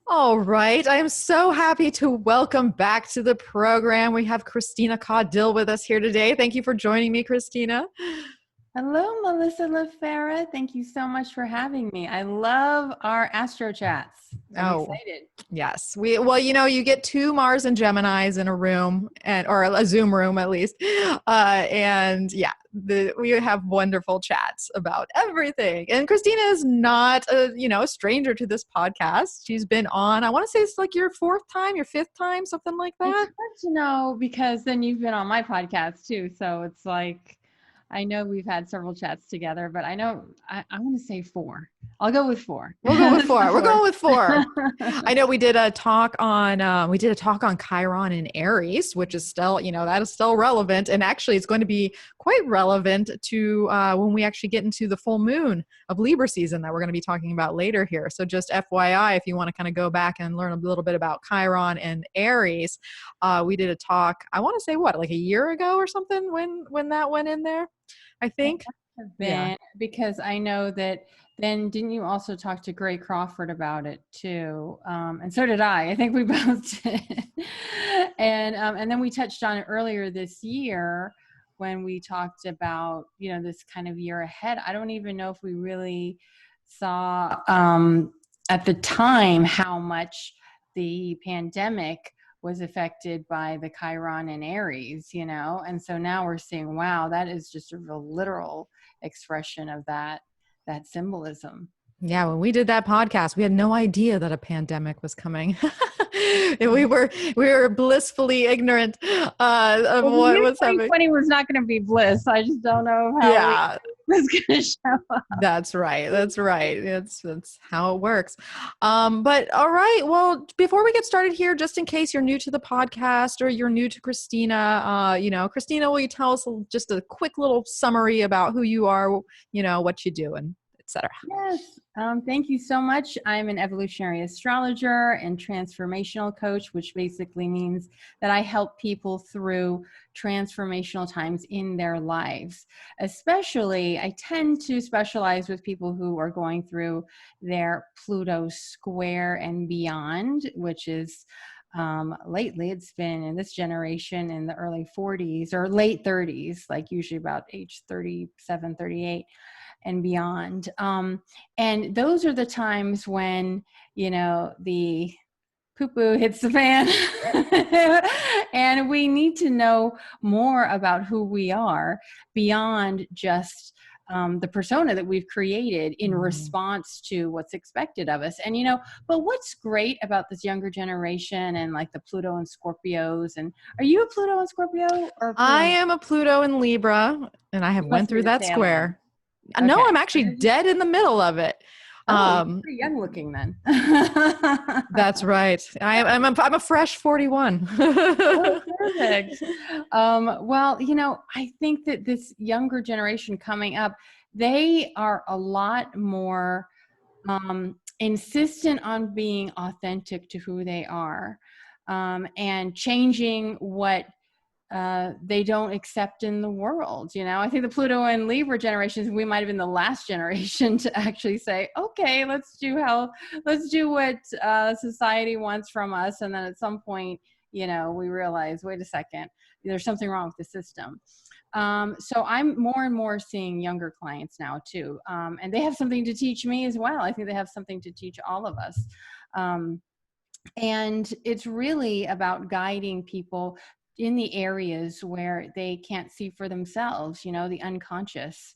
All right. I am so happy to welcome back to the program. We have Christina Caudill with us here today. Thank you for joining me, Christina. Hello, Melissa LaFara. Thank you so much for having me. I love our Astro Chats. I'm Oh, excited. yes. You get two Mars and Geminis in a room or a Zoom room at least. And yeah, we have wonderful chats about everything. And Christina is not a stranger to this podcast. She's been on, I want to say it's like your fifth time, something like It's that. hard to know because then you've been on my podcast too. So it's like, I know we've had several chats together, but I know I want to say four. I'll go with four. We'll go with Let's four. do We're four. going with four. I know we did a talk on Chiron and Aries, which is still, that is still relevant. And actually it's going to be quite relevant to when we actually get into the full moon of Libra season that we're going to be talking about later here. So just FYI, if you want to kind of go back and learn a little bit about Chiron and Aries, we did a talk, I want to say like a year ago or something when that went in there, I It think. must have Yeah. been because I know that then didn't you also talk to Gray Crawford about it too? And so did I. I think we both did. And then we touched on it earlier this year when we talked about, this kind of year ahead. I don't even know if we really saw at the time how much the pandemic was affected by the Chiron and Aries, and so now we're seeing, wow, that is just a real literal expression of that symbolism. Yeah, when we did that podcast, we had no idea that a pandemic was coming. And we were blissfully ignorant of Well, we what knew was happening. 2020 was not going to be bliss. I just don't know how we Yeah, was going to show up. that's right. That's right. That's how it works. But all right. Well, before we get started here, just in case you're new to the podcast or you're new to Christina, Christina, will you tell us just a quick little summary about who you are, what you do, and etc. Yes, thank you so much. I'm an evolutionary astrologer and transformational coach, which basically means that I help people through transformational times in their lives. Especially, I tend to specialize with people who are going through their Pluto square and beyond, which is lately it's been in this generation in the early 40s or late 30s, like usually about age 37, 38 and beyond. And those are the times when, the poo-poo hits the fan and we need to know more about who we are beyond just the persona that we've created in response to what's expected of us. And, but what's great about this younger generation and like the Pluto and Scorpios, and are you a Pluto and Scorpio or Pluto? I am a Pluto and Libra, and I have You went must be through the that tail end. square. No, Okay. I'm actually dead in the middle of it. Oh, you're pretty young looking then. That's right. I'm a fresh 41. Oh, perfect. Well, I think that this younger generation coming up, they are a lot more insistent on being authentic to who they are, and changing what they don't accept in the world. I think the Pluto and Libra generations, we might have been the last generation to actually say, okay, let's do what society wants from us. And then at some point, we realize, wait a second, there's something wrong with the system. So I'm more and more seeing younger clients now too. And they have something to teach me as well. I think they have something to teach all of us. And it's really about guiding people in the areas where they can't see for themselves, the unconscious.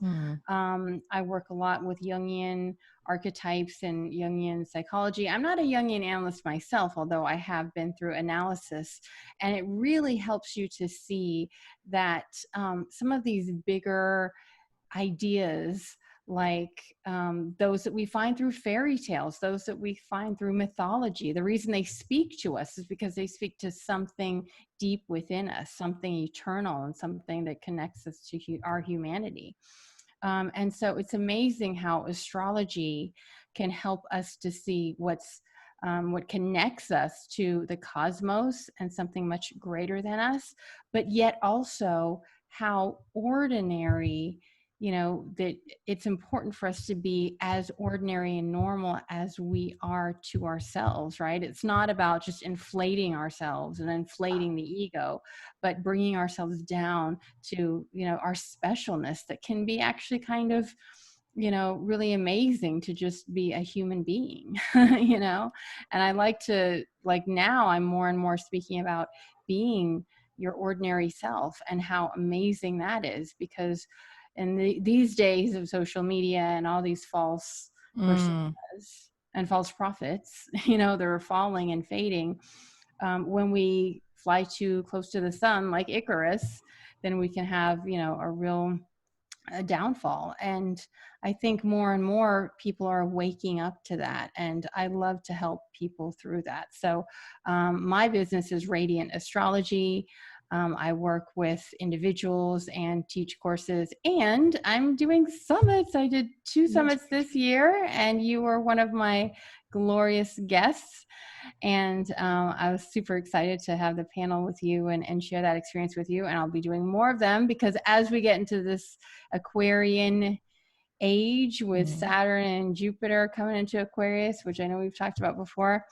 I work a lot with Jungian archetypes and Jungian psychology. I'm not a Jungian analyst myself, although I have been through analysis, and it really helps you to see that some of these bigger ideas, like those that we find through fairy tales, those that we find through mythology, the reason they speak to us is because they speak to something deep within us, something eternal, and something that connects us to our humanity. And so it's amazing how astrology can help us to see what connects us to the cosmos and something much greater than us, but yet also how ordinary that it's important for us to be as ordinary and normal as we are to ourselves, right? It's not about just inflating ourselves and inflating the ego, but bringing ourselves down to, our specialness that can be actually kind of, really amazing to just be a human being, and I now I'm more and more speaking about being your ordinary self and how amazing that is, because these days of social media and all these false personas and false prophets, they're falling and fading. When we fly too close to the sun, like Icarus, then we can have, a real downfall. And I think more and more people are waking up to that. And I love to help people through that. So my business is Radiant Astrology. I work with individuals and teach courses, and I'm doing summits. I did 2 summits this year, and you were one of my glorious guests. And I was super excited to have the panel with you and share that experience with you. And I'll be doing more of them, because as we get into this Aquarian age with Saturn and Jupiter coming into Aquarius, which I know we've talked about before,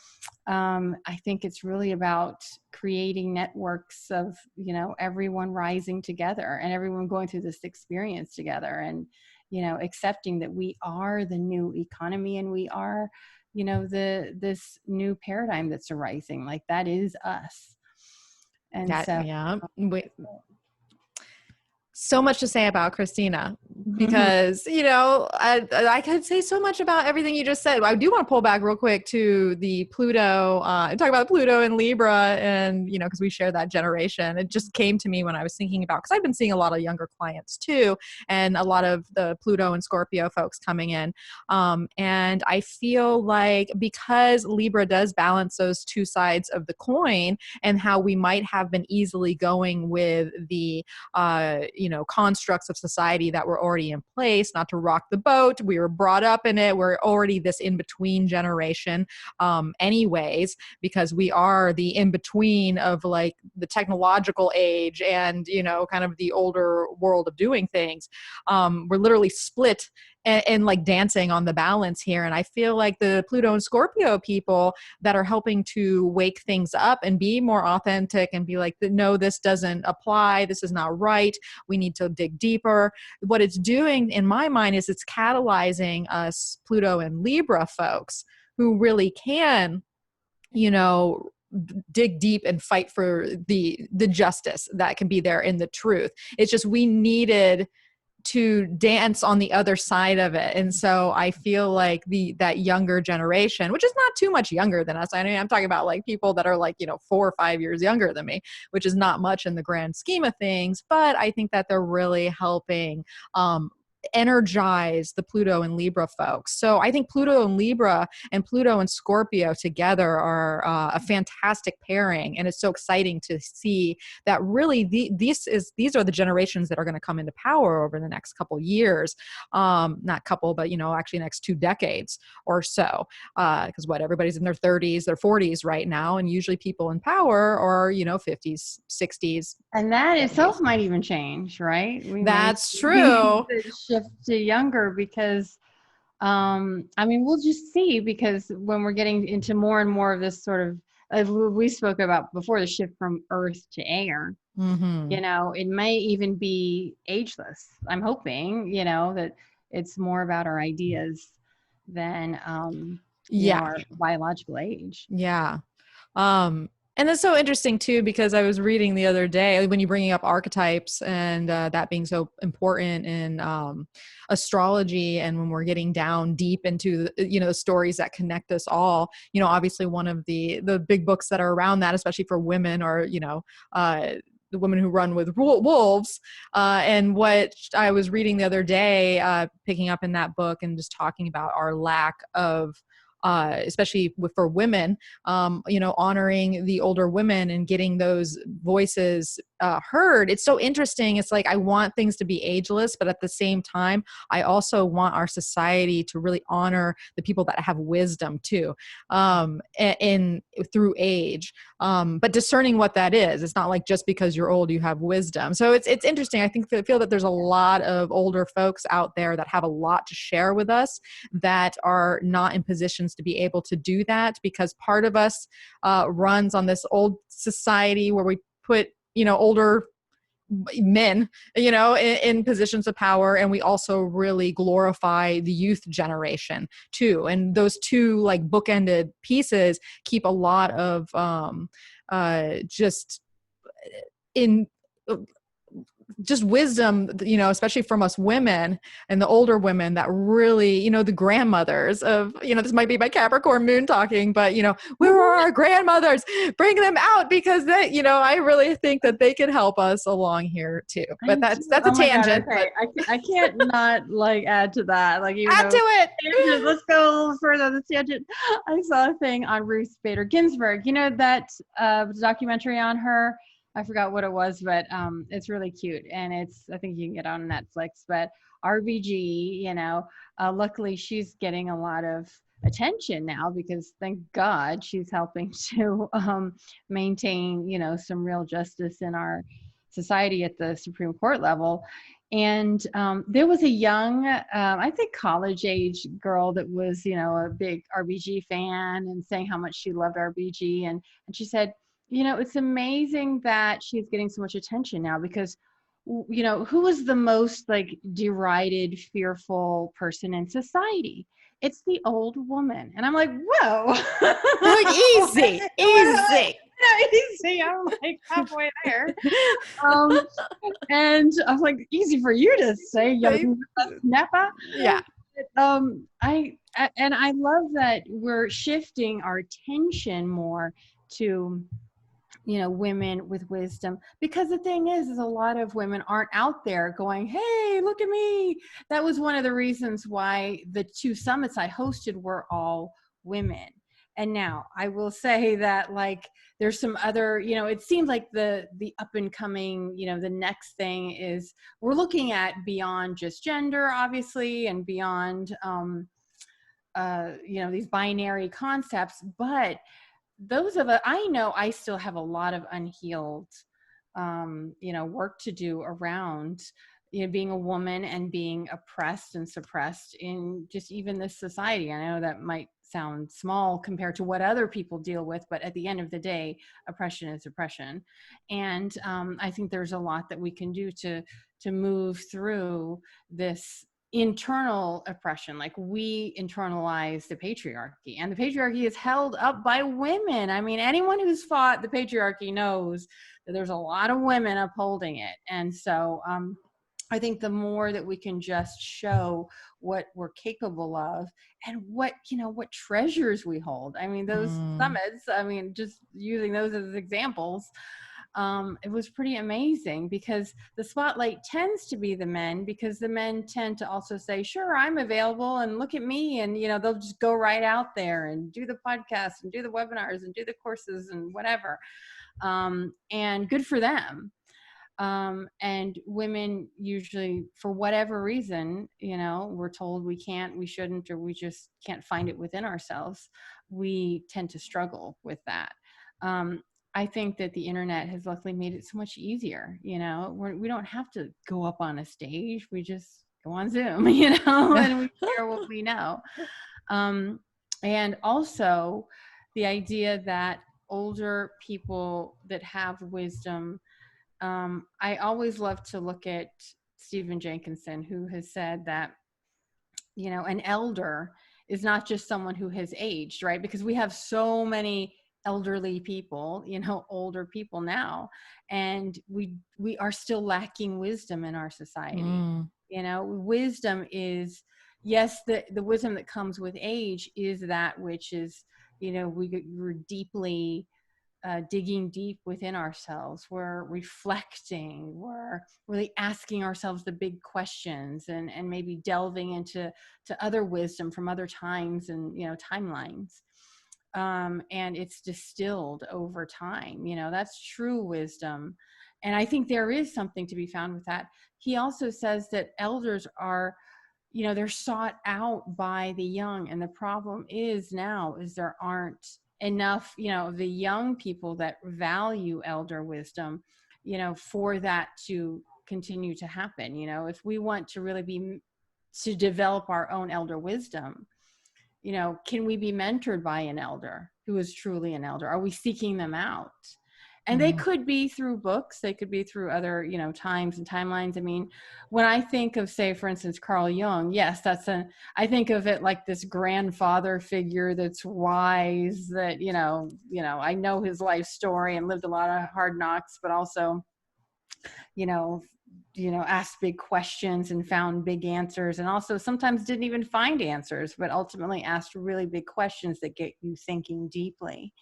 I think it's really about creating networks of, everyone rising together and everyone going through this experience together, and, accepting that we are the new economy, and we are, this new paradigm that's arising. Like, that is us. And so much to say about Christina, because, I could say so much about everything you just said. I do want to pull back real quick to the Pluto, and talk about Pluto and Libra, and, because we share that generation. It just came to me when I was thinking about, because I've been seeing a lot of younger clients too, and a lot of the Pluto and Scorpio folks coming in. And I feel like, because Libra does balance those two sides of the coin, and how we might have been easily going with the, constructs of society that were already in place, not to rock the boat. We were brought up in it. We're already this in-between generation, anyways, because we are the in-between of like the technological age and, kind of the older world of doing things. We're literally split and like dancing on the balance here. And I feel like the Pluto and Scorpio people that are helping to wake things up and be more authentic and be like, no, this doesn't apply. This is not right. We need to dig deeper. What it's doing in my mind is it's catalyzing us Pluto and Libra folks who really can, dig deep and fight for the justice that can be there in the truth. It's just, we needed to dance on the other side of it. And so I feel like that younger generation, which is not too much younger than us. I mean, I'm talking about like people that are like, 4 or 5 years younger than me, which is not much in the grand scheme of things. But I think that they're really helping, energize the Pluto and Libra folks. So I think Pluto and Libra and Pluto and Scorpio together are a fantastic pairing, and it's so exciting to see that really these are the generations that are going to come into power over the next couple years, not couple, but actually next 2 decades or so, because everybody's in their 30s, their 40s right now, and usually people in power are 50s, 60s. And that itself might even change, right? That's true. Shift to younger, because we'll just see, because when we're getting into more and more of this sort of, as we spoke about before, the shift from earth to air, it may even be ageless. I'm hoping, that it's more about our ideas than our biological age. Yeah. And it's so interesting too, because I was reading the other day, when you're bringing up archetypes and that being so important in astrology, and when we're getting down deep into the stories that connect us all, obviously one of the big books that are around that, especially for women, are the women who run with wolves. And what I was reading the other day, picking up in that book and just talking about our lack of especially for women, honoring the older women and getting those voices heard. It's so interesting. It's like, I want things to be ageless, but at the same time, I also want our society to really honor the people that have wisdom too, in through age, but discerning what that is. It's not like just because you're old, you have wisdom. So it's interesting. I feel that there's a lot of older folks out there that have a lot to share with us that are not in positions to be able to do that, because part of us runs on this old society where we put, older men, in positions of power. And we also really glorify the youth generation too. And those two like bookended pieces keep a lot of just in just wisdom, especially from us women and the older women that really, the grandmothers of, this might be my Capricorn moon talking, but, where are our grandmothers? Bring them out, because they, I really think that they can help us along here too. But that's a tangent. God, okay. I can't not like add to that. Like, add to it. Tangent, let's go a little further on the tangent. I saw a thing on Ruth Bader Ginsburg, that documentary on her. I forgot what it was, but it's really cute, and I think you can get it on Netflix. But RBG, luckily she's getting a lot of attention now, because thank God she's helping to maintain, some real justice in our society at the Supreme Court level. And there was a young, I think college age girl that was, a big RBG fan and saying how much she loved RBG. And she said, it's amazing that she's getting so much attention now, because, who was the most like derided, fearful person in society? It's the old woman. And I'm like, whoa. Like, easy. Easy. I'm like halfway there. And I'm like, easy for you to say, young Neppa. Yeah. I love that we're shifting our attention more to women with wisdom, because the thing is a lot of women aren't out there going, hey, look at me. That was one of the reasons why the 2 summits I hosted were all women. And now I will say that, like, there's some other, it seems like the up and coming, the next thing is we're looking at beyond just gender, obviously, and beyond, these binary concepts. But those of us, I know I still have a lot of unhealed, work to do around, being a woman and being oppressed and suppressed in just even this society. I know that might sound small compared to what other people deal with, but at the end of the day, oppression is oppression. And I think there's a lot that we can do to move through this internal oppression. Like, we internalize the patriarchy, and the patriarchy is held up by women. I mean, anyone who's fought the patriarchy knows that there's a lot of women upholding it. And so I think the more that we can just show what we're capable of, and what treasures we hold. I mean, those summits, just using those as examples, it was pretty amazing, because the spotlight tends to be the men, because the men tend to also say, sure, I'm available and look at me. And, they'll just go right out there and do the podcast and do the webinars and do the courses and whatever. And good for them. And women usually, for whatever reason, we're told we can't, we shouldn't, or we just can't find it within ourselves. We tend to struggle with that. I think that the internet has luckily made it so much easier. We don't have to go up on a stage. We just go on Zoom, and we share what we know. And also the idea that older people that have wisdom, I always love to look at Stephen Jenkinson, who has said that, an elder is not just someone who has aged, right? Because we have so many elderly people, older people now, and we are still lacking wisdom in our society. Wisdom is, yes, the wisdom that comes with age is that which is, we're deeply digging deep within ourselves. We're reflecting. We're really asking ourselves the big questions, and maybe delving into other wisdom from other times and timelines. And it's distilled over time. That's true wisdom. And I think there is something to be found with that. He also says that elders are, they're sought out by the young. And the problem is now is there aren't enough, of the young people that value elder wisdom, for that to continue to happen. If we want to really to develop our own elder wisdom, can we be mentored by an elder who is truly an elder? Are we seeking them out? And they could be through books. They could be through other, times and timelines. I mean, when I think of, say, for instance, Carl Jung, yes, I think of it like this grandfather figure that's wise, that, I know his life story and lived a lot of hard knocks, but also, asked big questions and found big answers, and also sometimes didn't even find answers, but ultimately asked really big questions that get you thinking deeply.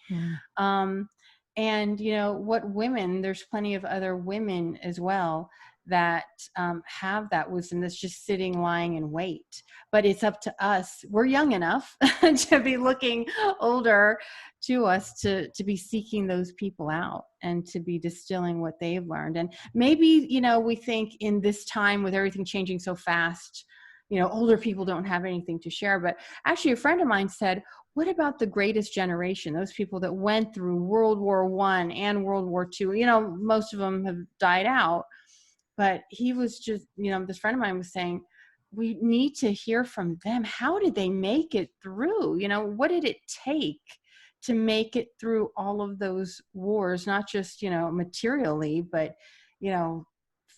And what women, there's plenty of other women as well that have that wisdom that's just sitting, lying in wait. But it's up to us. We're young enough to be looking older to us to be seeking those people out and to be distilling what they've learned. And maybe, we think in this time with everything changing so fast, older people don't have anything to share. But actually, a friend of mine said, what about the greatest generation, those people that went through World War I and World War II? Most of them have died out. But he was just, this friend of mine was saying, we need to hear from them. How did they make it through? What did it take to make it through all of those wars, not just, materially, but,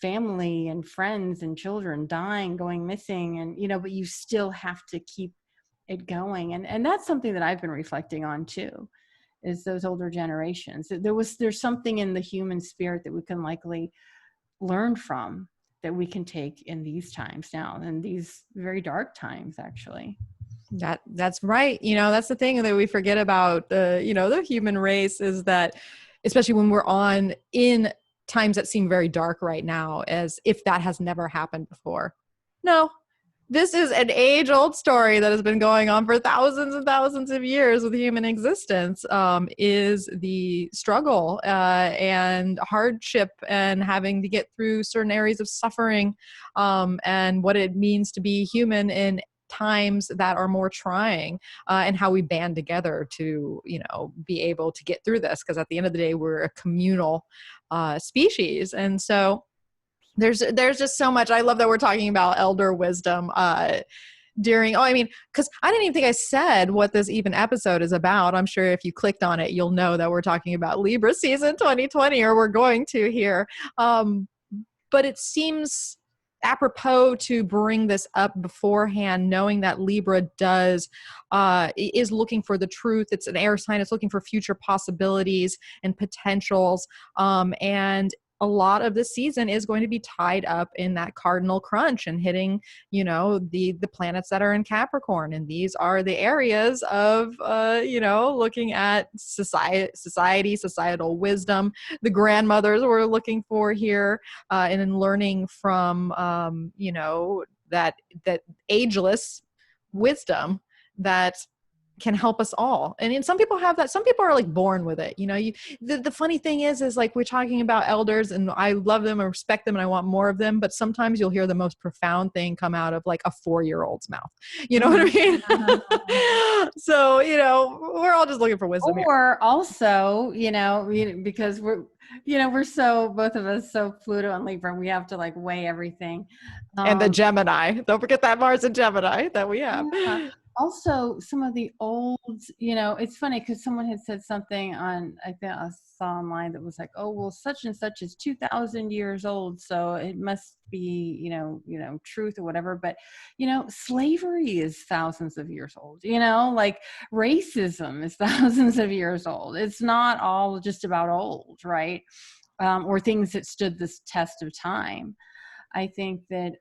family and friends and children dying, going missing, and, but you still have to keep it going. And that's something that I've been reflecting on too, is those older generations. There's something in the human spirit that we can likely learn from, that we can take in these times now, in these very dark times, actually. That's right. That's the thing that we forget about the human race, is that, especially when we're in times that seem very dark right now, as if that has never happened before. No, this is an age-old story that has been going on for thousands and thousands of years with human existence, is the struggle and hardship and having to get through certain areas of suffering, and what it means to be human in times that are more trying, and how we band together to, be able to get through this. Because at the end of the day, we're a communal species. And so there's just so much. I love that we're talking about elder wisdom because I didn't even think I said what this even episode is about. I'm sure if you clicked on it, you'll know that we're talking about Libra season 2020, or we're going to here. But it seems apropos to bring this up beforehand, knowing that Libra is looking for the truth. It's an air sign. It's looking for future possibilities and potentials. And a lot of the season is going to be tied up in that cardinal crunch and hitting, the planets that are in Capricorn. And these are the areas of, looking at society, societal wisdom. The grandmothers we're looking for here, and in learning from, that ageless wisdom that can help us all. And some people have that. Some people are like born with it. The funny thing is like, we're talking about elders, and I love them and respect them and I want more of them. But sometimes you'll hear the most profound thing come out of like a 4-year-old's mouth. You know what I mean? So, we're all just looking for wisdom or here. Also, because we're so, both of us, so Pluto and Libra, we have to like weigh everything. And the Gemini. Don't forget that Mars and Gemini that we have. Yeah. Also, some of the old, it's funny because someone had said something on, I think I saw online, that was like, oh, well, such and such is 2,000 years old, so it must be, truth or whatever. But, slavery is thousands of years old, like racism is thousands of years old. It's not all just about old, right? Or things that stood this test of time. I think that,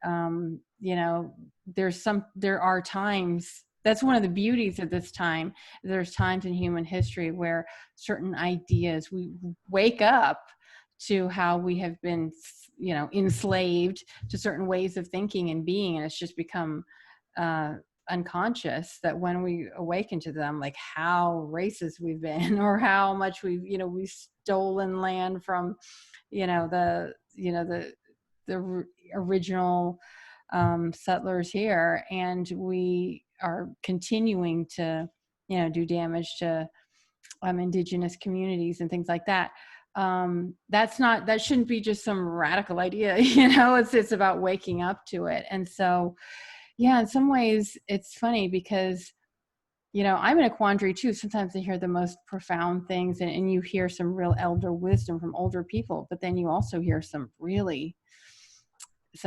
there are times that's one of the beauties of this time. There's times in human history where certain ideas, we wake up to how we have been, enslaved to certain ways of thinking and being, and it's just become unconscious, that when we awaken to them, like how racist we've been, or how much we've stolen land from, the original settlers here, and we are continuing to, do damage to indigenous communities and things like that. That shouldn't be just some radical idea, it's about waking up to it. And so, yeah, in some ways it's funny because, I'm in a quandary too. Sometimes I hear the most profound things, and you hear some real elder wisdom from older people, but then you also hear some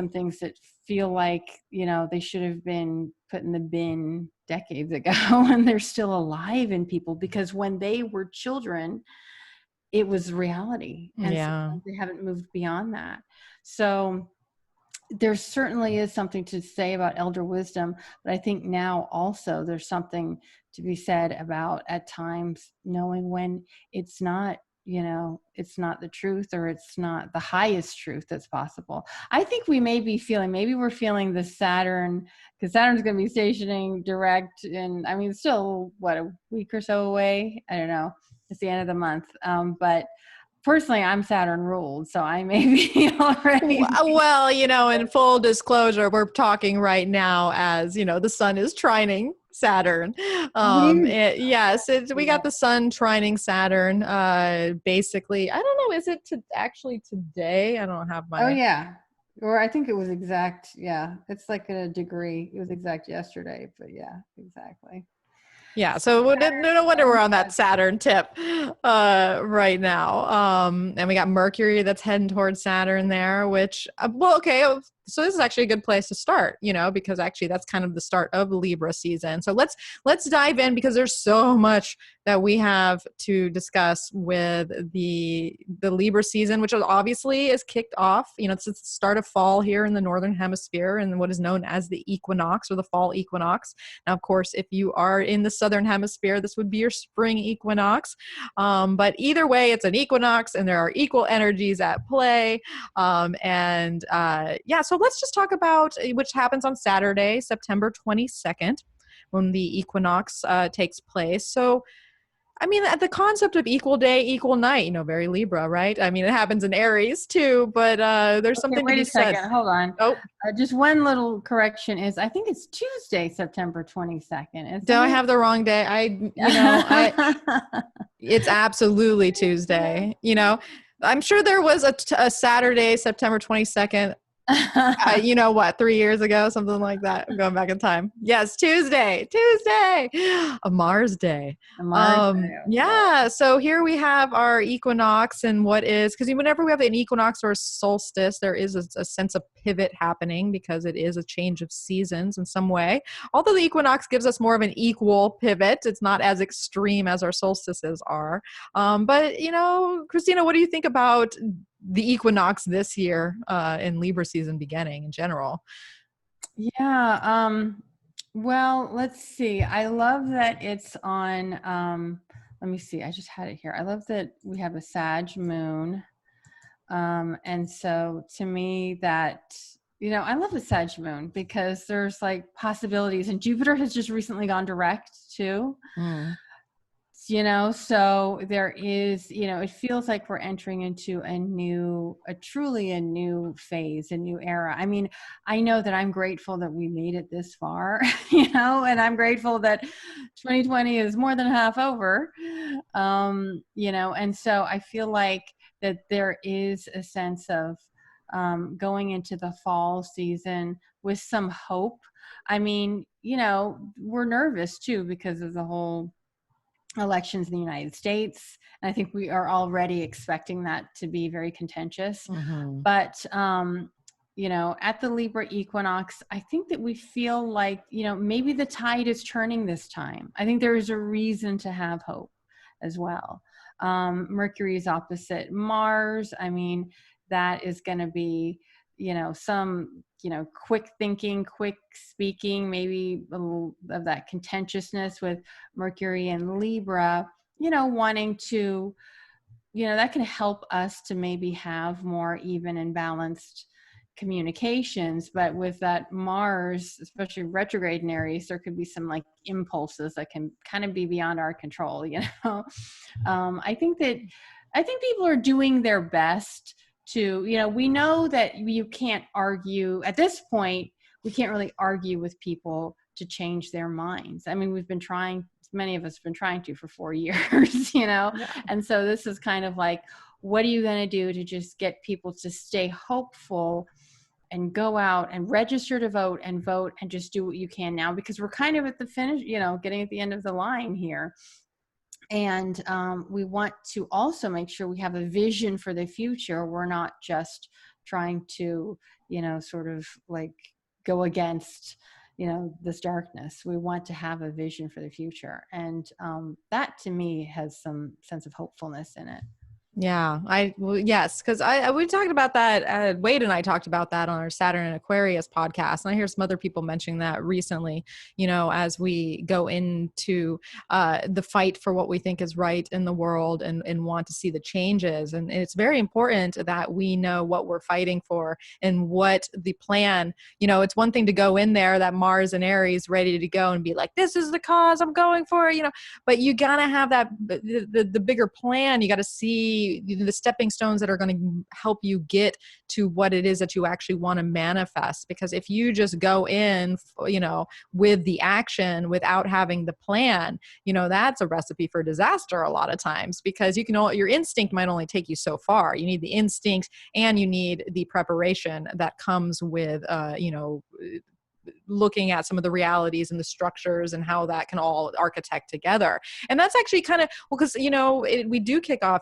things that feel like, they should have been put in the bin decades ago and they're still alive in people, because when they were children, it was reality. And Yeah. they haven't moved beyond that. So there certainly is something to say about elder wisdom, but I think now also there's something to be said about, at times, knowing when it's not, it's not the truth, or it's not the highest truth that's possible. I think maybe we're feeling the Saturn, because Saturn's going to be stationing direct, and I mean, still, what, a week or so away? I don't know. It's the end of the month. But personally, I'm Saturn ruled, so I may be already. Well, in full disclosure, we're talking right now as, the sun is trining Saturn. Yes, we got the sun trining Saturn. Basically, I don't know, is it actually today? I don't have my. Oh yeah. Or I think it was exact. Yeah. It's like a degree. It was exact yesterday, but yeah, exactly. Yeah, so no wonder we're on that Saturn tip right now. And we got Mercury that's heading towards Saturn there, which, okay, so this is actually a good place to start, because actually that's kind of the start of Libra season. So let's dive in, because there's so much that we have to discuss with the Libra season, which obviously is kicked off. It's the start of fall here in the Northern Hemisphere, and what is known as the equinox, or the fall equinox. Now, of course, if you are in the Southern Hemisphere, this would be your spring equinox. But either way, it's an equinox, and there are equal energies at play. So let's just talk about which happens on Saturday, September 22nd, when the equinox takes place. So, I mean, the concept of equal day, equal night, very Libra, right? I mean, it happens in Aries too, but there's something to be said. Wait a second, hold on. Oh, just one little correction is, I think it's Tuesday, September 22nd. Do I have the wrong day? It's absolutely Tuesday. I'm sure there was a Saturday, September 22nd. 3 years ago, something like that. I'm going back in time. Yes, Tuesday, a Mars day. Yeah. So here we have our equinox, and because whenever we have an equinox or a solstice, there is a sense of pivot happening, because it is a change of seasons in some way. Although the equinox gives us more of an equal pivot, it's not as extreme as our solstices are. But Christina, what do you think about the equinox this year in Libra season beginning in general? Yeah. Well, let's see. I love that it's on, let me see. I just had it here. I love that we have a Sag Moon. And so to me that, I love the Sag Moon, because there's like possibilities, and Jupiter has just recently gone direct too. So there is, it feels like we're entering into truly a new phase, a new era. I mean, I know that I'm grateful that we made it this far, and I'm grateful that 2020 is more than half over, and so I feel like that there is a sense of going into the fall season with some hope. I mean, we're nervous too, because of the whole elections in the United States. And I think we are already expecting that to be very contentious. But, at the Libra equinox, I think that we feel like, maybe the tide is turning this time. I think there is a reason to have hope as well. Mercury is opposite Mars. I mean, that is going to be, some, quick thinking, quick speaking, maybe a little of that contentiousness with Mercury and Libra, wanting to, that can help us to maybe have more even and balanced communications. But with that Mars, especially retrograde in Aries, there could be some like impulses that can kind of be beyond our control. I think people are doing their best to, we know that you can't argue at this point. We can't really argue with people to change their minds. I mean, many of us have been trying to for 4 years, Yeah. and so this is kind of like, what are you going to do to just get people to stay hopeful and go out and register to vote and just do what you can now, because we're kind of at the finish, getting at the end of the line here. And we want to also make sure we have a vision for the future. We're not just trying to, sort of like go against, this darkness. We want to have a vision for the future. And that to me has some sense of hopefulness in it. Yeah, yes, because we talked about that. Wade and I talked about that on our Saturn and Aquarius podcast, and I hear some other people mentioning that recently. As we go into the fight for what we think is right in the world and want to see the changes, and it's very important that we know what we're fighting for and what the plan. It's one thing to go in there, that Mars and Aries ready to go and be like, "This is the cause I'm going for," but you gotta have that the bigger plan. You got to see the stepping stones that are going to help you get to what it is that you actually want to manifest. Because if you just go in, with the action without having the plan, that's a recipe for disaster a lot of times, because your instinct might only take you so far. You need the instinct and you need the preparation that comes with, looking at some of the realities and the structures and how that can all architect together. And that's actually kind of, because, we do kick off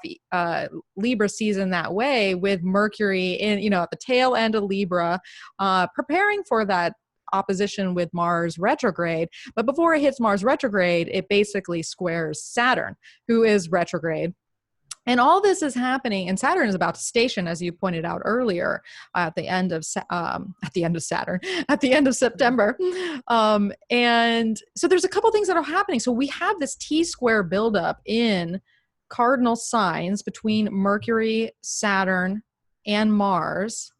Libra season that way, with Mercury in, at the tail end of Libra, preparing for that opposition with Mars retrograde. But before it hits Mars retrograde, it basically squares Saturn, who is retrograde. And all this is happening, and Saturn is about to station, as you pointed out earlier, at the end of Saturn, at the end of September. And so there's a couple things that are happening. So we have this T-square buildup in cardinal signs between Mercury, Saturn, and Mars,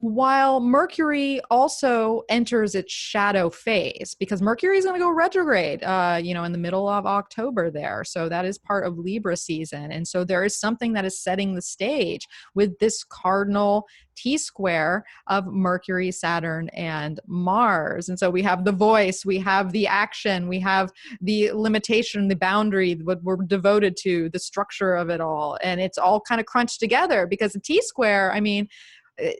while Mercury also enters its shadow phase, because Mercury is going to go retrograde, in the middle of October there. So that is part of Libra season. And so there is something that is setting the stage with this cardinal T-square of Mercury, Saturn, and Mars. And so we have the voice, we have the action, we have the limitation, the boundary, what we're devoted to, the structure of it all. And it's all kind of crunched together, because the T-square, it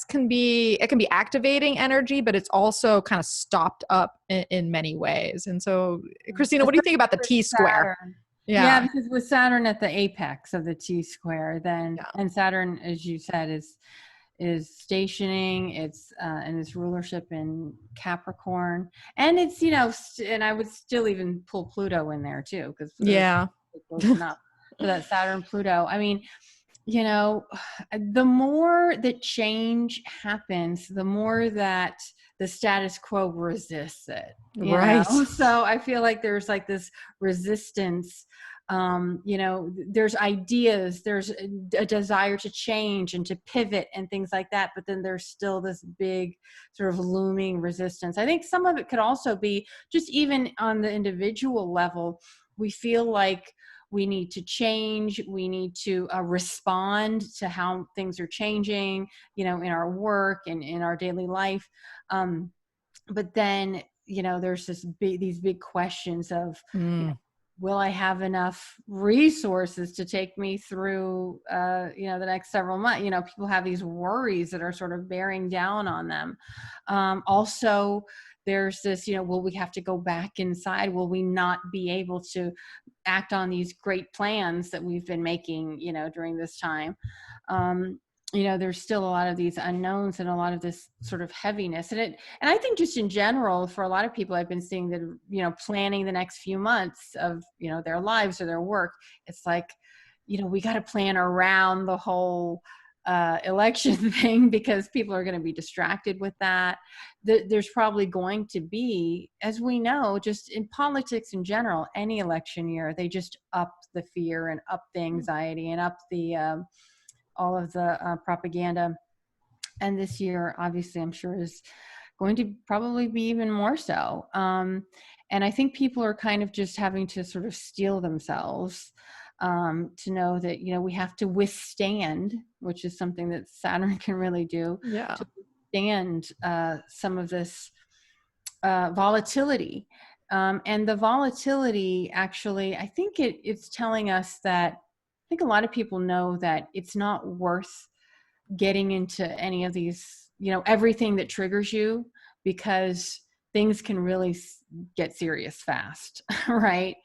can be activating energy, but it's also kind of stopped up in many ways. And so, Christina, what do you think about the T-square? Yeah, because with Saturn at the apex of the T-square, then and Saturn, as you said, is stationing. It's in its rulership in Capricorn, and it's and I would still even pull Pluto in there too, because up for that Saturn Pluto. The more that change happens, the more that the status quo resists it. Right. So I feel like there's like this resistance. There's ideas, there's a desire to change and to pivot and things like that. But then there's still this big sort of looming resistance. I think some of it could also be just even on the individual level. We feel like we need to change. We need to respond to how things are changing, in our work and in our daily life. But then, there's these big questions of, will I have enough resources to take me through, the next several months? People have these worries that are sort of bearing down on them. Also, there's this, will we have to go back inside? Will we not be able to act on these great plans that we've been making, during this time? There's still a lot of these unknowns and a lot of this sort of heaviness. And I think just in general, for a lot of people, I've been seeing that, planning the next few months of, their lives or their work. It's like, we got to plan around the whole election thing, because people are going to be distracted with that. There's probably going to be, as we know, just in politics in general, any election year, they just up the fear and up the anxiety and up the all of the propaganda. And this year, obviously, I'm sure is going to probably be even more so. And I think people are kind of just having to sort of steel themselves to know that, we have to withstand, which is something that Saturn can really do, Yeah. to withstand some of this volatility. And the volatility, actually, I think it's telling us that, I think a lot of people know that it's not worth getting into any of these, everything that triggers you, because things can really get serious fast, right?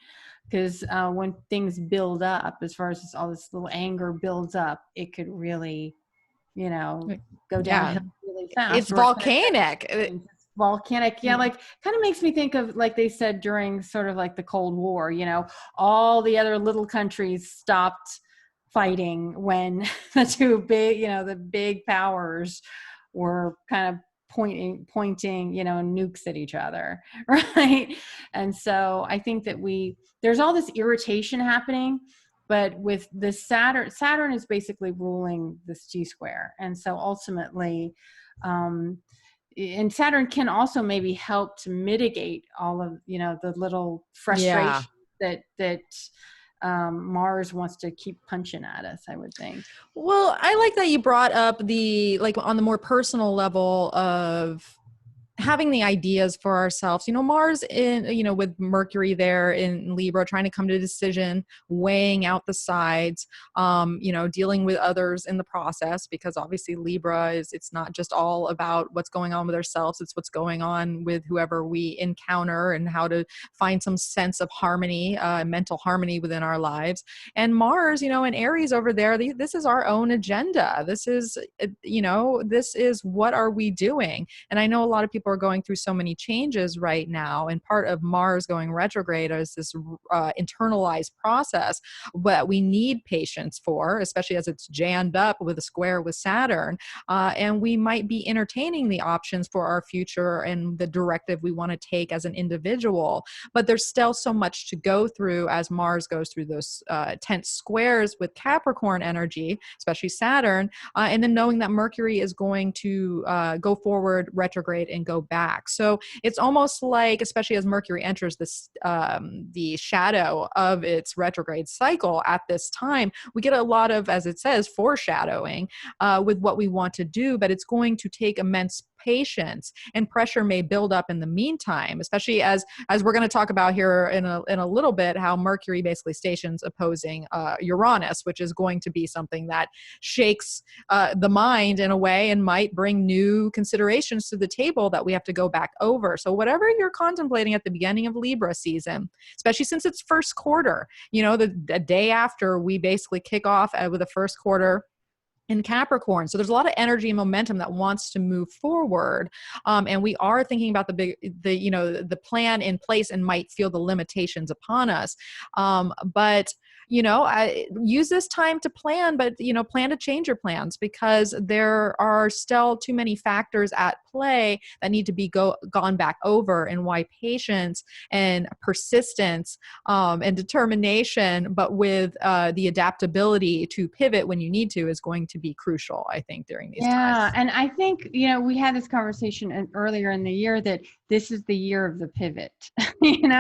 Because when things build up, as far as all this little anger builds up, it could really, go downhill really fast. It's volcanic. Volcanic. Yeah. Like kind of makes me think of, like they said during sort of like the Cold War, all the other little countries stopped fighting when the two big, the big powers were kind of pointing, nukes at each other. Right. And so I think that there's all this irritation happening, but with the Saturn is basically ruling this G square. And so ultimately, and Saturn can also maybe help to mitigate all of, the little frustration that Mars wants to keep punching at us, I would think. Well, I like that you brought up on the more personal level of having the ideas for ourselves. Mars with Mercury there in Libra, trying to come to a decision, weighing out the sides, dealing with others in the process, because obviously Libra it's not just all about what's going on with ourselves, it's what's going on with whoever we encounter, and how to find some sense of harmony, mental harmony within our lives. And Mars, in Aries over there, this is our own agenda. This is, this is what are we doing? And I know a lot of people are going through so many changes right now, and part of Mars going retrograde is this internalized process that we need patience for, especially as it's jammed up with a square with Saturn, and we might be entertaining the options for our future and the directive we want to take as an individual, but there's still so much to go through as Mars goes through those tense squares with Capricorn energy, especially Saturn, and then knowing that Mercury is going to go forward, retrograde, and go back. So it's almost like, especially as Mercury enters this the shadow of its retrograde cycle at this time, we get a lot of, as it says, foreshadowing with what we want to do, but it's going to take immense patience, and pressure may build up in the meantime, especially as we're going to talk about here in a little bit, how Mercury basically stations opposing Uranus, which is going to be something that shakes the mind in a way and might bring new considerations to the table that we have to go back over. So whatever you're contemplating at the beginning of Libra season, especially since it's first quarter, the day after we basically kick off with the first quarter in Capricorn. So there's a lot of energy and momentum that wants to move forward. And we are thinking about the plan in place, and might feel the limitations upon us. But I use this time to plan, but, plan to change your plans, because there are still too many factors at play that need to be gone back over, and why patience and persistence and determination, but with the adaptability to pivot when you need to, is going to be crucial, I think, during these times. Yeah. And I think, we had this conversation earlier in the year that this is the year of the pivot, and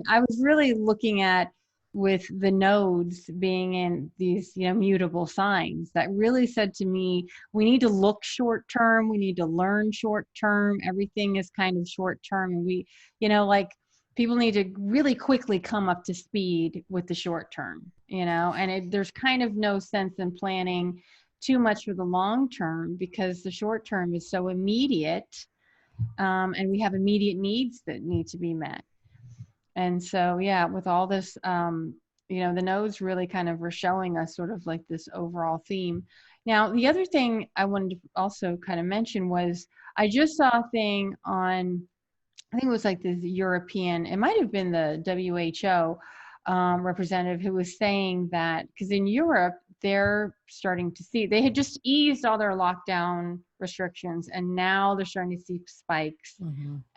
I was really looking at, with the nodes being in these, mutable signs, that really said to me, we need to look short term. We need to learn short term. Everything is kind of short term. And we, people need to really quickly come up to speed with the short term, and there's kind of no sense in planning too much for the long term, because the short term is so immediate, and we have immediate needs that need to be met. And so, yeah, with all this, the nodes really kind of were showing us sort of like this overall theme. Now, the other thing I wanted to also kind of mention was, I just saw a thing on, I think it was like the European, it might have been the WHO representative, who was saying that, because in Europe, they're starting to see, they had just eased all their lockdown restrictions, and now they're starting to see spikes.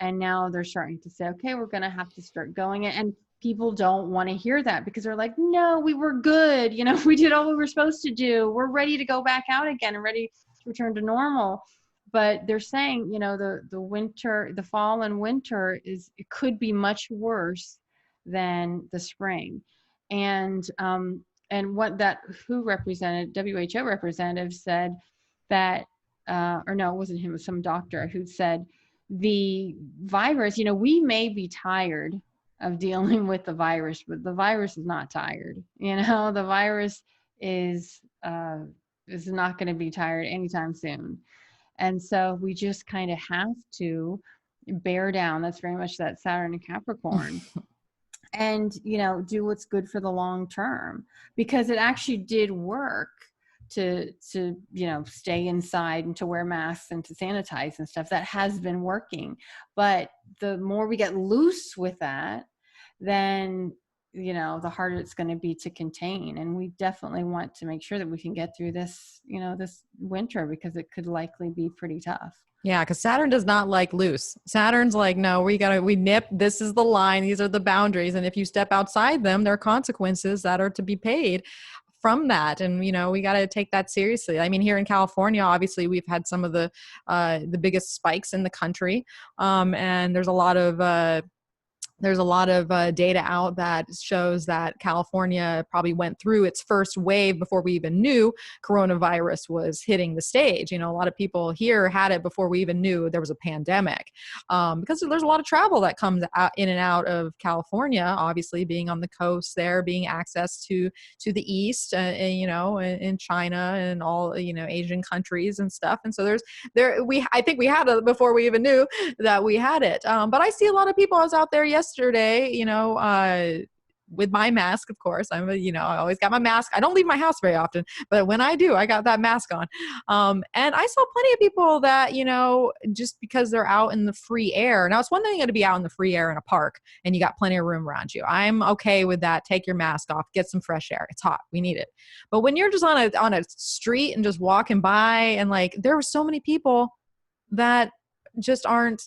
And now they're starting to say, okay, we're going to have to start going. And people don't want to hear that, because they're like, no, we were good. You know, we did all we were supposed to do. We're ready to go back out again and ready to return to normal. But they're saying, you know, the winter, the fall and winter it could be much worse than the spring. And what that WHO representative said that, or no, it wasn't him, it was some doctor who said the virus, you know, we may be tired of dealing with the virus, but the virus is not tired. You know, the virus is not going to be tired anytime soon. And so we just kind of have to bear down. That's very much that Saturn and Capricorn. And, you know, do what's good for the long term, because it actually did work to, you know, stay inside and to wear masks and to sanitize and stuff. That has been working. But the more we get loose with that, then, you know, the harder it's going to be to contain. And we definitely want to make sure that we can get through this, you know, this winter, because it could likely be pretty tough. Yeah, because Saturn does not like loose. Saturn's like, no, we nip, this is the line, these are the boundaries. And if you step outside them, there are consequences that are to be paid from that. And, you know, we got to take that seriously. I mean, here in California, obviously we've had some of the biggest spikes in the country. And there's a lot of data out that shows that California probably went through its first wave before we even knew coronavirus was hitting the stage. You know, a lot of people here had it before we even knew there was a pandemic, because there's a lot of travel that comes out, in and out of California, obviously being on the coast there, being access to the East, and, you know, in China and all, you know, Asian countries and stuff. And so I think we had it before we even knew that we had it. But I see a lot of people. I was out there yesterday, you know, with my mask, of course. I always got my mask. I don't leave my house very often, but when I do, I got that mask on. And I saw plenty of people that, you know, just because they're out in the free air. Now, it's one thing to be out in the free air in a park and you got plenty of room around you. I'm okay with that. Take your mask off, get some fresh air. It's hot. We need it. But when you're just on a street and just walking by, and like, there were so many people that just aren't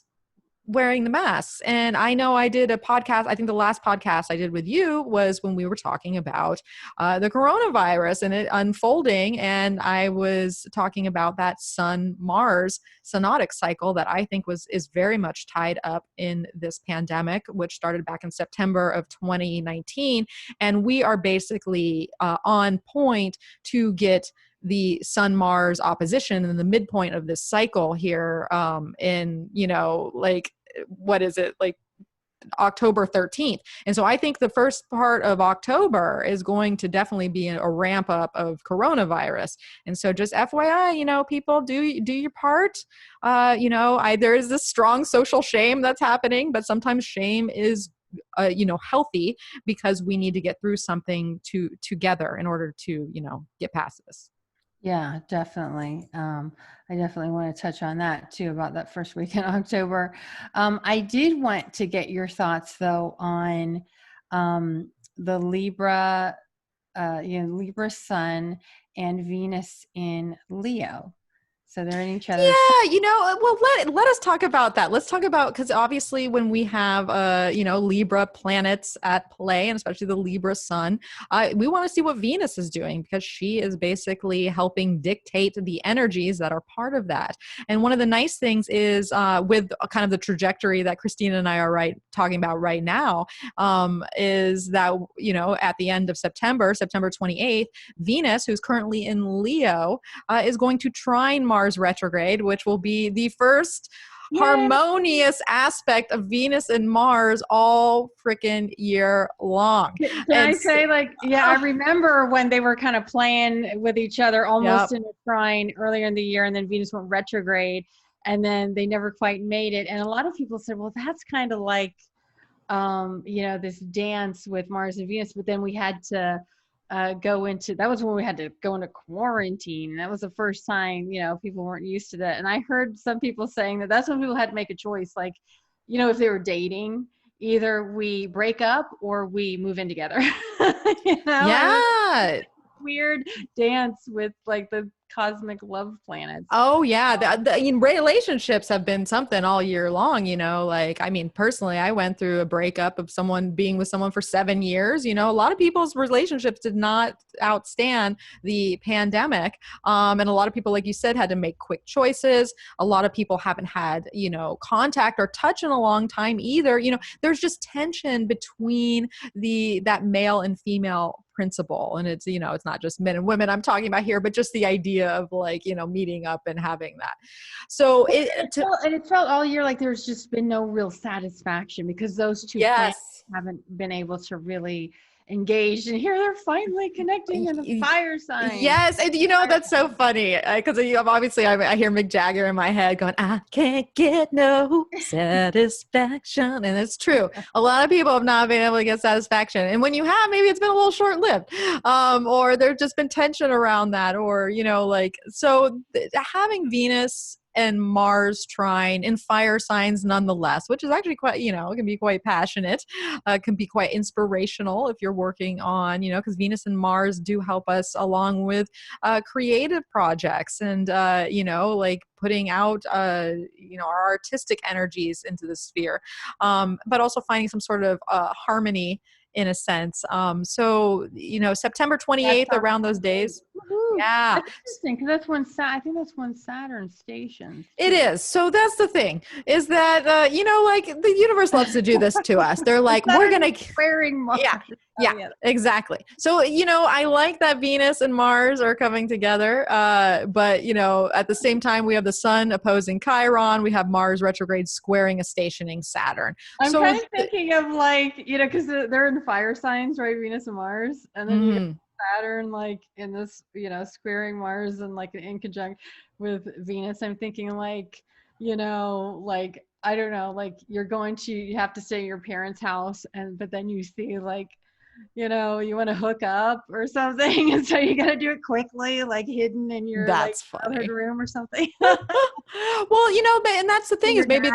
wearing the masks. And I know I did a podcast. I think the last podcast I did with you was when we were talking about the coronavirus and it unfolding. And I was talking about that Sun-Mars synodic cycle that I think is very much tied up in this pandemic, which started back in September of 2019. And we are basically on point to get the Sun-Mars opposition in the midpoint of this cycle here, in, you know, like, what is it, like October 13th. And so I think the first part of October is going to definitely be a ramp up of coronavirus. And so just FYI, you know, people, do your part. You know, there is this strong social shame that's happening, but sometimes shame is you know, healthy, because we need to get through something together in order to, you know, get past this. Yeah, definitely. I definitely want to touch on that too, about that first week in October. I did want to get your thoughts though on the Libra, Libra Sun and Venus in Leo. So they're in each other's. Yeah, you know, well, let us talk about that. Let's talk about, because obviously when we have, you know, Libra planets at play, and especially the Libra sun, we want to see what Venus is doing, because she is basically helping dictate the energies that are part of that. And one of the nice things is with kind of the trajectory that Christina and I are talking about right now, is that, you know, at the end of September 28th, Venus, who's currently in Leo, is going to trine Mars retrograde, which will be the first harmonious aspect of Venus and Mars all freaking year long. I say, like, I remember when they were kind of playing with each other almost in a trine earlier in the year, and then Venus went retrograde, and then they never quite made it. And a lot of people said, well, that's kind of like, you know, this dance with Mars and Venus, but then we had to that was when we had to go into quarantine. And that was the first time, you know, people weren't used to that. And I heard some people saying that that's when people had to make a choice. Like, you know, if they were dating, either we break up or we move in together. You know? Yeah. weird dance with like the cosmic love planets. Oh yeah, relationships have been something all year long, like, I mean, personally, I went through a breakup of someone being with someone for 7 years. A lot of people's relationships did not outstand the pandemic. And a lot of people, like you said, had to make quick choices. A lot of people haven't had, contact or touch in a long time either. There's just tension between that male and female principle, and it's not just men and women I'm talking about here, but just the idea of like meeting up and having that. So it felt all year like there's just been no real satisfaction because those two planets yes, haven't been able to really engage, and here they're finally connecting in a fire sign. yes, and that's so funny because obviously I hear Mick Jagger in my head going, I can't get no satisfaction, and it's true. A lot of people have not been able to get satisfaction, and when you have, maybe it's been a little short-lived, or there's just been tension around that, or having Venus and Mars trine in fire signs nonetheless, which is actually quite, it can be quite passionate, can be quite inspirational if you're working on, because Venus and Mars do help us along with creative projects and, like putting out, our artistic energies into the sphere, but also finding some sort of harmony in a sense. September 28th, around those days. Woo-hoo. Yeah. That's interesting because that's when I think that's when Saturn stations. It is. So that's the thing is that, like the universe loves to do this to us. They're like, we're going to wearing Mars. Yeah, exactly. So, I like that Venus and Mars are coming together. But, at the same time, we have the sun opposing Chiron. We have Mars retrograde squaring a stationing Saturn. I'm kind of thinking of like, because they're in fire signs, right? Venus and Mars. And then you get Saturn like in this, squaring Mars and like in conjunct with Venus. I'm thinking like, like, I don't know, like you have to stay at your parents' house but then you see like, you want to hook up or something. And so you got to do it quickly, like hidden in your childhood room or something. Well, and that's the thing is maybe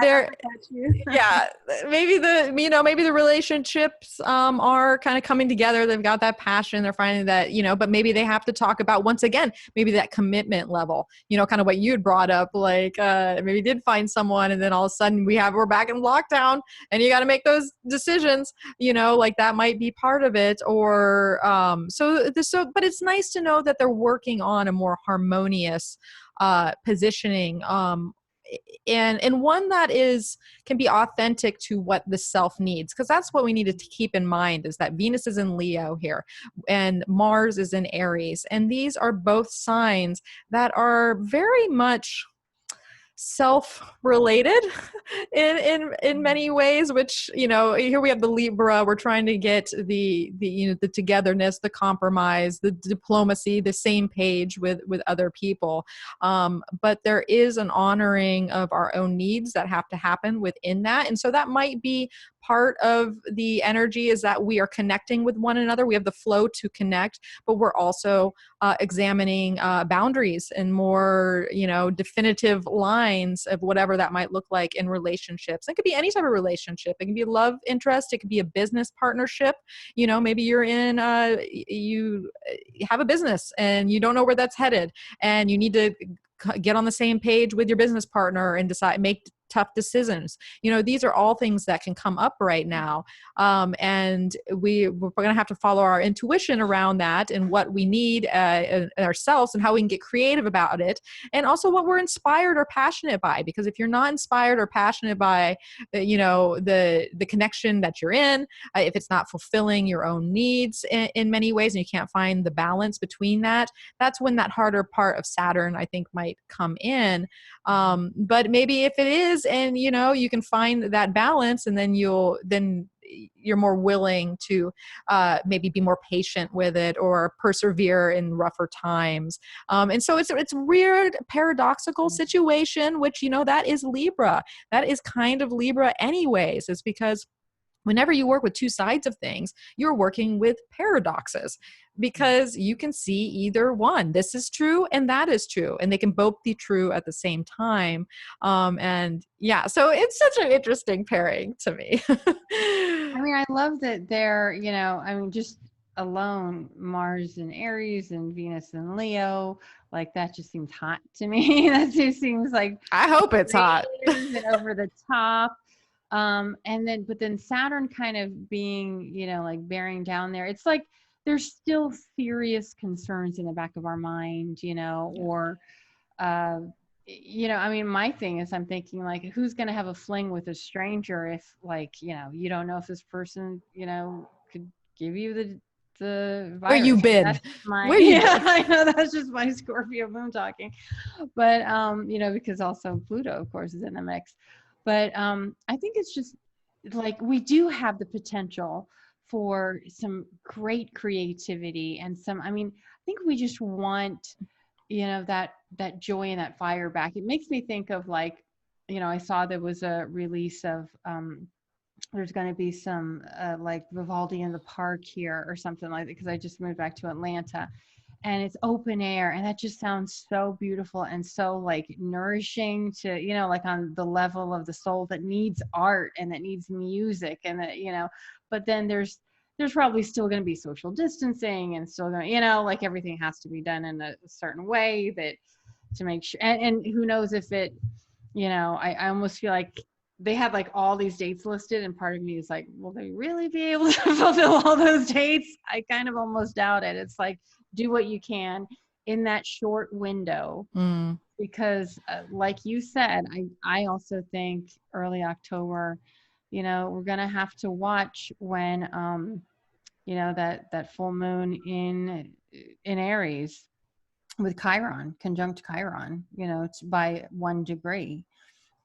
maybe the relationships are kind of coming together. They've got that passion. They're finding that, but maybe they have to talk about, once again, maybe that commitment level, kind of what you had brought up, like maybe you did find someone and then all of a sudden we're back in lockdown and you got to make those decisions, like that might be part of it, or but it's nice to know that they're working on a more harmonious positioning, and one that can be authentic to what the self needs, because that's what we need to keep in mind is that Venus is in Leo here and Mars is in Aries, and these are both signs that are very much self-related in many ways, which here we have the Libra. We're trying to get the togetherness, the compromise, the diplomacy, the same page with other people, but there is an honoring of our own needs that have to happen within that, and so that might be part of the energy is that we are connecting with one another. We have the flow to connect, but we're also examining boundaries and more, definitive lines of whatever that might look like in relationships. It could be any type of relationship. It can be a love interest. It could be a business partnership. Maybe you're in, you have a business and you don't know where that's headed, and you need to get on the same page with your business partner and make tough decisions. These are all things that can come up right now. And we're going to have to follow our intuition around that and what we need ourselves and how we can get creative about it. And also what we're inspired or passionate by, because if you're not inspired or passionate by, the connection that you're in, if it's not fulfilling your own needs in many ways, and you can't find the balance between that, that's when that harder part of Saturn, I think, might come in. But maybe if it is, and you can find that balance, and then you're more willing to maybe be more patient with it or persevere in rougher times. And so it's a weird paradoxical situation, which, that is Libra. That is kind of Libra anyways. It's because whenever you work with two sides of things, you're working with paradoxes, because you can see either one. This is true and that is true, and they can both be true at the same time. And yeah, so it's such an interesting pairing to me. I mean, I love that they're, just alone, Mars in Aries and Venus in Leo, like that just seems hot to me. That just seems like I hope it's hot. creative and over the top. But then Saturn kind of being, like bearing down there. It's like there's still serious concerns in the back of our mind, or I mean, my thing is I'm thinking like, who's going to have a fling with a stranger if like, you don't know if this person, could give you the Where you virus. been? That's Where you yeah, been? I know that's just my Scorpio moon talking. But, because also Pluto, of course, is in the mix. But I think it's just like we do have the potential for some great creativity and I think we just want that joy and that fire back. It makes me think of like, I saw there was a release of there's going to be some like Vivaldi in the Park here or something like that, because I just moved back to Atlanta, and it's open air, and that just sounds so beautiful and so like nourishing to, like on the level of the soul that needs art and that needs music, and that, but then there's probably still going to be social distancing and still going to, like everything has to be done in a certain way that to make sure, and who knows if it, I almost feel like they have like all these dates listed, and part of me is like, will they really be able to fulfill all those dates? I kind of almost doubt it. It's like, do what you can in that short window. Because like you said, I also think early October, we're going to have to watch when, that full moon in Aries with Chiron, conjunct Chiron, by 1 degree.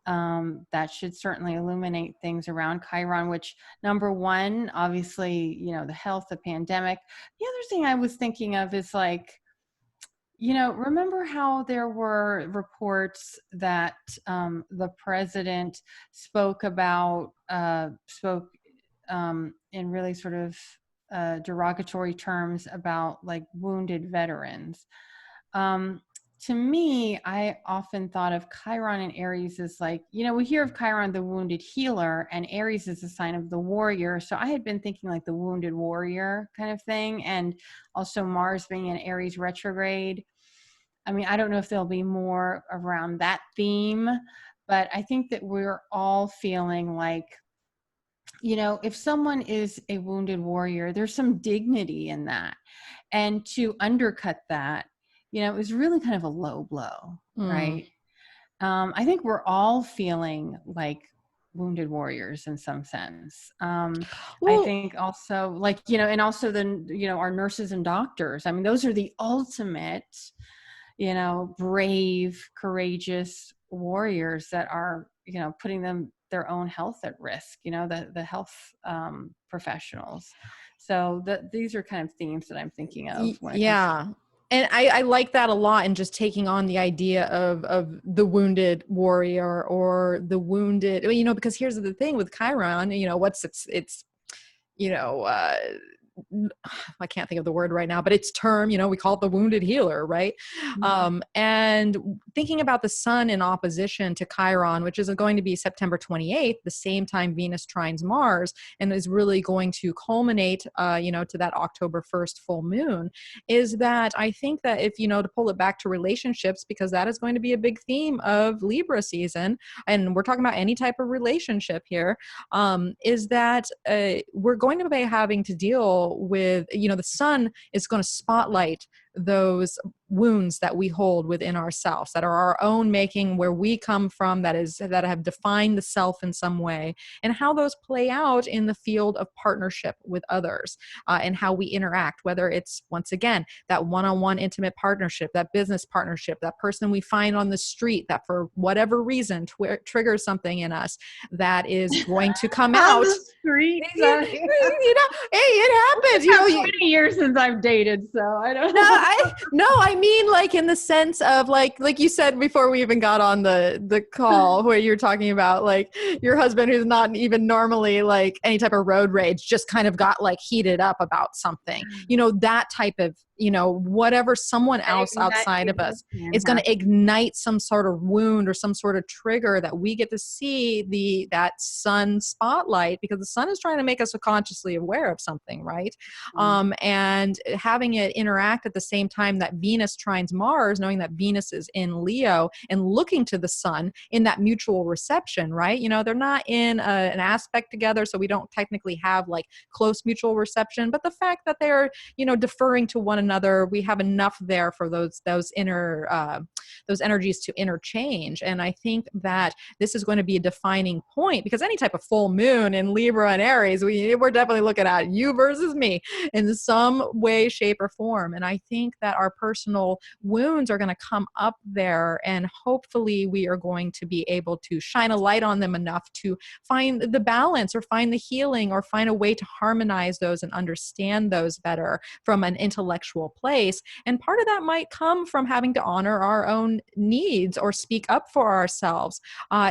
That should certainly illuminate things around Chiron, which number one, obviously, the health, the pandemic. The other thing I was thinking of is like, remember how there were reports that the president spoke in really sort of derogatory terms about like wounded veterans. To me, I often thought of Chiron and Aries as like, we hear of Chiron, the wounded healer, and Aries is a sign of the warrior. So I had been thinking like the wounded warrior kind of thing. And also Mars being in Aries retrograde. I mean, I don't know if there'll be more around that theme, but I think that we're all feeling like, if someone is a wounded warrior, there's some dignity in that. And to undercut that, is really kind of a low blow, right? I think we're all feeling like wounded warriors in some sense. I think also like, and also our nurses and doctors. I mean, those are the ultimate, brave, courageous warriors that are, putting their own health at risk, the health professionals. So these are kind of themes that I'm thinking of. Yeah. And I like that a lot, and just taking on the idea of the wounded warrior or the wounded, because here's the thing with Chiron, it's I can't think of the word right now, but its term, we call it the wounded healer, right? And thinking about the sun in opposition to Chiron, which is going to be September 28th, the same time Venus trines Mars, and is really going to culminate, to that October 1st full moon, is that I think that if, to pull it back to relationships, because that is going to be a big theme of Libra season, and we're talking about any type of relationship here, is that we're going to be having to deal with, the sun is going to spotlight those wounds that we hold within ourselves, that are our own making, where we come from, that have defined the self in some way, and how those play out in the field of partnership with others, and how we interact, whether it's, once again, that one-on-one intimate partnership, that business partnership, that person we find on the street that for whatever reason triggers something in us that is going to come out. The street, hey, it happens. It's 20 years since I've dated, so I don't know. No, I mean, like in the sense of like you said before we even got on the call, where you're talking about like your husband who's not even normally like any type of road rage, just kind of got like heated up about something, that type of, whatever someone else outside of us is going to ignite some sort of wound or some sort of trigger that we get to see that sun spotlight, because the sun is trying to make us consciously aware of something, right? And having it interact at the same time that Venus trines Mars, knowing that Venus is in Leo and looking to the sun in that mutual reception, right? They're not in an aspect together, so we don't technically have like close mutual reception, but the fact that they're, deferring to one another, we have enough there for those energies to interchange. And I think that this is going to be a defining point, because any type of full moon in Libra and Aries, we're definitely looking at you versus me in some way, shape, or form. And I think that our personal wounds are going to come up there, and hopefully we are going to be able to shine a light on them enough to find the balance or find the healing or find a way to harmonize those and understand those better from an intellectual place. And part of that might come from having to honor our own needs or speak up for ourselves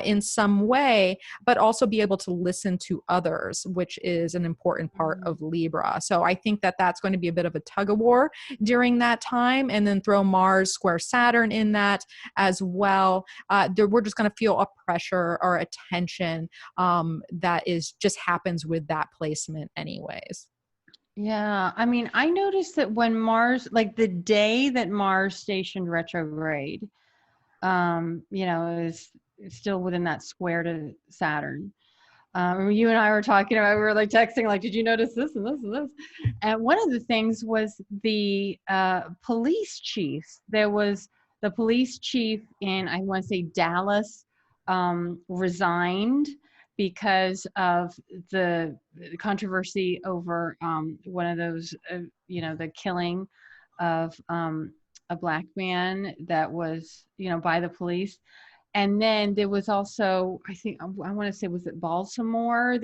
in some way, but also be able to listen to others, which is an important part of Libra. So I think that that's going to be a bit of a tug of war during that time, and then throw Mars square Saturn in that as well. We're just going to feel a pressure or a tension that just happens with that placement anyways. Yeah. I mean, I noticed that when Mars, like the day that Mars stationed retrograde, is still within that square to Saturn. You and I were talking about, we were like texting, like, did you notice this and this and this? And one of the things was the police chiefs. There was the police chief in, I want to say Dallas, resigned because of the controversy over one of those, the killing of a black man that was, by the police. And then there was also, I think, I want to say, was it Baltimore,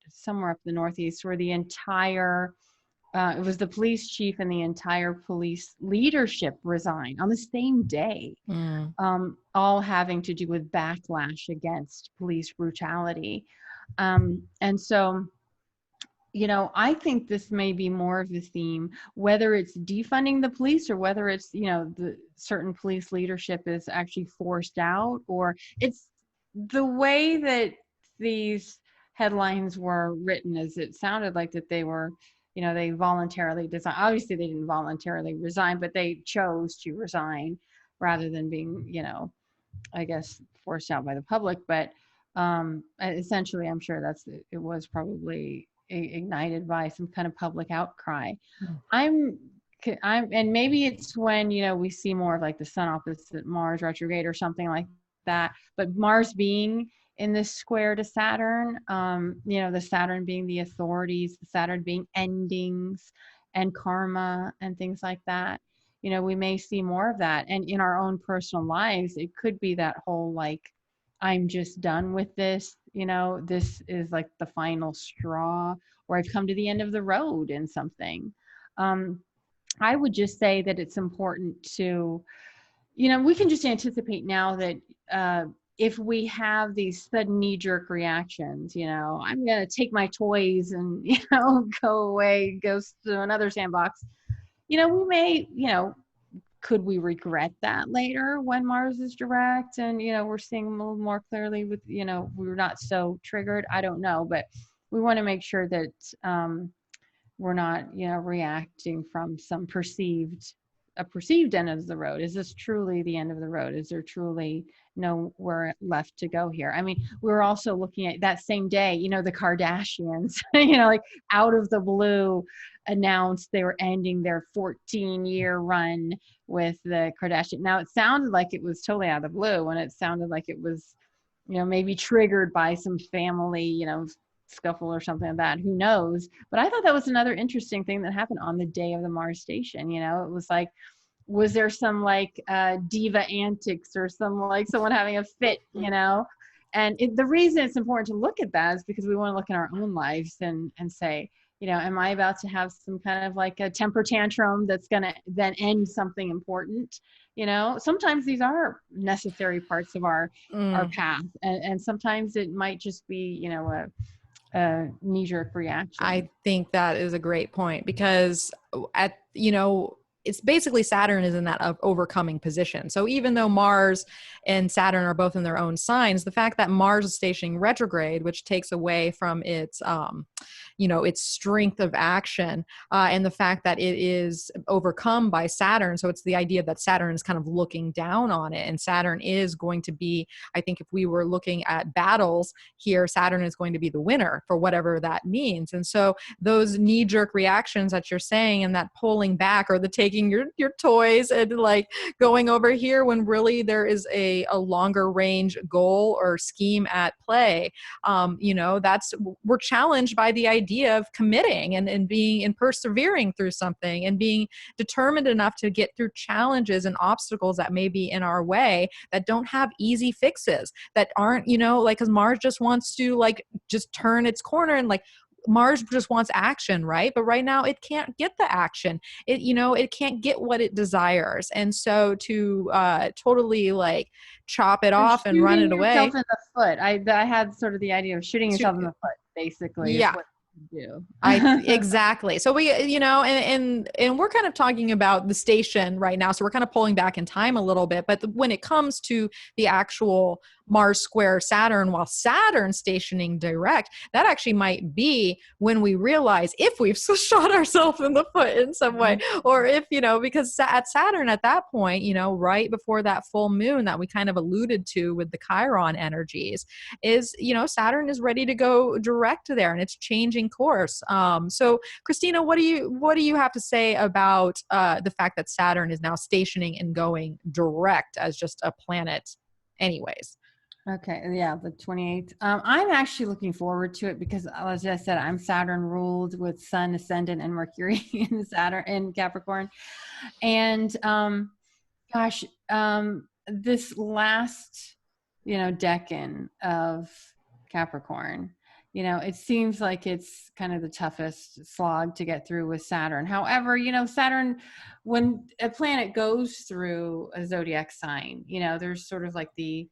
somewhere up the Northeast, where the entire, it was the police chief and the entire police leadership resigned on the same day, all having to do with backlash against police brutality. And so, I think this may be more of a theme, whether it's defunding the police or whether it's, the certain police leadership is actually forced out, or it's the way that these headlines were written. As it sounded like that they were, they voluntarily design. Obviously they didn't voluntarily resign, but they chose to resign rather than being, I guess, forced out by the public. But essentially, I'm sure it was probably ignited by some kind of public outcry. And maybe it's when, we see more of like the sun opposite Mars retrograde or something like that, but Mars being in this square to Saturn, the Saturn being the authorities, the Saturn being endings and karma and things like that, we may see more of that. And in our own personal lives, it could be that whole, like, I'm just done with this, this is like the final straw, or I've come to the end of the road in something. I would just say that it's important to, we can just anticipate now that if we have these sudden knee-jerk reactions, I'm going to take my toys and, go away, go to another sandbox, we may, could we regret that later when Mars is direct and, we're seeing a little more clearly with, we're not so triggered? I don't know, but we want to make sure that we're not, reacting from some perceived end of the road. Is this truly the end of the road? Is there truly nowhere left to go here? I mean, we were also looking at that same day, the Kardashians, like out of the blue announced they were ending their 14-year run with the Kardashian. Now it sounded like it was totally out of the blue, and it sounded like it was, maybe triggered by some family, scuffle or something like that. Who knows? But I thought that was another interesting thing that happened on the day of the Mars station. It was like, was there some like diva antics or some like someone having a fit, And the reason it's important to look at that is because we want to look in our own lives and say, am I about to have some kind of like a temper tantrum that's going to then end something important? Sometimes these are necessary parts of our Mm. path, and sometimes it might just be, a knee-jerk reaction. I think that is a great point because it's basically Saturn is in that overcoming position. So even though Mars and Saturn are both in their own signs, the fact that Mars is stationing retrograde, which takes away from its strength of action, and the fact that it is overcome by Saturn. So it's the idea that Saturn is kind of looking down on it, and Saturn is going to be, I think if we were looking at battles here, Saturn is going to be the winner for whatever that means. And so those knee-jerk reactions that you're saying and that pulling back or the taking your toys and like going over here when really there is a longer range goal or scheme at play, we're challenged by the idea of committing and being and persevering through something and being determined enough to get through challenges and obstacles that may be in our way that don't have easy fixes, that aren't, because Mars just wants to like just turn its corner and like Mars just wants action, right? But right now it can't get the action. It can't get what it desires. And so to totally like chop it You're off and run it shooting yourself away. in the foot. I had sort of the idea of shooting yourself in the foot, basically, is Yeah. what you do. Exactly. So we, and we're kind of talking about the station right now. So we're kind of pulling back in time a little bit, but when it comes to the actual Mars square Saturn, while Saturn stationing direct, that actually might be when we realize if we've shot ourselves in the foot in some way, or if, because at Saturn at that point, right before that full moon that we kind of alluded to with the Chiron energies is, Saturn is ready to go direct there and it's changing course. So Christina, what do you have to say about the fact that Saturn is now stationing and going direct as just a planet anyways? Okay, yeah, the 28th. I'm actually looking forward to it because, as I said, I'm Saturn ruled with Sun ascendant and Mercury in Saturn in Capricorn, and gosh, this last decan of Capricorn, it seems like it's kind of the toughest slog to get through with Saturn. However, Saturn, when a planet goes through a zodiac sign, there's sort of like the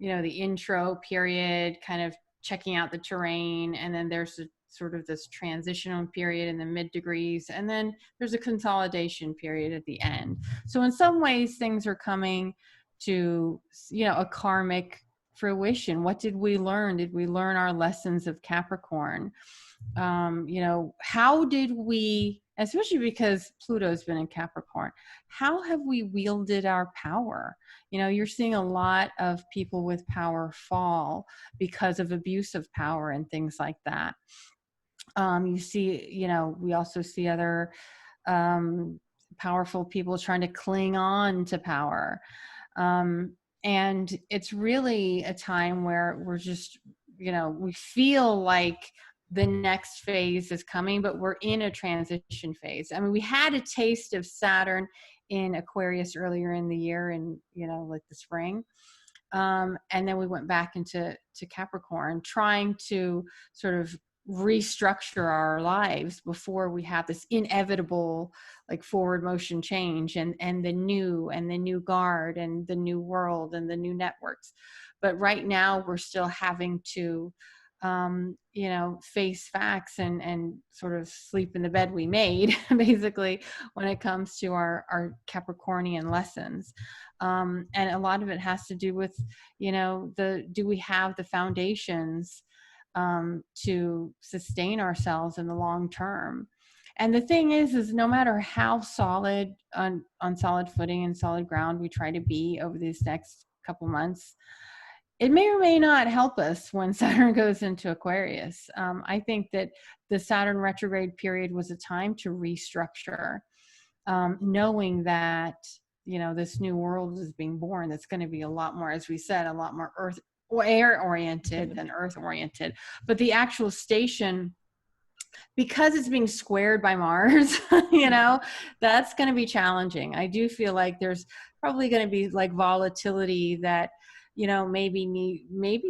intro period, kind of checking out the terrain. And then there's sort of this transitional period in the mid degrees. And then there's a consolidation period at the end. So in some ways, things are coming to, a karmic fruition. What did we learn? Did we learn our lessons of Capricorn? How did we, especially because Pluto's been in Capricorn, how have we wielded our power? You're seeing a lot of people with power fall because of abuse of power and things like that. You see, we also see other powerful people trying to cling on to power. And it's really a time where we're just, we feel like the next phase is coming, but we're in a transition phase. I mean, we had a taste of Saturn in Aquarius earlier in the year and, like the spring. And then we went back into Capricorn, trying to sort of restructure our lives before we have this inevitable like forward motion change and the new guard and the new world and the new networks. But right now we're still having to face facts and sort of sleep in the bed we made, basically, when it comes to our Capricornian lessons. And a lot of it has to do with, do we have the foundations to sustain ourselves in the long term? And the thing is no matter how solid on solid footing and solid ground we try to be over these next couple months, it may or may not help us when Saturn goes into Aquarius. I think that the Saturn retrograde period was a time to restructure, knowing that, this new world is being born. That's going to be a lot more, as we said, a lot more earth or air oriented than earth oriented. But the actual station, because it's being squared by Mars, that's going to be challenging. I do feel like there's probably going to be like volatility that, maybe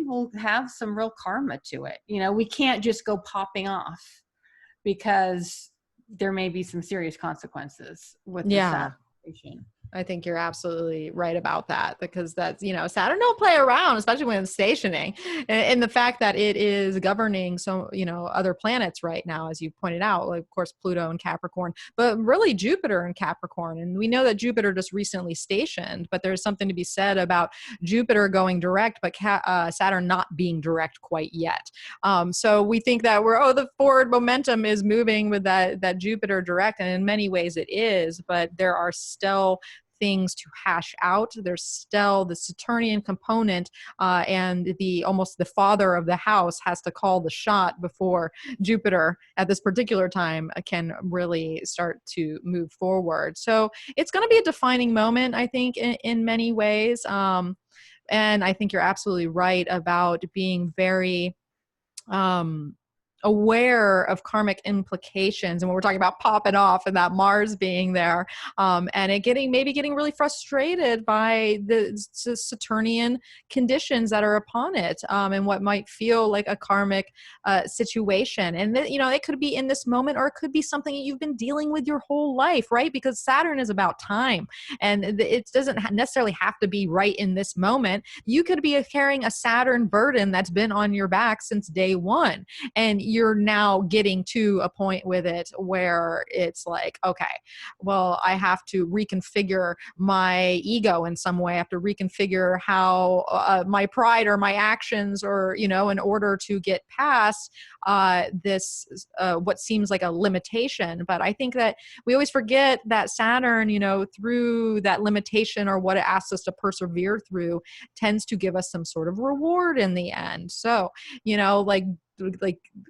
we'll have some real karma to it. We can't just go popping off. because there may be some serious consequences with the Yeah. Saturn. I think you're absolutely right about that, because that's, Saturn don't play around, especially when it's stationing, and the fact that it is governing so, other planets right now, as you pointed out, like, of course, Pluto and Capricorn, but really Jupiter and Capricorn. And we know that Jupiter just recently stationed, but there's something to be said about Jupiter going direct, but Saturn not being direct quite yet. So we think that the forward momentum is moving with that Jupiter direct, and in many ways it is, but there are still things to hash out. There's still the Saturnian component, and almost the father of the house has to call the shot before Jupiter at this particular time can really start to move forward. So it's going to be a defining moment, I think, in many ways. And I think you're absolutely right about being very aware of karmic implications, and when we're talking about popping off and that Mars being there, and it getting really frustrated by the Saturnian conditions that are upon it, and what might feel like a karmic situation. And it could be in this moment, or it could be something that you've been dealing with your whole life, right? Because Saturn is about time, and it doesn't necessarily have to be right in this moment. You could be carrying a Saturn burden that's been on your back since day one, and you're now getting to a point with it where it's like, okay, well, I have to reconfigure my ego in some way. I have to reconfigure how my pride or my actions, or, in order to get past this, what seems like a limitation. But I think that we always forget that Saturn, through that limitation, or what it asks us to persevere through, tends to give us some sort of reward in the end. So, like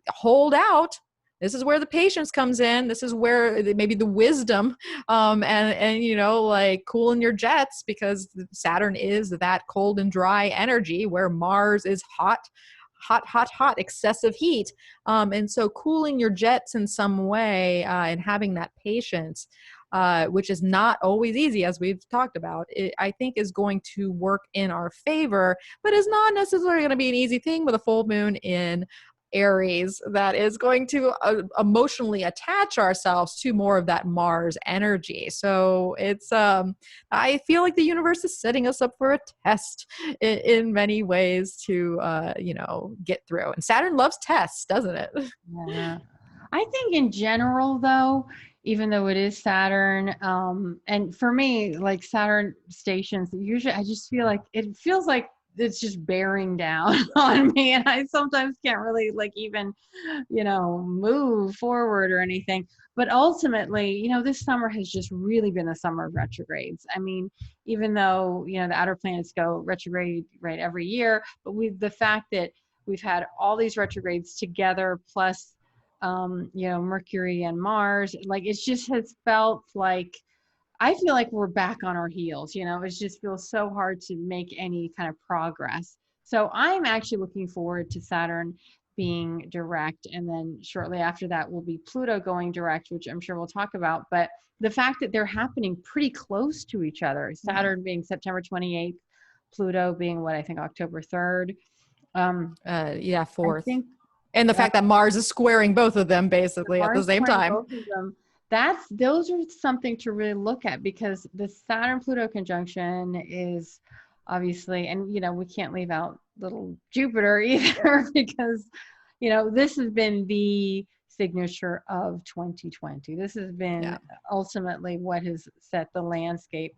hold out. This is where the patience comes in. This is where maybe the wisdom, and like cooling your jets, because Saturn is that cold and dry energy, where Mars is hot, excessive heat. And so cooling your jets in some way, and having that patience, which is not always easy, as we've talked about, I think is going to work in our favor, but is not necessarily going to be an easy thing with a full moon in Aries that is going to emotionally attach ourselves to more of that Mars energy. So it's, I feel like the universe is setting us up for a test in many ways to, get through. And Saturn loves tests, doesn't it? Yeah. I think in general, though, even though it is Saturn, and for me, like Saturn stations, usually I just feel like it feels like it's just bearing down on me, and I sometimes can't really even move forward or anything. But ultimately, this summer has just really been the summer of retrogrades. I mean, even though the outer planets go retrograde right every year, but the fact that we've had all these retrogrades together, plus Mercury and Mars, it just has felt like, I feel like we're back on our heels. It just feels so hard to make any kind of progress. So I'm actually looking forward to Saturn being direct. And then shortly after that will be Pluto going direct, which I'm sure we'll talk about. But the fact that they're happening pretty close to each other, Saturn being September 28th, Pluto being what I think October 3rd. 4th. And the Yeah, fact that Mars is squaring both of them basically at the same time. Both of them. Those are something to really look at, because the Saturn-Pluto conjunction is obviously, and we can't leave out little Jupiter either, because this has been the signature of 2020. This has been ultimately what has set the landscape.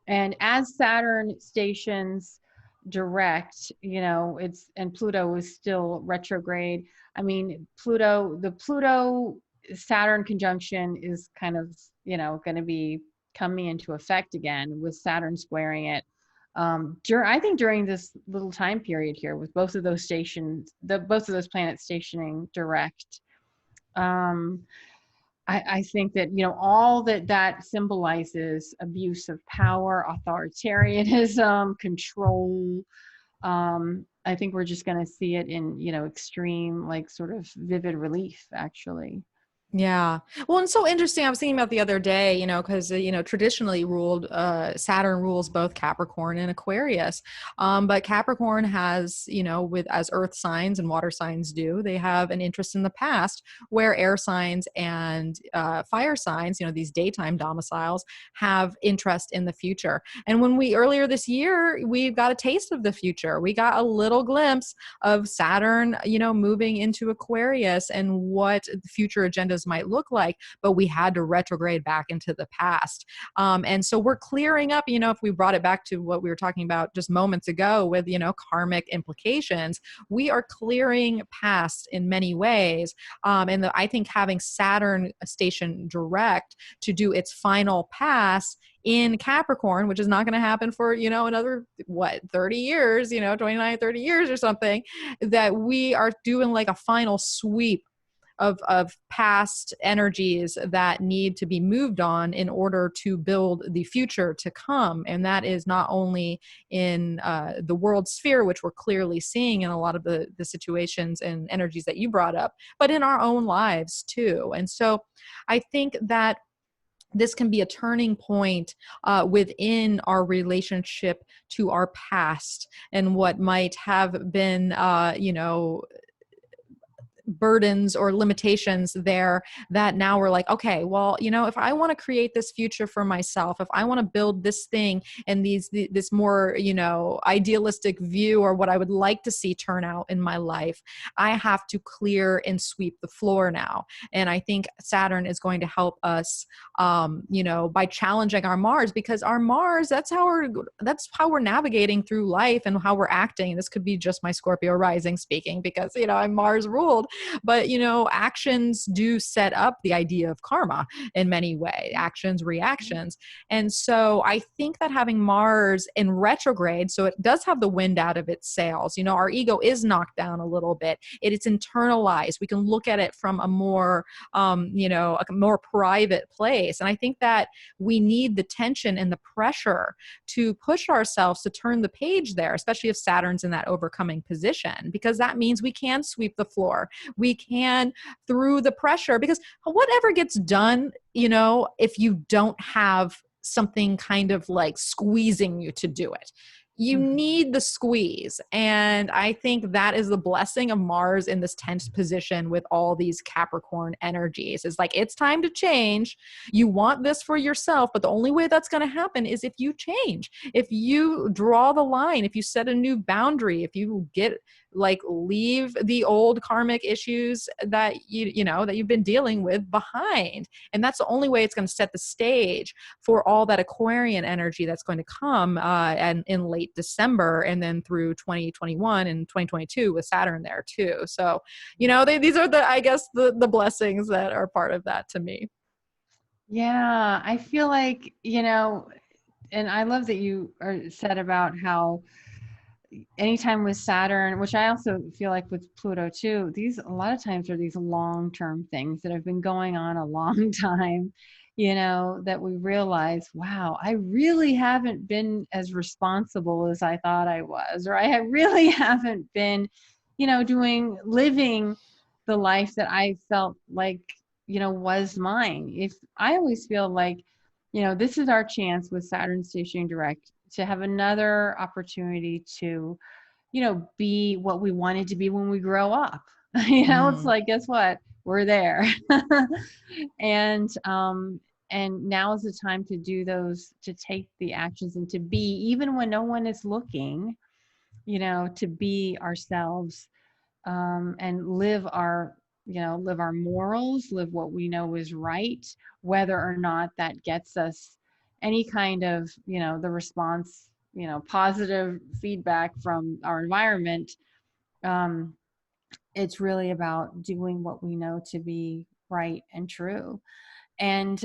And as Saturn stations direct, and Pluto is still retrograde. I mean, the Pluto Saturn conjunction is kind of, going to be coming into effect again with Saturn squaring it. I think during this little time period here, with both of those both of those planets stationing direct, I think that, all that symbolizes abuse of power, authoritarianism, control. I think we're just going to see it in, extreme, sort of vivid relief, actually. Yeah. Well, and so interesting. I was thinking about the other day, because, traditionally Saturn rules both Capricorn and Aquarius. But Capricorn has, with as earth signs and water signs do, they have an interest in the past, where air signs and fire signs, these daytime domiciles, have interest in the future. And when earlier this year, we got a taste of the future. We got a little glimpse of Saturn, moving into Aquarius and what the future agendas might look like, but we had to retrograde back into the past. And so we're clearing up, if we brought it back to what we were talking about just moments ago with, karmic implications, we are clearing past in many ways. I think having Saturn station direct to do its final pass in Capricorn, which is not going to happen for, another, 30 years, 29, 30 years or something, that we are doing like a final sweep of past energies that need to be moved on in order to build the future to come. And that is not only in the world sphere, which we're clearly seeing in a lot of the situations and energies that you brought up, but in our own lives too. And so I think that this can be a turning point within our relationship to our past and what might have been, burdens or limitations there, that now we're like, okay, well, if I want to create this future for myself, if I want to build this thing and this more, idealistic view, or what I would like to see turn out in my life, I have to clear and sweep the floor now. And I think Saturn is going to help us, by challenging our Mars, because our Mars, that's how we're navigating through life and how we're acting. This could be just my Scorpio rising speaking, because, I'm Mars ruled. But, actions do set up the idea of karma in many ways, actions, reactions. And so I think that having Mars in retrograde, so it does have the wind out of its sails, our ego is knocked down a little bit. It's internalized. We can look at it from a more, a more private place. And I think that we need the tension and the pressure to push ourselves to turn the page there, especially if Saturn's in that overcoming position, because that means we can sweep the floor. We can, through the pressure, because whatever gets done, if you don't have something kind of like squeezing you to do it, you need the squeeze. And I think that is the blessing of Mars in this tense position with all these Capricorn energies. It's like, it's time to change. You want this for yourself, but the only way that's going to happen is if you change, if you draw the line, if you set a new boundary, if you leave the old karmic issues that that you've been dealing with behind. And that's the only way it's going to set the stage for all that Aquarian energy that's going to come and in late December, and then through 2021 and 2022 with Saturn there too. So, these are I guess the blessings that are part of that to me. Yeah, I feel like, and I love that you said about how anytime with Saturn, which I also feel like with Pluto too, these a lot of times are these long-term things that have been going on a long time, that we realize, wow, I really haven't been as responsible as I thought I was, or I really haven't been, living the life that I felt like, was mine. If I always feel like, this is our chance with Saturn stationing direct to have another opportunity to, be what we wanted to be when we grow up. It's like, guess what? We're there. And now is the time to do those, to take the actions and to be, even when no one is looking, to be ourselves, and live our morals, live what we know is right, whether or not that gets us any kind of, the response, positive feedback from our environment. It's really about doing what we know to be right and true. And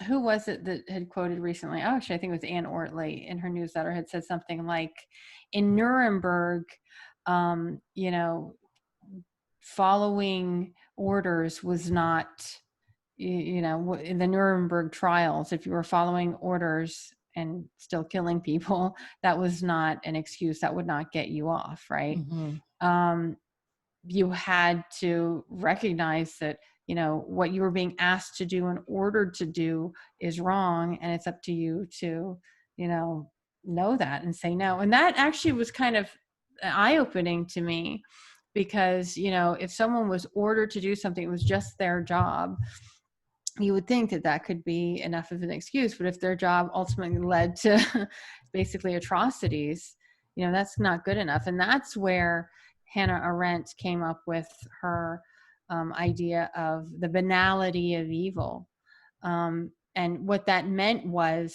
who was it that had quoted recently? Oh, actually, I think it was Ann Ortley in her newsletter had said something like, in Nuremberg, following orders was not, in the Nuremberg trials, if you were following orders and still killing people, that was not an excuse. That would not get you off, right? You had to recognize that you know, what you were being asked to do and ordered to do is wrong. And it's up to you to, you know that and say no. And that actually was kind of eye-opening to me, because, you know, if someone was ordered to do something, it was just their job, you would think that that could be enough of an excuse. But if their job ultimately led to basically atrocities, you know, that's not good enough. And that's where Hannah Arendt came up with her idea of the banality of evil. And what that meant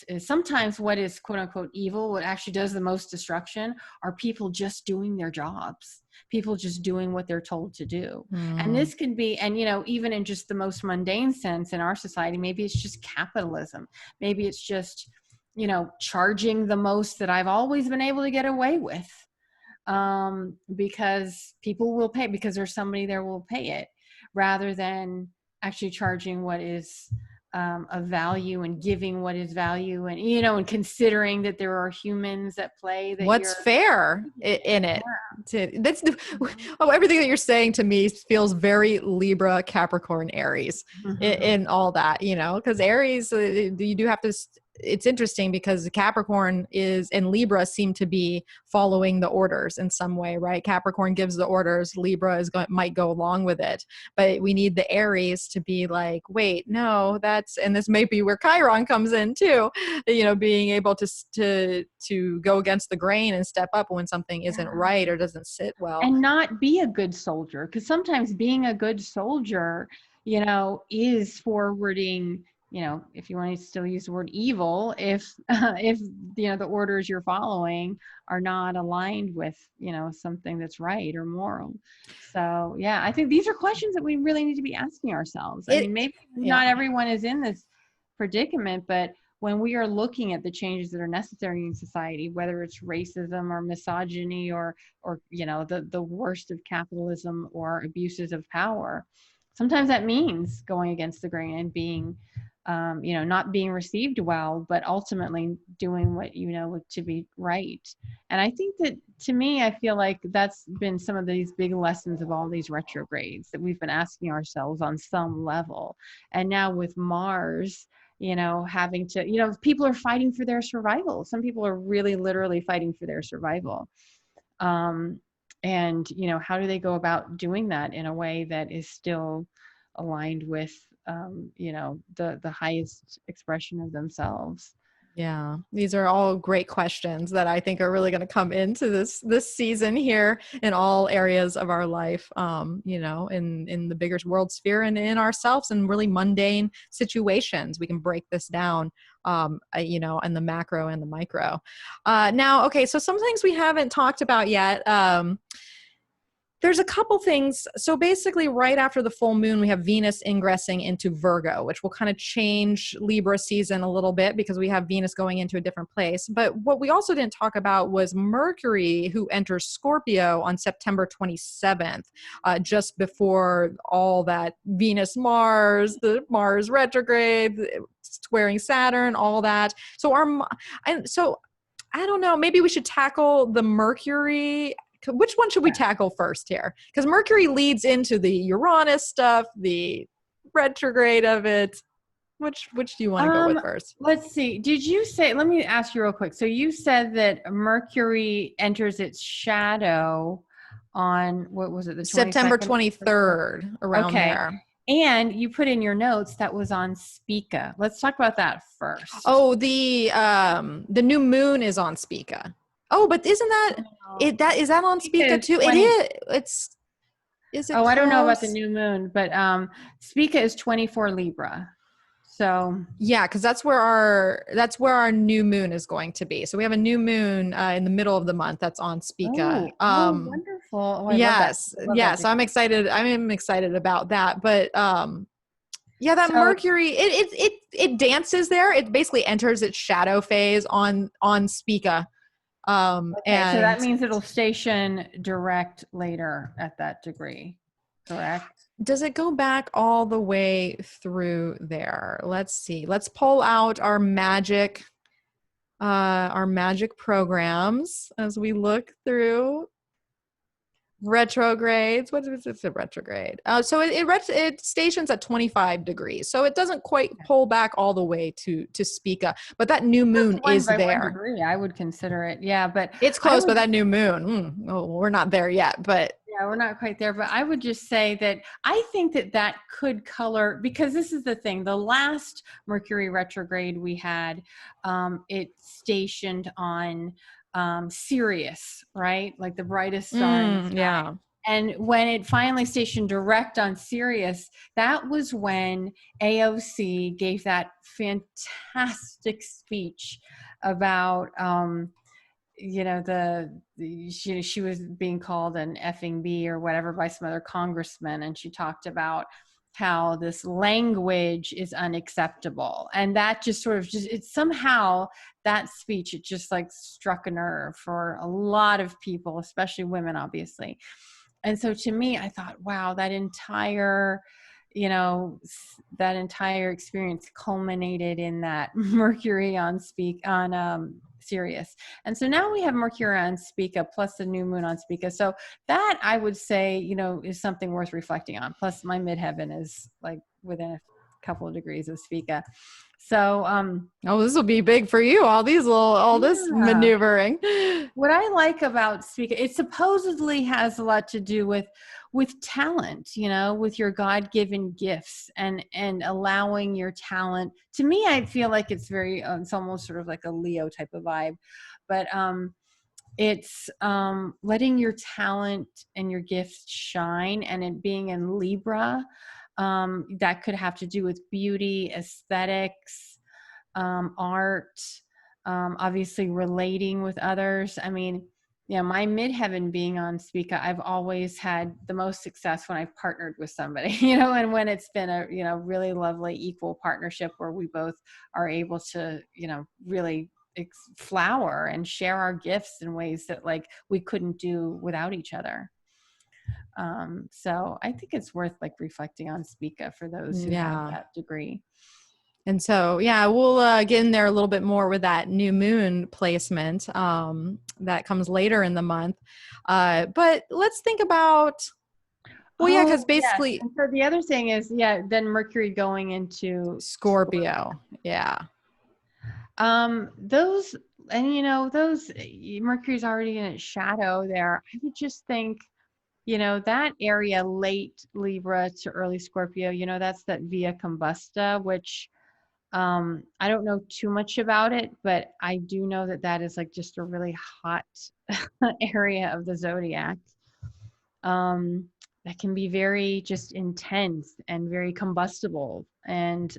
is sometimes what is quote unquote evil, what actually does the most destruction, are people just doing their jobs, people just doing what they're told to do. And this can be, and, you know, even in just the most mundane sense in our society, maybe it's just capitalism. Maybe it's just, you know, charging the most that I've always been able to get away with, because people will pay, because there's somebody there will pay it, rather than actually charging what is of value, and giving what is value, and, you know, and considering that there are humans at play, that what's fair in it. That's everything that you're saying to me feels very Libra, Capricorn, Aries in all that, you know, because Aries, you do have to, it's interesting because Capricorn is, and Libra seem to be following the orders in some way, right? Capricorn gives the orders, Libra might go along with it, but we need the Aries to be like, wait, no, and this may be where Chiron comes in too, you know, being able to go against the grain and step up when something isn't right or doesn't sit well. And not be a good soldier, because sometimes being a good soldier, you know, is forwarding, you know, if you want to still use the word evil, if you know, the orders you're following are not aligned with, you know, something that's right or moral. So yeah, I think these are questions that we really need to be asking ourselves. I mean, maybe not everyone is in this predicament, but when we are looking at the changes that are necessary in society, whether it's racism or misogyny or you know, the worst of capitalism or abuses of power, sometimes that means going against the grain and being, you know, not being received well, but ultimately doing what you know to be right. And I think that, to me, I feel like that's been some of these big lessons of all these retrogrades that we've been asking ourselves on some level. And now with Mars, you know, having to, you know, people are fighting for their survival. Some people are really literally fighting for their survival. And, you know, how do they go about doing that in a way that is still aligned with, you know, the highest expression of themselves? Yeah, these are all great questions that I think are really going to come into this season here in all areas of our life, you know, in the bigger world sphere and in ourselves, and really mundane situations. We can break this down, you know, in the macro and the micro. Now, okay, so some things we haven't talked about yet. There's a couple things. So basically right after the full moon, we have Venus ingressing into Virgo, which will kind of change Libra season a little bit because we have Venus going into a different place. But what we also didn't talk about was Mercury, who enters Scorpio on September 27th, just before all that Venus-Mars, the Mars retrograde, squaring Saturn, all that. So I don't know, maybe we should tackle the Mercury. Which one should we tackle first here? Because Mercury leads into the Uranus stuff, the retrograde of it. Which do you want to go with first? Let's see. Did you say, let me ask you real quick. So you said that Mercury enters its shadow on, what was it? The September 23rd, around there. And you put in your notes that was on Spica. Let's talk about that first. Oh, the new moon is on Spica. Oh, but isn't that it? That is that on Spica too? 20, it is. Is it? Oh, close? I don't know about the new moon, but Spica is 24 Libra. So yeah, because that's where our new moon is going to be. So we have a new moon in the middle of the month that's on Spica. Wonderful! Oh, yes. So I'm excited. I'm excited about that. But yeah, that Mercury, it dances there. It basically enters its shadow phase on Spica. And so that means it'll station direct later at that degree, correct? Does it go back all the way through there? Let's see. Let's pull out our magic programs as we look through. retrogrades. What is it? A retrograde. So it stations at 25 degrees. So it doesn't quite pull back all the way to Spica, but that new moon One is by there. 1 degree, I would consider it. Yeah, but It's I close, would but that new moon, we're not there yet. But yeah, we're not quite there, but I would just say that I think that that could color, because this is the thing. The last Mercury retrograde we had, it stationed on Sirius, right? Like the brightest star in the sky. yeah. And when it finally stationed direct on Sirius, that was when AOC gave that fantastic speech about, she was being called an effing bee or whatever by some other congressman, and she talked about how this language is unacceptable, and that just sort of it somehow, that speech, it just like struck a nerve for a lot of people, especially women, obviously. And so to me, I thought, wow, that entire experience culminated in that Mercury on Sirius. And so now we have Mercury on Spica plus the new moon on Spica. So that, I would say, is something worth reflecting on. Plus my midheaven is like within a couple of degrees of Spica. So, this will be big for you. This maneuvering. What I like about Spica, it supposedly has a lot to do with talent, with your God-given gifts and allowing your talent. To me, I feel like it's it's almost sort of like a Leo type of vibe, but it's letting your talent and your gifts shine, and it being in Libra, that could have to do with beauty, aesthetics, art, obviously relating with others. I mean, my midheaven being on Spica, I've always had the most success when I've partnered with somebody, and when it's been a, really lovely equal partnership where we both are able to, really flower and share our gifts in ways that like we couldn't do without each other. So I think it's worth like reflecting on Spica for those who have that degree. And so, we'll get in there a little bit more with that new moon placement that comes later in the month. But let's think about, because basically. Yes. And so the other thing is, then Mercury going into Scorpio. Yeah. Those Mercury's already in its shadow there. I would just think, that area, late Libra to early Scorpio, that's that Via Combusta, which I don't know too much about it, but I do know that is like just a really hot area of the zodiac. That can be very just intense and very combustible. And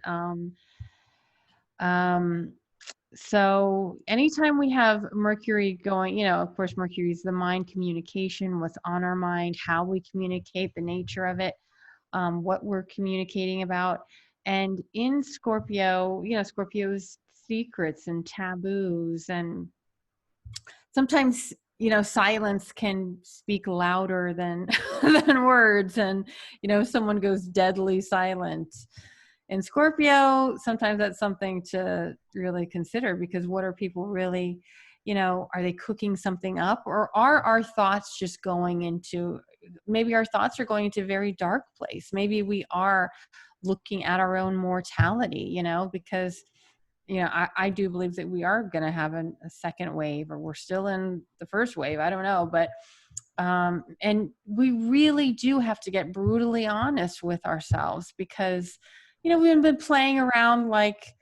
so anytime we have Mercury going, of course, Mercury is the mind, communication, what's on our mind, how we communicate, the nature of it, what we're communicating about. And in Scorpio, Scorpio's secrets and taboos, and sometimes, silence can speak louder than than words. And, someone goes deadly silent in Scorpio, sometimes that's something to really consider, because what are people really, are they cooking something up, or are our thoughts just going into, maybe our thoughts are going into a very dark place. Maybe we are looking at our own mortality, because, I do believe that we are going to have a second wave, or we're still in the first wave. I don't know, but and we really do have to get brutally honest with ourselves, because we've been playing around like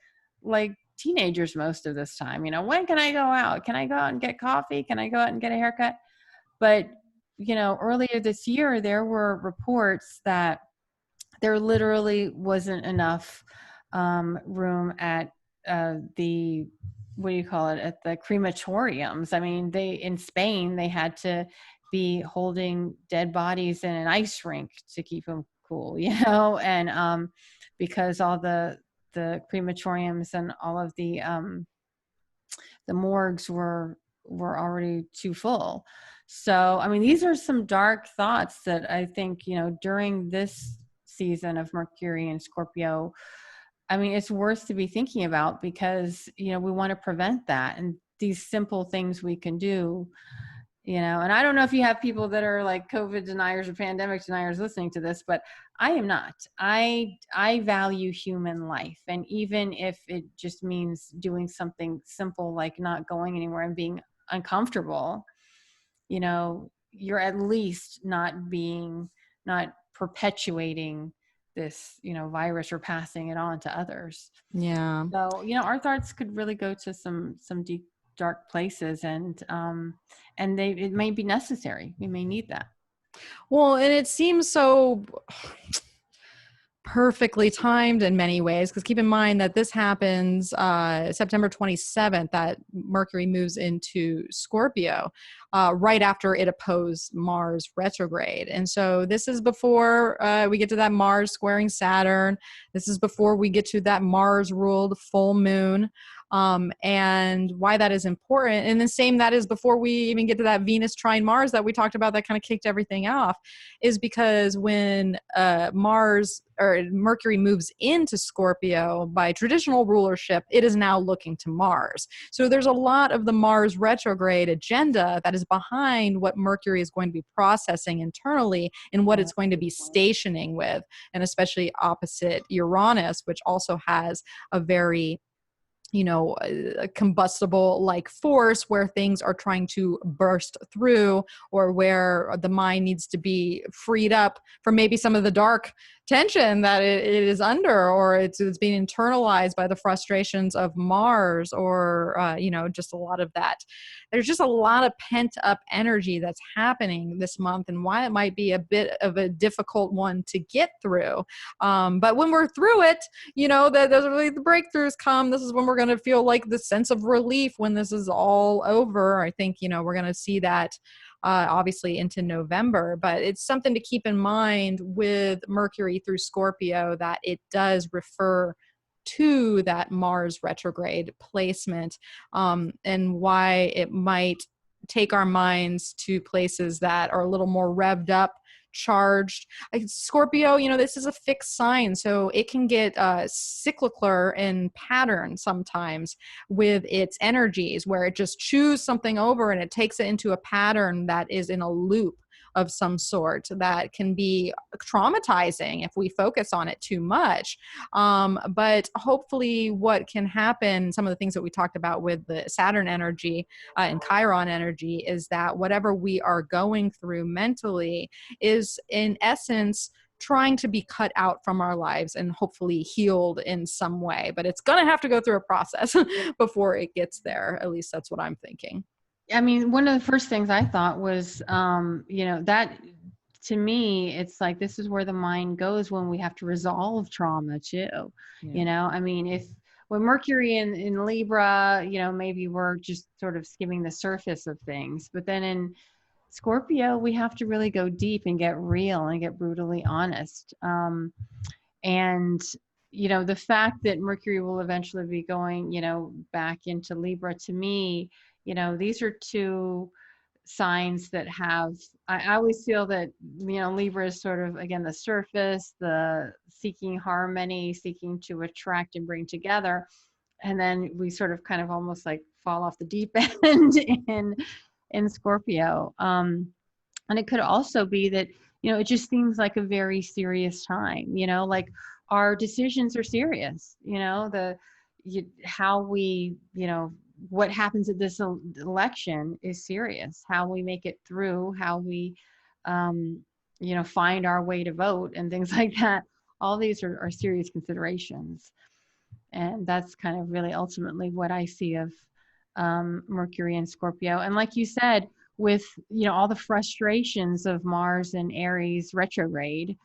teenagers most of this time. When can I go out? Can I go out and get coffee? Can I go out and get a haircut? But, earlier this year, there were reports that there literally wasn't enough room at at the crematoriums. I mean, in Spain, they had to be holding dead bodies in an ice rink to keep them cool, and because all the crematoriums and all of the morgues were already too full. So, I mean, these are some dark thoughts that I think, during this season of Mercury and Scorpio, I mean, it's worth to be thinking about, because, we want to prevent that. And these simple things we can do, And I don't know if you have people that are like COVID deniers or pandemic deniers listening to this, but I am not. I value human life. And even if it just means doing something simple, like not going anywhere and being uncomfortable, you're at least not perpetuating this, virus, or passing it on to others. Yeah. So, our thoughts could really go to some deep, dark places, and it may be necessary. We may need that. Well, and it seems so perfectly timed in many ways, because keep in mind that this happens September 27th, that Mercury moves into Scorpio right after it opposed Mars retrograde. And so this is before we get to that Mars squaring Saturn. This is before we get to that Mars ruled full moon. And why that is important. And the same, that is before we even get to that Venus trine Mars that we talked about that kind of kicked everything off, is because when Mars or Mercury moves into Scorpio by traditional rulership, it is now looking to Mars. So there's a lot of the Mars retrograde agenda that is behind what Mercury is going to be processing internally and what it's going to be stationing with, and especially opposite Uranus, which also has a very a combustible like force where things are trying to burst through, or where the mind needs to be freed up from maybe some of the dark tension that it is under, or it's being internalized by the frustrations of Mars, or just a lot of that. There's just a lot of pent up energy that's happening this month, and why it might be a bit of a difficult one to get through. But when we're through it, the breakthroughs come. This is when we're going to feel like the sense of relief when this is all over. I think, we're going to see that obviously into November, but it's something to keep in mind with Mercury through Scorpio, that it does refer to that Mars retrograde placement, and why it might take our minds to places that are a little more revved up, charged. Scorpio, this is a fixed sign, so it can get cyclical in pattern sometimes with its energies, where it just chews something over and it takes it into a pattern that is in a loop of some sort that can be traumatizing if we focus on it too much. But hopefully what can happen, some of the things that we talked about with the Saturn energy and Chiron energy, is that whatever we are going through mentally is in essence trying to be cut out from our lives and hopefully healed in some way. But it's going to have to go through a process before it gets there. At least that's what I'm thinking. I mean, one of the first things I thought was, that to me, it's like, this is where the mind goes when we have to resolve trauma too. Yeah. I mean, when Mercury in Libra, maybe we're just sort of skimming the surface of things, but then in Scorpio, we have to really go deep and get real and get brutally honest. And the fact that Mercury will eventually be going, back into Libra, to me, these are two signs that have, I always feel that, Libra is sort of, again, the surface, the seeking harmony, seeking to attract and bring together. And then we sort of kind of almost like fall off the deep end in Scorpio. And it could also be that, it just seems like a very serious time, like our decisions are serious, how we, what happens at this election is serious. How we make it through, how we, find our way to vote and things like that. All these are serious considerations. And that's kind of really ultimately what I see of Mercury and Scorpio. And like you said, with, all the frustrations of Mars and Aries retrograde,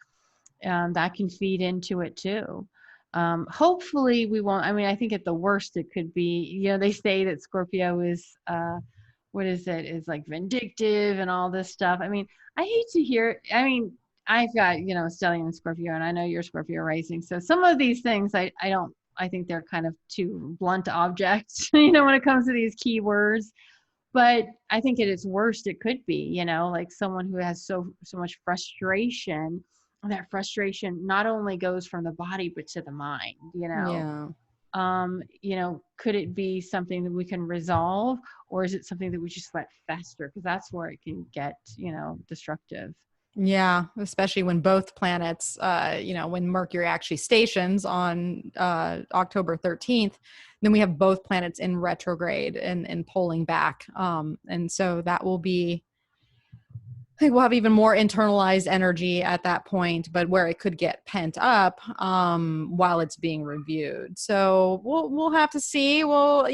that can feed into it too. Hopefully we won't, I think at the worst it could be, they say that Scorpio is, is like vindictive and all this stuff. I hate to hear, I've got, stellium in Scorpio, and I know you're Scorpio rising. So some of these things, I think they're kind of too blunt objects, when it comes to these key words. But I think at its worst, it could be, like someone who has so much frustration. That frustration not only goes from the body, but to the mind, Yeah. Could it be something that we can resolve, or is it something that we just let fester? Because that's where it can get, destructive. Yeah, especially when both planets, when Mercury actually stations on October 13th, then we have both planets in retrograde and pulling back. And so that will be, I think we'll have even more internalized energy at that point, but where it could get pent up while it's being reviewed. So we'll have to see. We'll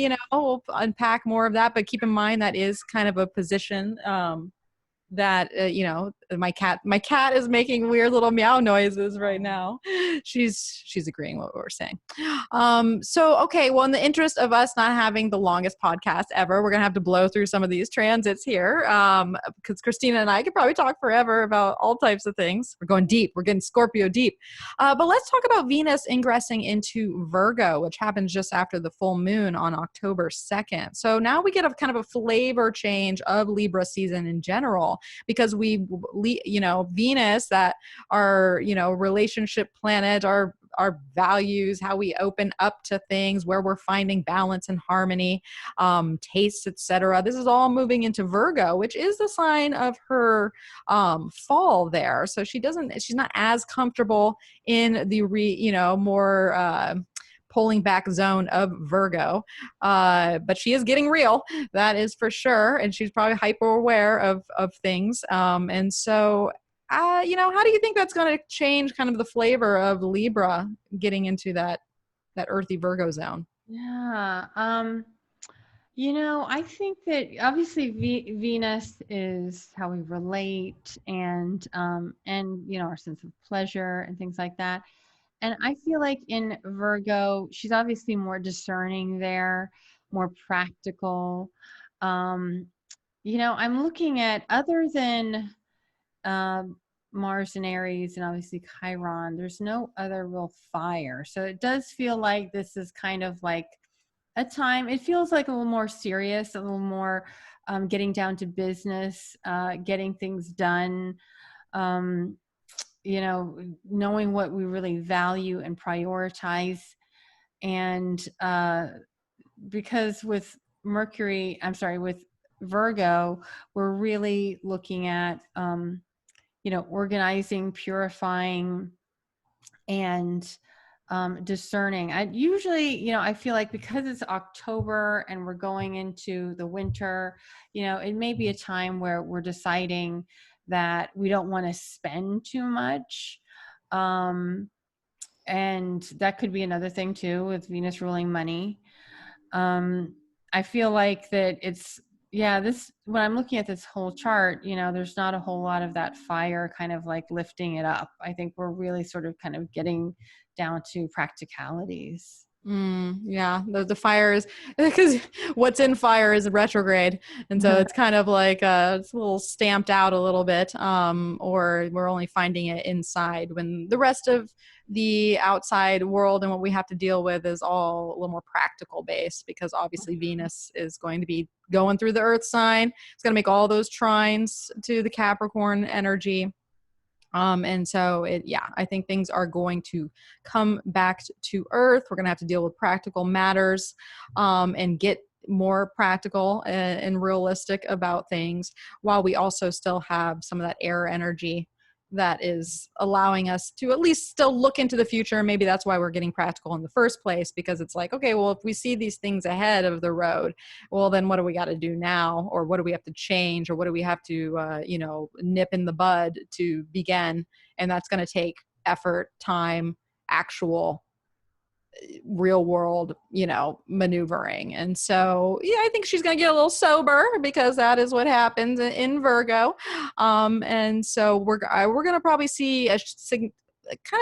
unpack more of that, but keep in mind that is kind of a position that my cat is making weird little meow noises right now. She's agreeing with what we're saying. So okay, well, in the interest of us not having the longest podcast ever, we're gonna have to blow through some of these transits here, because Christina and I could probably talk forever about all types of things. We're going deep. We're getting Scorpio deep. But let's talk about Venus ingressing into Virgo, which happens just after the full moon on October 2nd. So now we get a kind of a flavor change of Libra season in general, because Venus, that our, relationship planet, our values, how we open up to things, where we're finding balance and harmony, tastes, etc. This is all moving into Virgo, which is the sign of her fall there. So she's not as comfortable in the more pulling back zone of Virgo, but she is getting real, that is for sure, and she's probably hyper aware of things, and so how do you think that's going to change kind of the flavor of Libra getting into that earthy Virgo zone? Yeah. I think that obviously Venus is how we relate, and our sense of pleasure and things like that. And I feel like in Virgo, she's obviously more discerning there, more practical. I'm looking at, other than Mars and Aries and obviously Chiron, there's no other real fire. So it does feel like this is kind of like a time, it feels like a little more serious, a little more getting down to business, getting things done. Knowing what we really value and prioritize. And because with Virgo, we're really looking at, organizing, purifying, and discerning. I feel like because it's October and we're going into the winter, it may be a time where we're deciding that we don't want to spend too much. And that could be another thing too, with Venus ruling money. I feel like that when I'm looking at this whole chart, there's not a whole lot of that fire kind of like lifting it up. I think we're really sort of kind of getting down to practicalities. Yeah, the fire is, because what's in fire is retrograde, and so it's kind of like it's a little stamped out a little bit, or we're only finding it inside, when the rest of the outside world and what we have to deal with is all a little more practical based, because obviously Venus is going to be going through the Earth sign. It's going to make all those trines to the Capricorn energy. And so I think things are going to come back to Earth. We're going to have to deal with practical matters, and get more practical and realistic about things, while we also still have some of that air energy that is allowing us to at least still look into the future. Maybe that's why we're getting practical in the first place, because it's like, okay, well, if we see these things ahead of the road, well, then what do we got to do now? Or what do we have to change? Or what do we have to, nip in the bud to begin? And that's going to take effort, time, actual real world, maneuvering. And so, I think she's going to get a little sober, because that is what happens in Virgo. And so we're going to probably see kind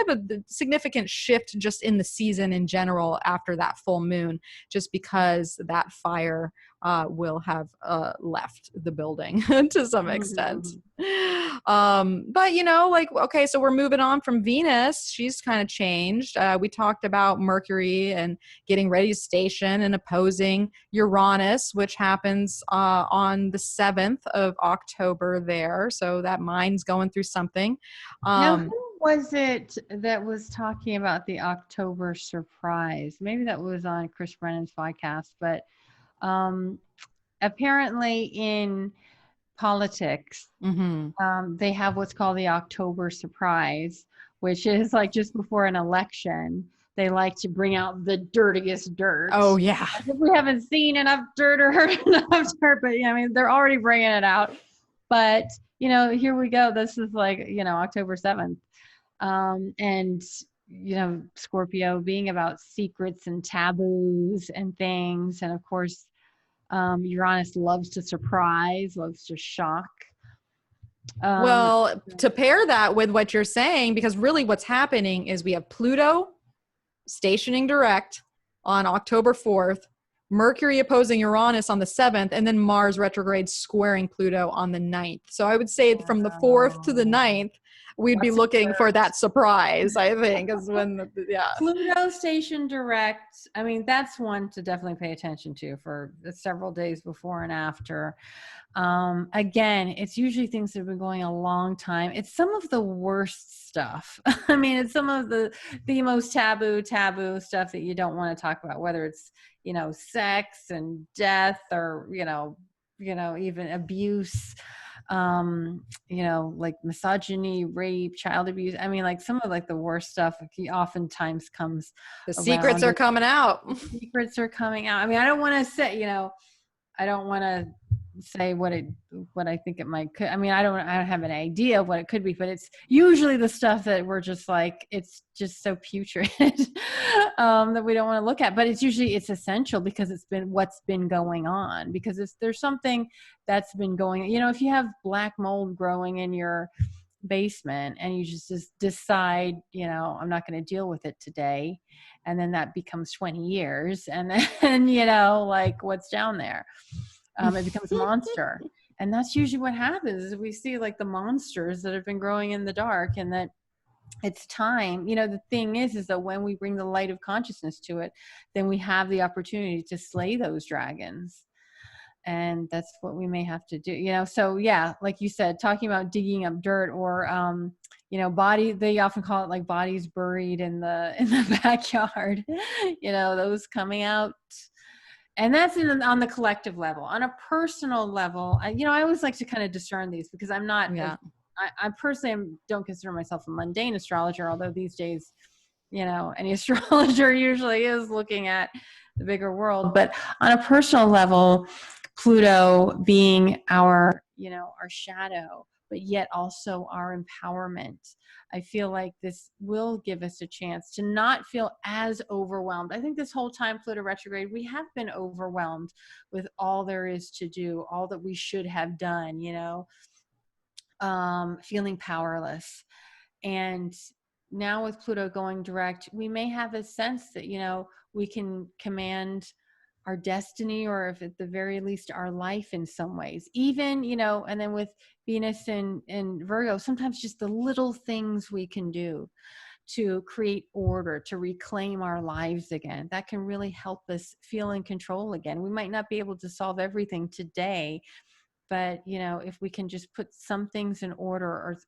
of a significant shift just in the season in general after that full moon, just because that fire will have left the building to some extent. But like, okay, so we're moving on from Venus. She's kind of changed. We talked about Mercury and getting ready to station and opposing Uranus, which happens on the 7th of October there. So that mind's going through something. Now, who was it that was talking about the October surprise? Maybe that was on Chris Brennan's podcast, but apparently in politics, they have what's called the October surprise, which is like just before an election. They like to bring out the dirtiest dirt. Oh, yeah. As if we haven't seen enough dirt or heard enough dirt, but I mean, they're already bringing it out. But, here we go. This is like, October 7th. And, Scorpio being about secrets and taboos and things. And of course, Uranus loves to surprise, loves to shock. Well, to pair that with what you're saying, because really what's happening is we have Pluto stationing direct on October 4th, Mercury opposing Uranus on the 7th, and then Mars retrograde squaring Pluto on the 9th. So I would say from the 4th to the 9th, we'd be looking for that surprise, I think, is when, Pluto station direct. I mean, that's one to definitely pay attention to for several days before and after. Again, it's usually things that have been going a long time. It's some of the worst stuff. I mean, it's some of the most taboo stuff that you don't want to talk about, whether it's, sex and death or, even abuse, like misogyny, rape, child abuse. I mean, like some of like the worst stuff oftentimes comes. The secrets are coming out. Secrets are coming out. I mean, I don't want to say, I don't want to say what I think it might could. I mean, I don't have an idea of what it could be, but it's usually the stuff that we're just like, it's just so putrid that we don't want to look at, but it's essential because it's been what's been going on, because there's something that's been going, if you have black mold growing in your basement and you just decide, I'm not going to deal with it today. And then that becomes 20 years. And then, like what's down there? It becomes a monster. And that's usually what happens is we see like the monsters that have been growing in the dark, and that it's time. The thing is that when we bring the light of consciousness to it, then we have the opportunity to slay those dragons. And that's what we may have to do, so yeah, like you said, talking about digging up dirt or, body, they often call it like bodies buried in the backyard, those coming out. And that's on the collective level. On a personal level, I always like to kind of discern these, because I'm not, I personally don't consider myself a mundane astrologer, although these days, any astrologer usually is looking at the bigger world. But on a personal level, Pluto being our shadow, but yet also our empowerment. I feel like this will give us a chance to not feel as overwhelmed. I think this whole time Pluto retrograde, we have been overwhelmed with all there is to do, all that we should have done, feeling powerless. And now with Pluto going direct, we may have a sense that, we can command our destiny, or if at the very least our life in some ways, even, and then with Venus and Virgo, sometimes just the little things we can do to create order, to reclaim our lives again, that can really help us feel in control again. We might not be able to solve everything today, but, if we can just put some things in order, or,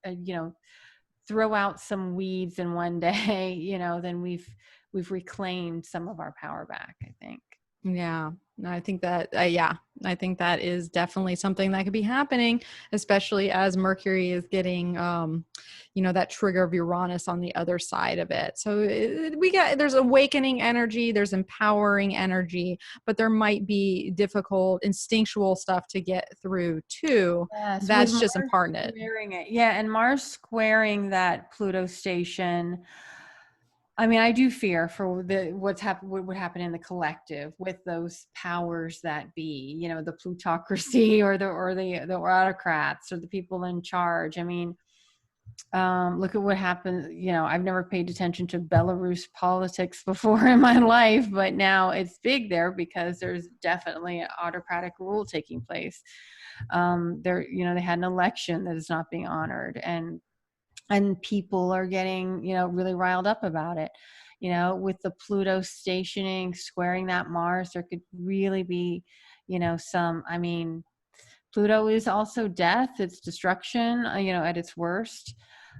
throw out some weeds in one day, then we've reclaimed some of our power back, I think. Yeah, I think that, I think that is definitely something that could be happening, especially as Mercury is getting, that trigger of Uranus on the other side of it. So there's awakening energy, there's empowering energy, but there might be difficult instinctual stuff to get through too. Yes, that's just imparted. Yeah, and Mars squaring that Pluto station. I mean, I do fear for what would happen in the collective with those powers that be, the plutocracy or the autocrats or the people in charge. I mean, Look at what happened. You know, I've never paid attention to Belarus politics before in my life, but now it's big there because there's definitely an autocratic rule taking place. There, you know, they had an election that is not being honored, and people are getting, you know, really riled up about it. You know, with the Pluto stationing, squaring that Mars, there could really be, you know, some, I mean, Pluto is also death, it's destruction, you know, at its worst.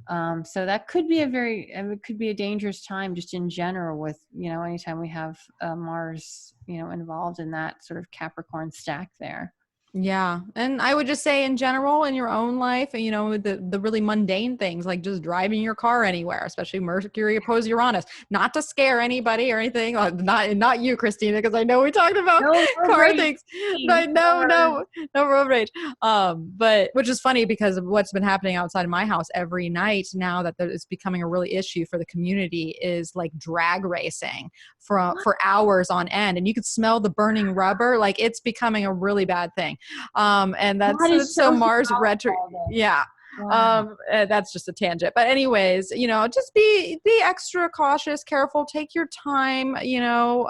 So that could be it could be a dangerous time just in general with, you know, anytime we have Mars, you know, involved in that sort of Capricorn stack there. Yeah. And I would just say in general, in your own life, you know, the really mundane things like just driving your car anywhere, especially Mercury opposed Uranus, not to scare anybody or anything. Not you, Christina, because I know we talked about No road car rage. things, but no road rage. But which is funny because of what's been happening outside of my house every night now that it's becoming a really issue for the community is like drag racing for hours on end. And you could smell the burning rubber. Like it's becoming a really bad thing. And That is so so Mars retro. symbolic. Yeah. Wow. That's just a tangent, but anyways, you know, just be extra cautious, careful, take your time, you know,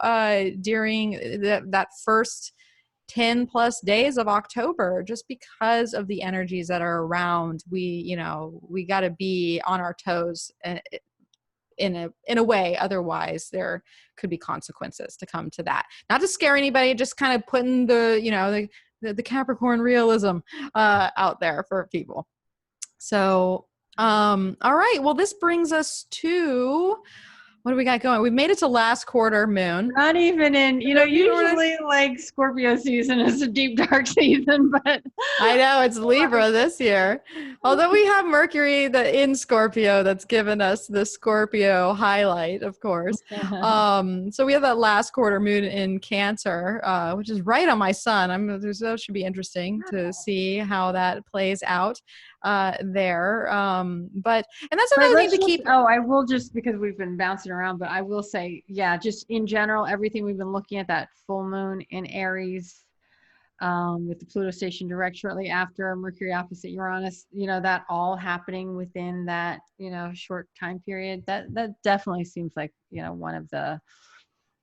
during that first 10 plus days of October, just because of the energies that are around. You know, we got to be on our toes in a way, otherwise there could be consequences to come to that. Not to scare anybody, just kind of putting the, you know, the Capricorn realism out there for people. So all right, well, this brings us to, what do we got going? We've made it to last quarter moon. Not even in, you know, usually like Scorpio season is a deep dark season, but I know it's Libra this year. Although we have Mercury in Scorpio that's given us the Scorpio highlight, of course. So we have that last quarter moon in Cancer, which is right on my sun. That should be interesting to see how that plays out there. And that's another thing to keep. Oh, I will just, because we've been bouncing around, but I will say, yeah, just in general, everything we've been looking at, that full moon in Aries, with the Pluto station direct shortly after, Mercury opposite Uranus, you know, that all happening within that, you know, short time period, that definitely seems like, you know, one of the,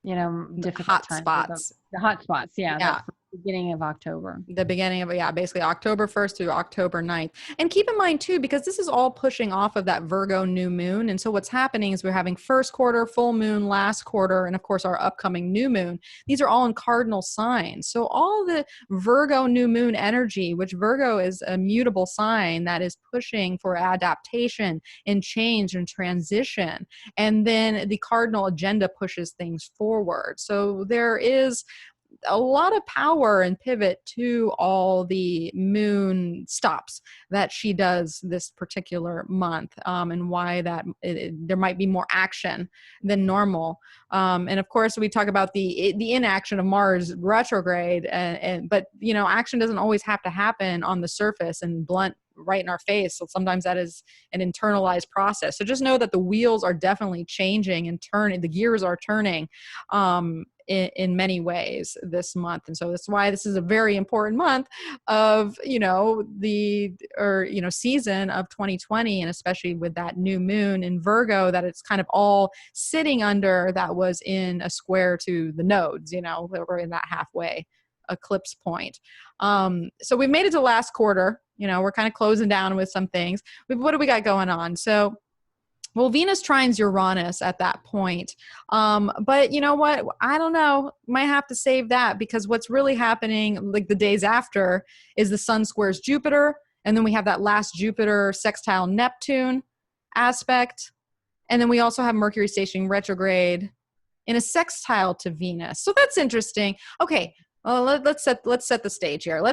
you know, difficult Hot times. spots. The hot spots. Yeah. Yeah. The beginning of October. The beginning of, yeah, basically October 1st through October 9th. And keep in mind too, because this is all pushing off of that Virgo new moon. And so what's happening is we're having first quarter, full moon, last quarter, and of course our upcoming new moon. These are all in cardinal signs. So all the Virgo new moon energy, which Virgo is a mutable sign that is pushing for adaptation and change and transition. And then the cardinal agenda pushes things forward. So there is a lot of power and pivot to all the moon stops that she does this particular month, and why that there might be more action than normal. And of course, we talk about the inaction of Mars retrograde, but you know, action doesn't always have to happen on the surface and blunt right in our face. So sometimes that is an internalized process. So just know that the wheels are definitely changing and turning. The gears are turning in many ways this month. And so that's why this is a very important month of, you know, season of 2020. And especially with that new moon in Virgo, that it's kind of all sitting under, that was in a square to the nodes, you know, that were in that halfway eclipse point. So we made it to last quarter. You know, we're kind of closing down with some things. What do we got going on? So, well, Venus trines Uranus at that point. But you know what? I don't know. Might have to save that, because what's really happening like the days after is the sun squares Jupiter. And then we have that last Jupiter sextile Neptune aspect. And then we also have Mercury stationing retrograde in a sextile to Venus. So that's interesting. Okay. Let's set the stage here.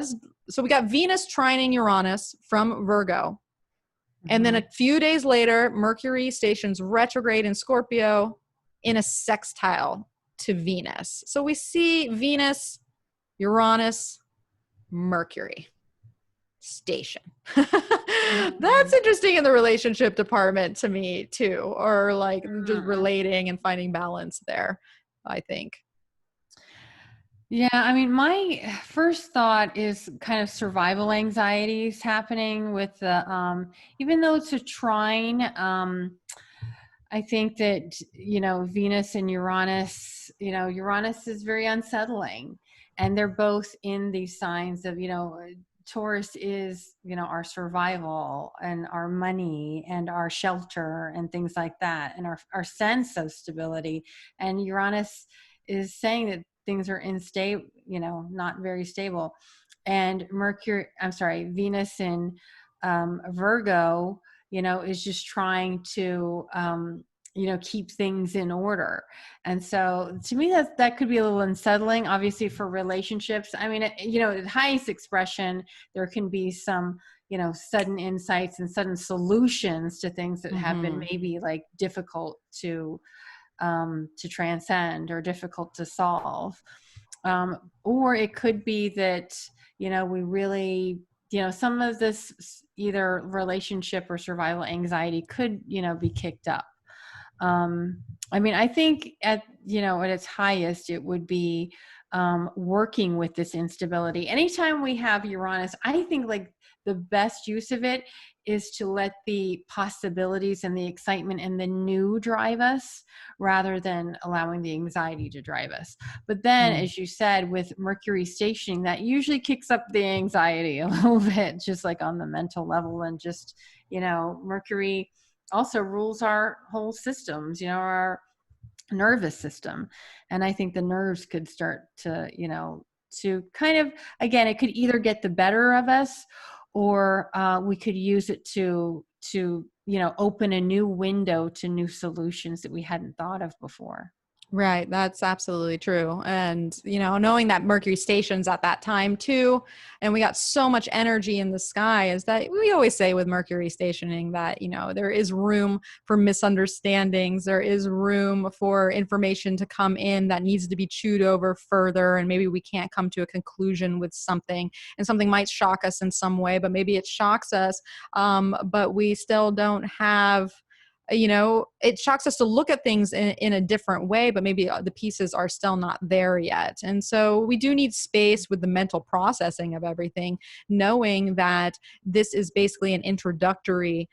So we got Venus trining Uranus from Virgo. And then a few days later, Mercury stations retrograde in Scorpio in a sextile to Venus. So we see Venus, Uranus, Mercury station. That's interesting in the relationship department to me too, or like just relating and finding balance there, I think. Yeah, I mean, my first thought is kind of survival anxieties happening with the, even though it's a trine, I think that, Venus and Uranus, Uranus is very unsettling, and they're both in these signs of, Taurus is, our survival and our money and our shelter and things like that, and our sense of stability. And Uranus is saying that things are unstable, not very stable. And Venus in Virgo, is just trying to, keep things in order. And so to me, that could be a little unsettling, obviously, for relationships. I mean, the highest expression, there can be some, sudden insights and sudden solutions to things that have been maybe like difficult to transcend or difficult to solve. Or it could be that, we really, some of this either relationship or survival anxiety could, be kicked up. I mean, I think at its highest, it would be working with this instability. Anytime we have Uranus, I think like the best use of it is to let the possibilities and the excitement and the new drive us rather than allowing the anxiety to drive us. But then, as you said, with Mercury stationing, that usually kicks up the anxiety a little bit, just like on the mental level. And just, Mercury also rules our whole systems, our nervous system. And I think the nerves could start to, to kind of, again, it could either get the better of us, or we could use it to open a new window to new solutions that we hadn't thought of before. Right. That's absolutely true. And, knowing that Mercury stations at that time too, and we got so much energy in the sky, is that we always say with Mercury stationing that, there is room for misunderstandings. There is room for information to come in that needs to be chewed over further. And maybe we can't come to a conclusion with something, and something might shock us in some way, but maybe it shocks us. But we still don't have, it shocks us to look at things in a different way, but maybe the pieces are still not there yet. And so we do need space with the mental processing of everything, knowing that this is basically an introductory,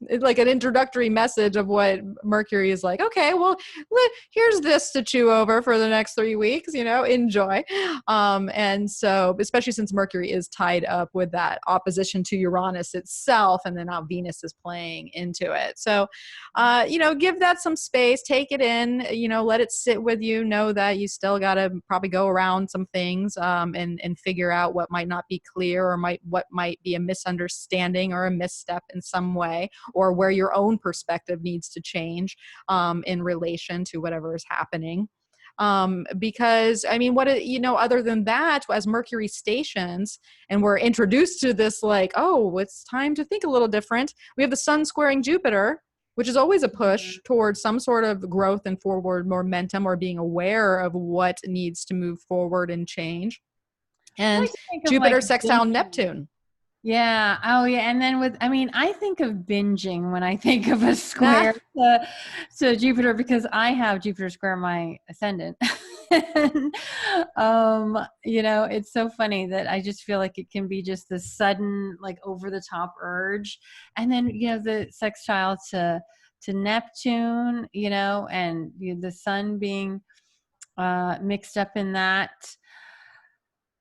like an introductory message of what Mercury is like. Okay, well, here's this to chew over for the next 3 weeks, enjoy. And so, especially since Mercury is tied up with that opposition to Uranus itself, and then now Venus is playing into it. So, give that some space, take it in, let it sit with you, know that you still got to probably go around some things, and figure out what might not be clear, or what might be a misunderstanding or a misstep in some way, or where your own perspective needs to change in relation to whatever is happening. Because I mean, other than that, as Mercury stations and we're introduced to this, like, oh, it's time to think a little different. We have the sun squaring Jupiter, which is always a push towards some sort of growth and forward momentum, or being aware of what needs to move forward and change. I And like to think of Jupiter like sextile Neptune. Yeah. Oh, yeah. And then I think of binging when I think of a Nah. square to Jupiter, because I have Jupiter square my ascendant. And, it's so funny that I just feel like it can be just this sudden, like over the top urge. And then, the sextile to Neptune, and the sun being mixed up in that.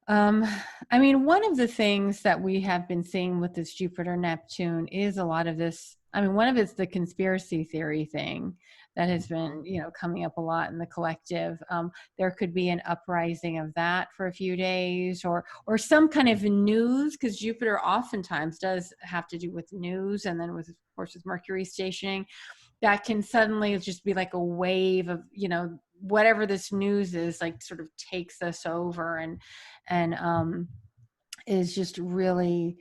I mean, one of the things that we have been seeing with this Jupiter Neptune is a lot of this. I mean, one of it's the conspiracy theory thing that has been, coming up a lot in the collective. There could be an uprising of that for a few days, or some kind of news, because Jupiter oftentimes does have to do with news, and then with, of course, with Mercury stationing, that can suddenly just be like a wave of, whatever this news is, like sort of takes us over, and is just really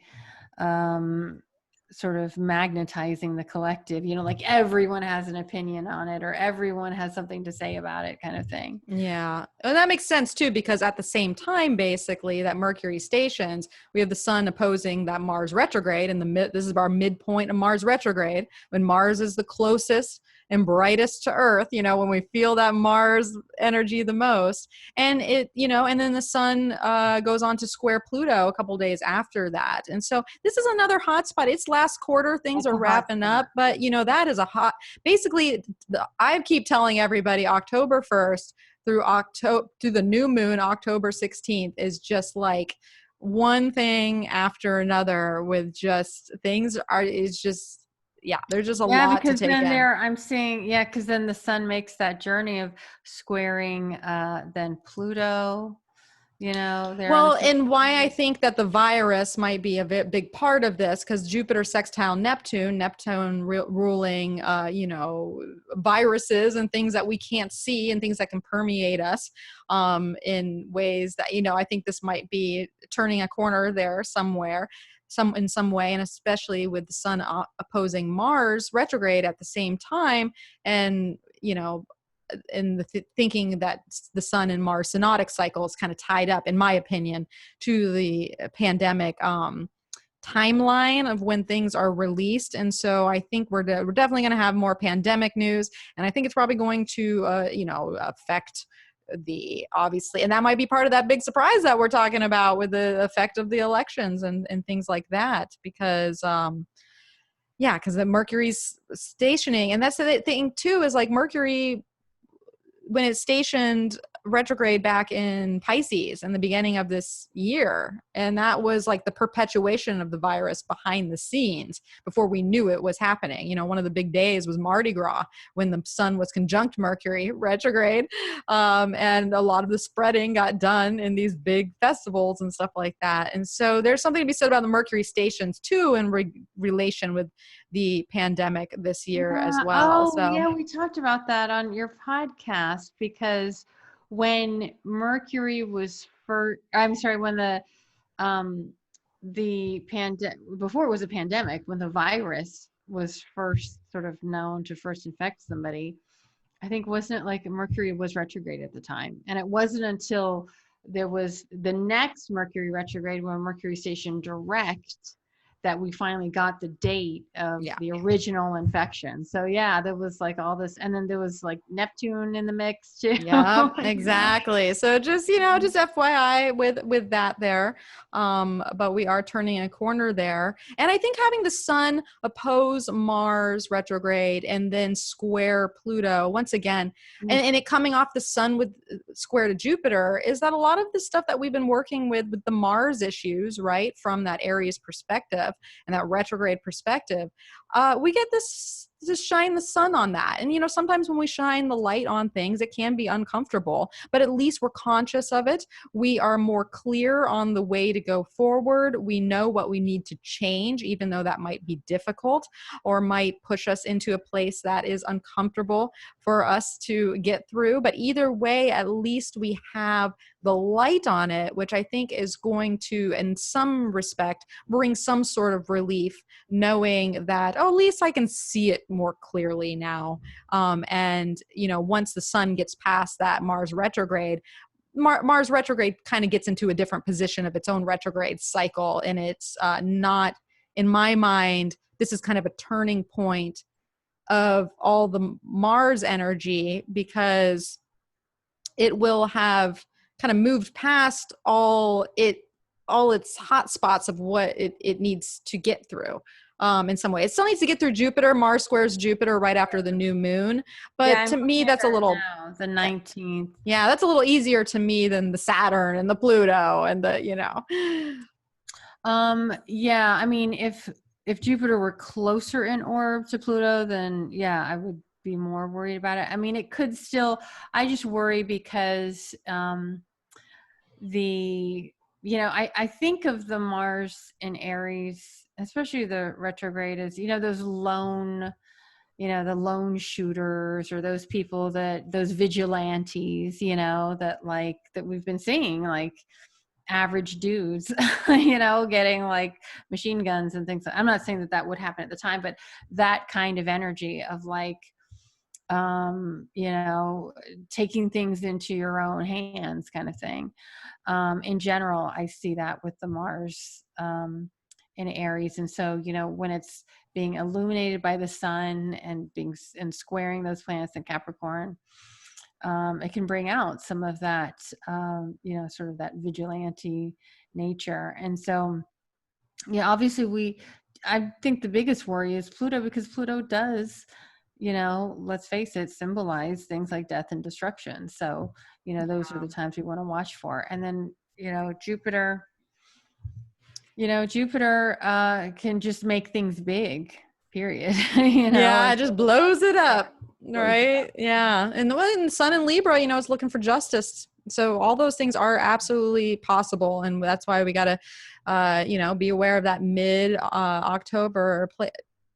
sort of magnetizing the collective, like everyone has an opinion on it, or everyone has something to say about it, kind of thing. Yeah. And that makes sense too, because at the same time, basically, that Mercury stations, we have the sun opposing that Mars retrograde, and this is our midpoint of Mars retrograde, when Mars is the closest and brightest to Earth, when we feel that Mars energy the most. And and then the sun goes on to square Pluto a couple days after that. And so this is another hot spot. It's last quarter, things That's are a hot wrapping spot. up, but that is basically, I keep telling everybody October 1st through the new moon, October 16th, is just like one thing after another with just things is just, yeah, there's just a Yeah, lot to because take then in. I'm seeing, yeah, because then the sun makes that journey of squaring then Pluto, there on the Well, 16th. and why I think that the virus might be a big part of this, because Jupiter sextile Neptune ruling, viruses and things that we can't see and things that can permeate us in ways that, I think this might be turning a corner there somewhere, in some way, and especially with the sun opposing Mars retrograde at the same time. And, in the thinking that the sun and Mars synodic cycle is kind of tied up, in my opinion, to the pandemic timeline of when things are released. And so I think we're definitely going to have more pandemic news, and I think it's probably going to affect obviously, and that might be part of that big surprise that we're talking about with the effect of the elections and things like that, because because the Mercury's stationing. And that's the thing too, is like Mercury, when it's stationed retrograde back in Pisces in the beginning of this year. And that was like the perpetuation of the virus behind the scenes before we knew it was happening. One of the big days was Mardi Gras, when the sun was conjunct Mercury retrograde. And a lot of the spreading got done in these big festivals and stuff like that. And so there's something to be said about the Mercury stations too, in relation with the pandemic this year as well. Oh, So yeah, we talked about that on your podcast, because when Mercury was first, I'm sorry, when the pandemic, before it was a pandemic, when the virus was first sort of known to first infect somebody, I think, wasn't it like Mercury was retrograde at the time? And it wasn't until there was the next Mercury retrograde, when Mercury stationed direct, that we finally got the date of yeah. the original infection. So yeah, there was like all this, and then there was like Neptune in the mix too. Yeah, exactly. So just, just FYI with that there. But we are turning a corner there. And I think having the sun oppose Mars retrograde and then square Pluto once again, and it coming off the sun with square to Jupiter, is that a lot of the stuff that we've been working with the Mars issues, right, from that Aries perspective and that retrograde perspective, we get this to shine the sun on that. And sometimes when we shine the light on things, it can be uncomfortable, but at least we're conscious of it. We are more clear on the way to go forward. We know what we need to change, even though that might be difficult or might push us into a place that is uncomfortable for us to get through. But either way, at least we have the light on it, which I think is going to, in some respect, bring some sort of relief, knowing that, at least I can see it more clearly now. And, once the sun gets past that Mars retrograde, Mars retrograde kind of gets into a different position of its own retrograde cycle. And it's not, in my mind, this is kind of a turning point of all the Mars energy, because it will have kind of moved past all its hot spots of what it needs to get through. In some way, it still needs to get through Jupiter. Mars squares Jupiter right after the new moon. But to me, that's a little, now, the 19th. yeah, that's a little easier to me than the Saturn and the Pluto and the, Yeah, I mean, if Jupiter were closer in orb to Pluto, then yeah, I would be more worried about it. I mean, it could still, I just worry because I think of the Mars in Aries, especially the retrograde, as those lone, the lone shooters, or those people those vigilantes, that we've been seeing, like average dudes, getting like machine guns and things. I'm not saying that would happen at the time, but that kind of energy of like, taking things into your own hands kind of thing. In general, I see that with the Mars in Aries. And so, when it's being illuminated by the sun and squaring those planets in Capricorn, it can bring out some of that, sort of that vigilante nature. And so, obviously I think the biggest worry is Pluto, because Pluto does, let's face it, symbolize things like death and destruction. So, those are the times we want to watch for. And then, Jupiter, can just make things big, period. Yeah, it just blows it up. Blows it Right. Yeah. And the Sun in Libra, is looking for justice. So all those things are absolutely possible. And that's why we got to, be aware of that mid October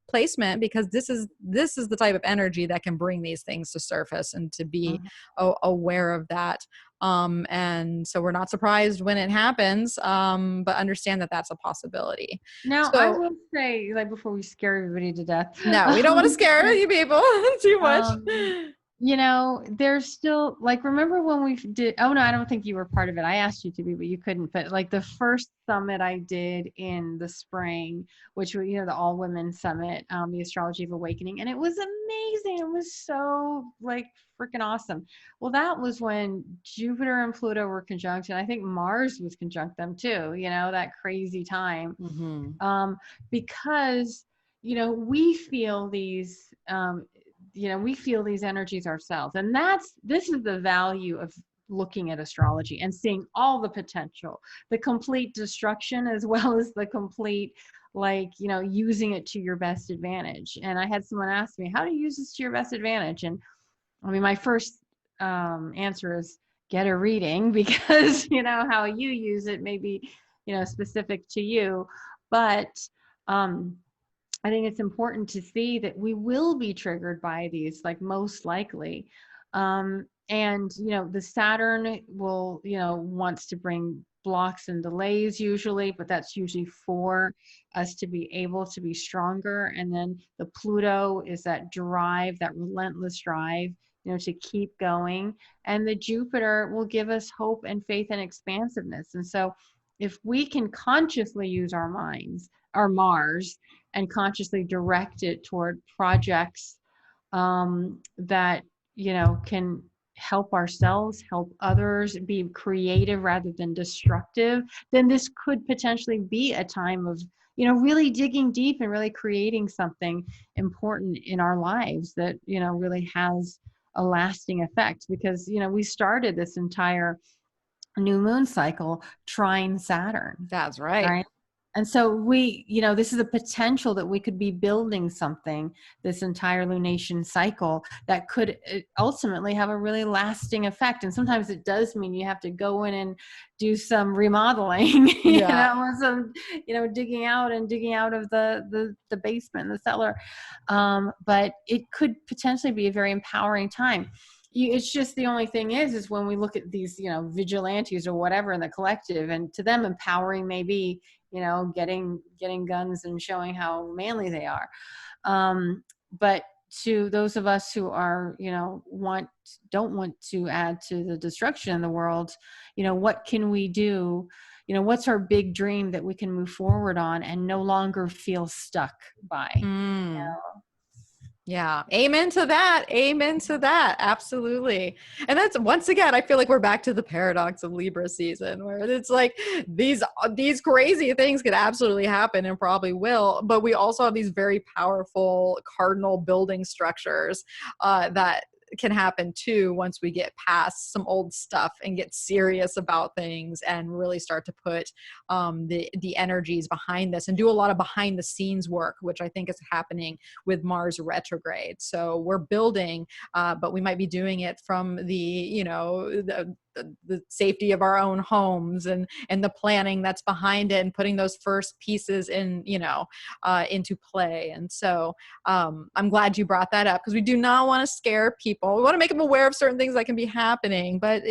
placement, because this is the type of energy that can bring these things to surface, and to be aware of that. And so we're not surprised when it happens, but understand that that's a possibility. Now, So, I will say, like, before we scare everybody to death. No, we don't want to scare you people too much. There's still, like, remember when we did, oh no, I don't think you were part of it. I asked you to be, but you couldn't. But like the first summit I did in the spring, which was, the all women summit, the Astrology of Awakening. And it was amazing. It was so like freaking awesome. Well, that was when Jupiter and Pluto were conjunct, and I think Mars was conjunct them too, that crazy time. Because, we feel these, we feel these energies ourselves. And this is the value of looking at astrology and seeing all the potential, the complete destruction, as well as the complete, using it to your best advantage. And I had someone ask me, how do you use this to your best advantage? And I mean, my first answer is get a reading, because, how you use it may be, specific to you. But, I think it's important to see that we will be triggered by these, like, most likely. And, the Saturn will, wants to bring blocks and delays usually, but that's usually for us to be able to be stronger. And then the Pluto is that drive, that relentless drive, to keep going. And the Jupiter will give us hope and faith and expansiveness. And so if we can consciously use our minds, our Mars, and consciously direct it toward projects that, can help ourselves, help others, be creative rather than destructive, then this could potentially be a time of, really digging deep and really creating something important in our lives that, really has a lasting effect. Because, we started this entire new moon cycle trine Saturn. That's right. And so this is a potential that we could be building something, this entire lunation cycle, that could ultimately have a really lasting effect. And sometimes it does mean you have to go in and do some remodeling, some, digging out of the basement, the cellar. But it could potentially be a very empowering time. It's just, the only thing is when we look at these, vigilantes or whatever in the collective, and to them empowering may be, getting guns and showing how manly they are. But to those of us who are, don't want to add to the destruction in the world, what can we do? What's our big dream that we can move forward on and no longer feel stuck by? Yeah. Amen to that. Amen to that. Absolutely. And that's, once again, I feel like we're back to the paradox of Libra season, where it's like these crazy things could absolutely happen and probably will, but we also have these very powerful cardinal building structures that can happen too once we get past some old stuff and get serious about things and really start to put the energies behind this and do a lot of behind the scenes work, which I think is happening with Mars retrograde. So we're building, but we might be doing it from the safety of our own homes and the planning that's behind it, and putting those first pieces in, into play. And so I'm glad you brought that up, because we do not want to scare people. We want to make them aware of certain things that can be happening, but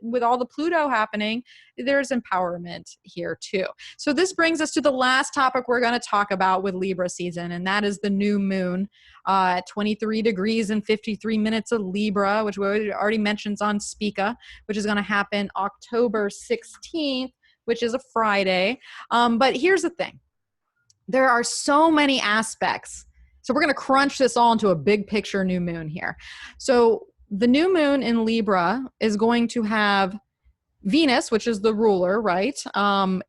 with all the Pluto happening, there's empowerment here too. So this brings us to the last topic we're going to talk about with Libra season, and that is the new moon at 23 degrees and 53 minutes of Libra, which we already mentioned on Spica, which is going to happen October 16th, which is a Friday. But here's the thing. there are so many aspects. So we're going to crunch this all into a big picture new moon here. So the new moon in Libra is going to have Venus, which is the ruler, right,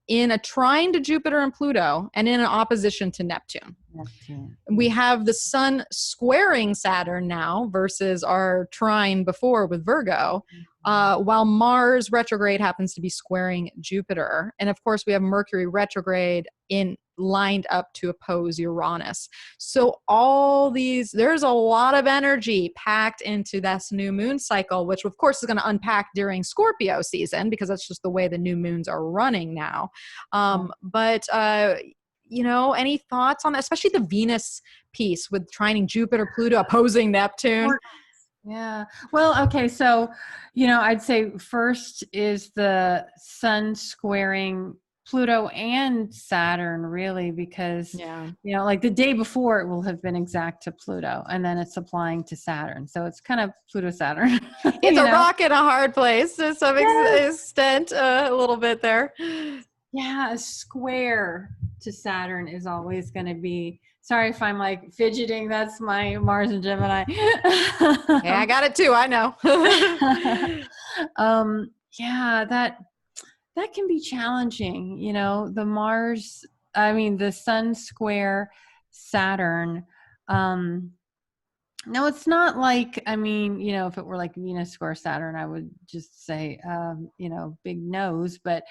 in a trine to Jupiter and Pluto, and in an opposition to Neptune. Neptune. We have the sun squaring Saturn now versus our trine before with Virgo, while Mars retrograde happens to be squaring Jupiter. And of course, we have Mercury retrograde in lined up to oppose Uranus. So all these, there's a lot of energy packed into this new moon cycle, which of course is going to unpack during Scorpio season because that's just the way the new moons are running now. But any thoughts on that, especially the Venus piece with trining Jupiter, Pluto opposing Neptune? Yeah. Well, okay. So, I'd say first is the sun squaring Pluto and Saturn, really, because, like the day before it will have been exact to Pluto and then it's applying to Saturn. So it's kind of Pluto Saturn. It's a rock in a hard place to some extent, a little bit there. Yeah. A square to Saturn is always going to be, sorry if I'm like fidgeting, that's my Mars and Gemini. Yeah, I got it too. I know. That can be challenging, the sun square Saturn. No, it's not like, if it were like Venus square Saturn, I would just say, big nose, but,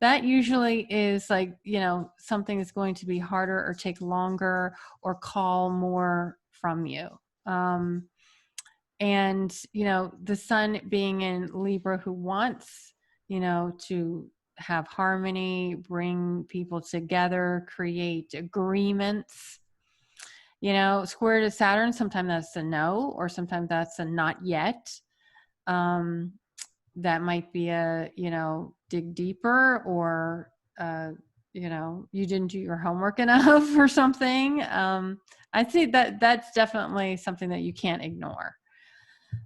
that usually is like, something is going to be harder or take longer or call more from you. And, the sun being in Libra who wants, to have harmony, bring people together, create agreements, square to Saturn, sometimes that's a no, or sometimes that's a not yet. That might be a, dig deeper, or, you didn't do your homework enough or something. I think that's definitely something that you can't ignore.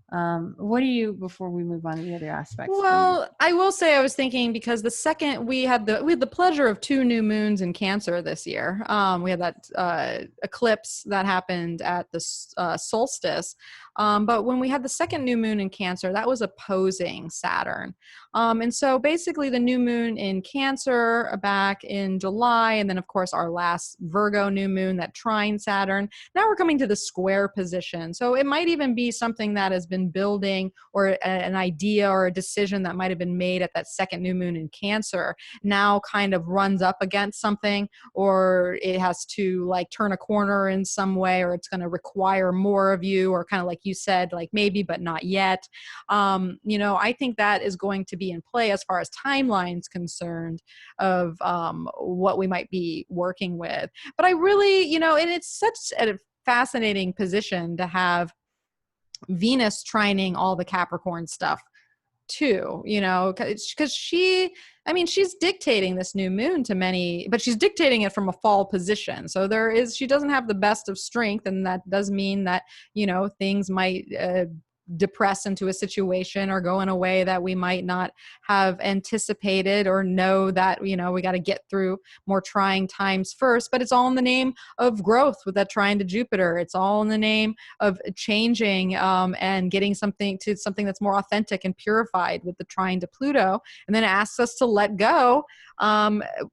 What do you, before we move on to the other aspects? Well, I will say I was thinking because the second we had the pleasure of 2 new moons in Cancer this year. We had that eclipse that happened at the solstice. But when we had the second new moon in Cancer, that was opposing Saturn. And so basically the new moon in Cancer back in July, and then of course our last Virgo new moon that trine Saturn. Now we're coming to the square position. So it might even be something that has been building, or an idea or a decision that might have been made at that second new moon in Cancer now kind of runs up against something, or it has to like turn a corner in some way, or it's going to require more of you, or kind of like you said, like maybe, but not yet. I think that is going to be in play as far as timelines concerned of what we might be working with. But I really, and it's such a fascinating position to have Venus trining all the Capricorn stuff too, because she's dictating this new moon to many, but she's dictating it from a fall position. So she doesn't have the best of strength. And that does mean that, things might depress into a situation or go in a way that we might not have anticipated, or know that, we got to get through more trying times first. But it's all in the name of growth with that trine to Jupiter. It's all in the name of changing and getting something that's more authentic and purified with the trine to Pluto. And then it asks us to let go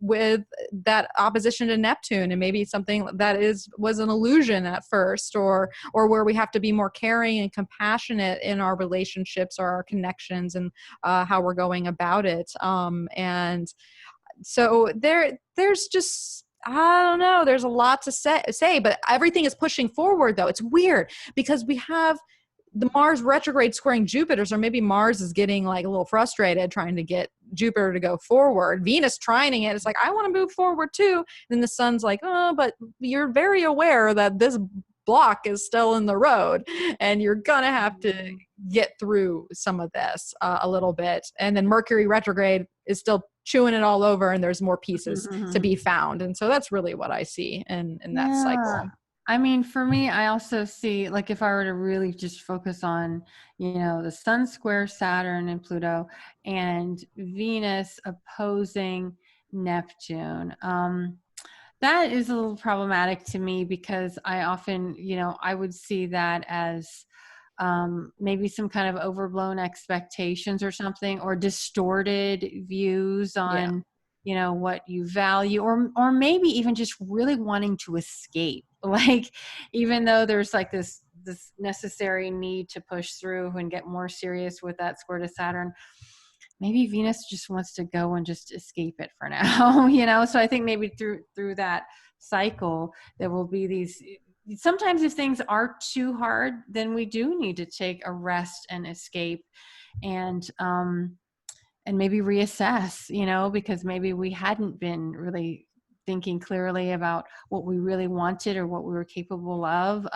with that opposition to Neptune, and maybe something that was an illusion at first, or where we have to be more caring and compassionate in our relationships or our connections, and how we're going about it. And so there's just, I don't know, there's a lot to say, but everything is pushing forward though. It's weird because we have the Mars retrograde squaring Jupiter, so maybe Mars is getting like a little frustrated trying to get Jupiter to go forward. Venus trining it. It's like, I want to move forward too. And then the sun's like, oh, but you're very aware that this block is still in the road and you're gonna have to get through some of this a little bit. And then Mercury retrograde is still chewing it all over, and there's more pieces to be found. And so that's really what I see in that cycle. For me, I also see, like, if I were to really just focus on, the sun square Saturn and Pluto, and Venus opposing Neptune. That is a little problematic to me because I often, I would see that as maybe some kind of overblown expectations or something, or distorted views Yeah. on, what you value, or maybe even just really wanting to escape. Like, even though there's like this necessary need to push through and get more serious with that square to Saturn, maybe Venus just wants to go and just escape it for now. So I think maybe through that cycle there will be these, sometimes if things are too hard, then we do need to take a rest and escape, and maybe reassess, because maybe we hadn't been really thinking clearly about what we really wanted or what we were capable of.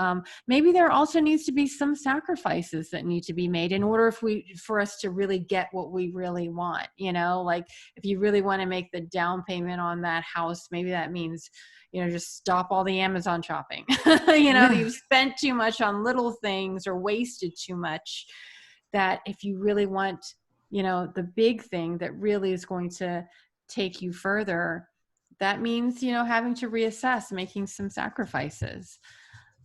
Maybe there also needs to be some sacrifices that need to be made in order for us to really get what we really want. Like if you really want to make the down payment on that house, maybe that means, just stop all the Amazon shopping. You've spent too much on little things or wasted too much, that if you really want, the big thing that really is going to take you further, that means, having to reassess, making some sacrifices.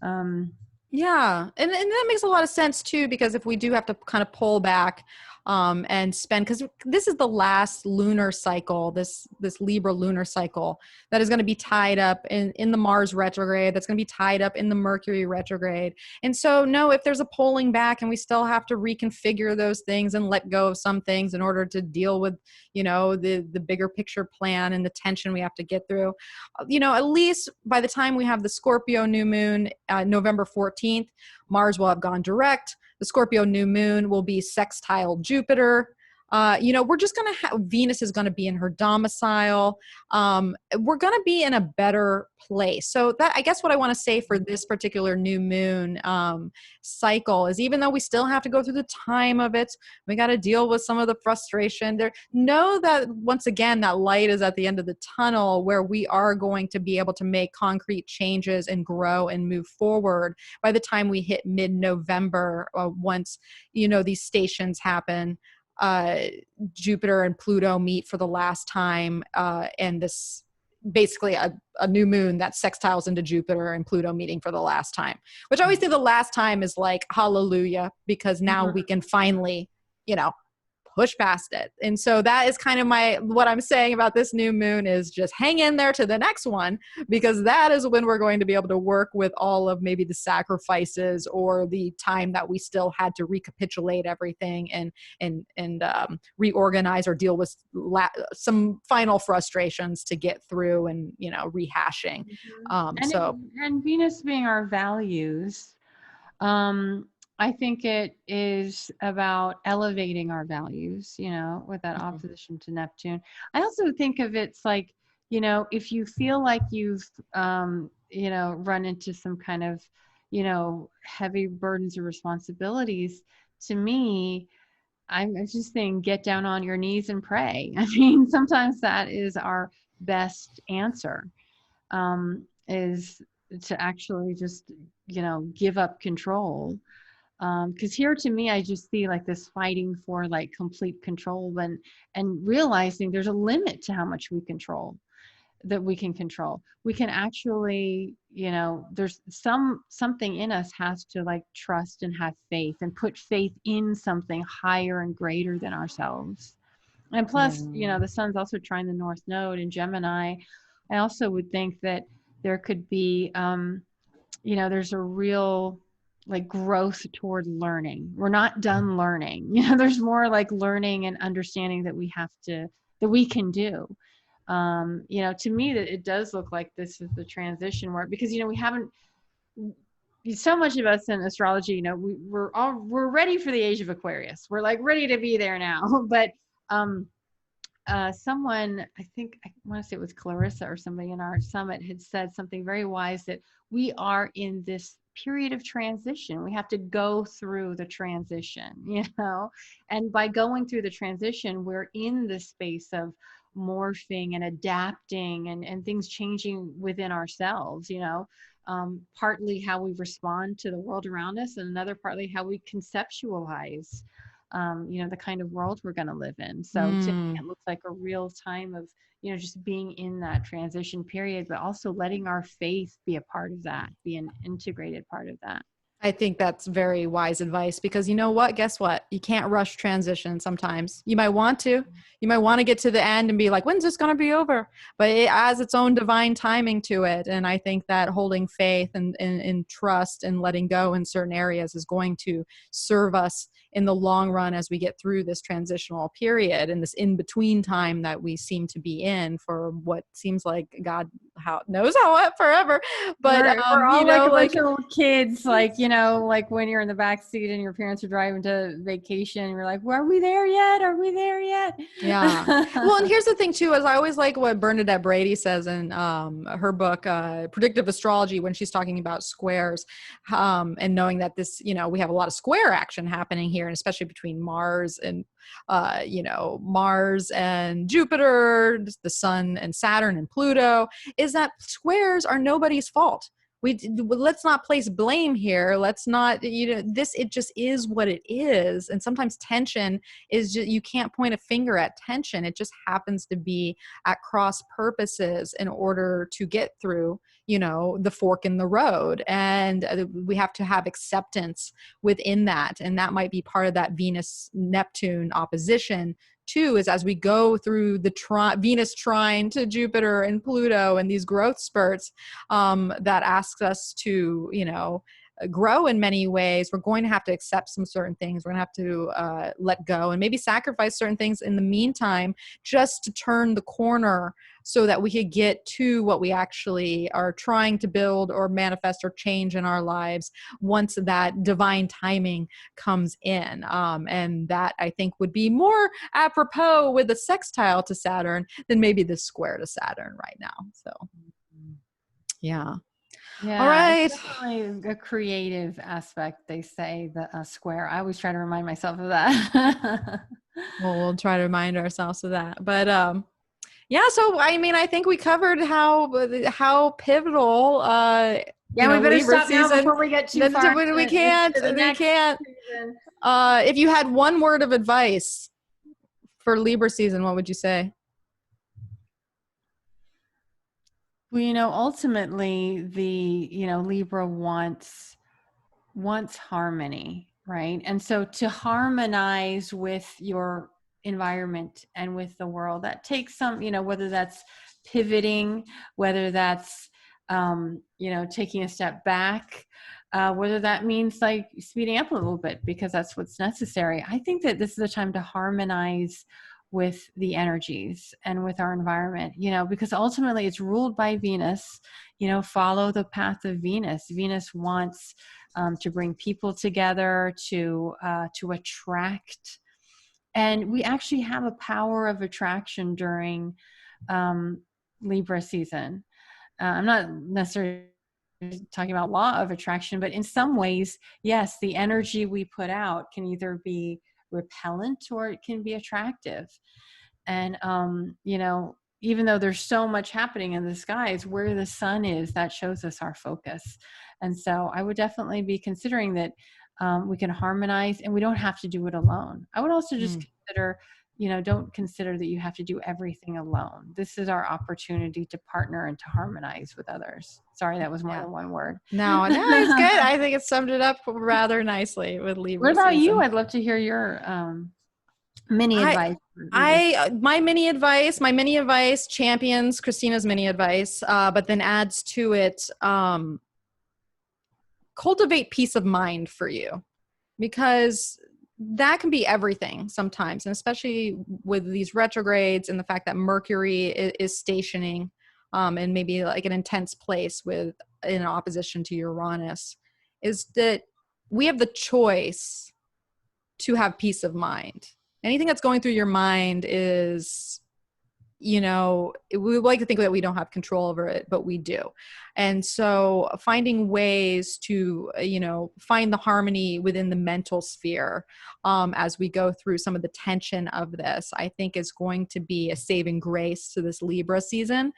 Yeah. And that makes a lot of sense too, because if we do have to kind of pull back and spend, because this is the last lunar cycle, this Libra lunar cycle that is going to be tied up in the Mars retrograde, that's going to be tied up in the Mercury retrograde. And so, no, if there's a pulling back and we still have to reconfigure those things and let go of some things in order to deal with, the bigger picture plan and the tension we have to get through, at least by the time we have the Scorpio new moon, November 14th, Mars will have gone direct. The Scorpio new moon will be sextile Jupiter. We're just going to have, Venus is going to be in her domicile. We're going to be in a better place. So that, I guess what I want to say for this particular new moon cycle is, even though we still have to go through the time of it, we got to deal with some of the frustration there. Know that once again, that light is at the end of the tunnel, where we are going to be able to make concrete changes and grow and move forward by the time we hit mid-November, once, these stations happen. Jupiter and Pluto meet for the last time, and this basically a new moon that sextiles into Jupiter and Pluto meeting for the last time, which I always think the last time is like hallelujah, because now we can finally, push past it. And so that is kind of what I'm saying about this new moon is just hang in there to the next one, because that is when we're going to be able to work with all of maybe the sacrifices or the time that we still had to recapitulate everything and reorganize or deal with some final frustrations to get through and, rehashing. And Venus being our values, I think it is about elevating our values, with that opposition to Neptune. I also think of it's like, if you feel like you've, run into some kind of, heavy burdens or responsibilities, to me, I'm just saying, get down on your knees and pray. I mean, sometimes that is our best answer, is to actually just, give up control. Because here, to me, I just see like this fighting for like complete control, and realizing there's a limit to how much we can control. We can actually, there's something in us has to like trust and have faith and put faith in something higher and greater than ourselves. And plus, the sun's also trying the North Node in Gemini. I also would think that there could be, there's a real like growth toward learning. We're not done learning. There's more like learning and understanding that we can do. To me, that it does look like this is the transition where, because, we haven't, so much of us in astrology, we're ready for the age of Aquarius. We're like ready to be there now. But someone, I think, I want to say it was Clarissa or somebody in our summit, had said something very wise, that we are in this period of transition. We have to go through the transition, and by going through the transition, we're in the space of morphing and adapting and things changing within ourselves, partly how we respond to the world around us, and another partly how we conceptualize the kind of world we're going to live in. So to me, it looks like a real time of, just being in that transition period, but also letting our faith be a part of that, be an integrated part of that. I think that's very wise advice, because you know what? Guess what? You can't rush transition sometimes. You might want to. You might want to get to the end and be like, when's this going to be over? But it has its own divine timing to it. And I think that holding faith and trust and letting go in certain areas is going to serve us in the long run as we get through this transitional period and this in-between time that we seem to be in for what seems like God knows how forever. But we're all like a bunch of little kids, like when you're in the back seat and your parents are driving to vacation, you're like, well, are we there yet? Are we there yet? Yeah. Well, and here's the thing too, is I always like what Bernadette Brady says in her book, Predictive Astrology, when she's talking about squares, and knowing that this, we have a lot of square action happening here, and especially between Mars and Mars and Jupiter, the Sun and Saturn and Pluto, is that squares are nobody's fault. Let's not place blame here. Let's not, it just is what it is. And sometimes tension is just, you can't point a finger at tension. It just happens to be at cross purposes in order to get through, the fork in the road. And we have to have acceptance within that. And that might be part of that Venus-Neptune opposition too, is as we go through the Venus trine to Jupiter and Pluto and these growth spurts that asks us to, grow in many ways, we're going to have to accept some certain things. We're going to have to let go and maybe sacrifice certain things in the meantime, just to turn the corner so that we could get to what we actually are trying to build or manifest or change in our lives once that divine timing comes in. And that, I think, would be more apropos with a sextile to Saturn than maybe the square to Saturn right now. So, yeah. Yeah, all right. It's definitely a creative aspect, they say, the square. I always try to remind myself of that. Well, we'll try to remind ourselves of that. But yeah, so I think we covered how pivotal we better Libra stop now before we get too far. We can't. If you had one word of advice for Libra season, what would you say? Well, ultimately Libra wants harmony, right? And so to harmonize with your environment and with the world, that takes some, whether that's pivoting, whether that's, taking a step back, whether that means like speeding up a little bit because that's what's necessary. I think that this is a time to harmonize with the energies and with our environment, because ultimately it's ruled by Venus. Follow the path of Venus. Venus wants to bring people together, to attract. And we actually have a power of attraction during Libra season. I'm not necessarily talking about law of attraction, but in some ways, yes, the energy we put out can either be repellent or it can be attractive. And even though there's so much happening in the skies, where the sun is, that shows us our focus. And so I would definitely be considering that we can harmonize, and we don't have to do it alone. I would also just consider, don't consider that you have to do everything alone. This is our opportunity to partner and to harmonize with others. Sorry, that was more than one word. No, it's good. I think it summed it up rather nicely with Libra. What about you? I'd love to hear your mini advice. My mini advice champions Christina's mini advice, but then adds to it, cultivate peace of mind for you, because that can be everything sometimes. And especially with these retrogrades and the fact that Mercury is stationing and maybe like an intense place in opposition to Uranus, is that we have the choice to have peace of mind. Anything that's going through your mind is, we would like to think that we don't have control over it, but we do. And so finding ways to, find the harmony within the mental sphere as we go through some of the tension of this, I think is going to be a saving grace to this Libra season,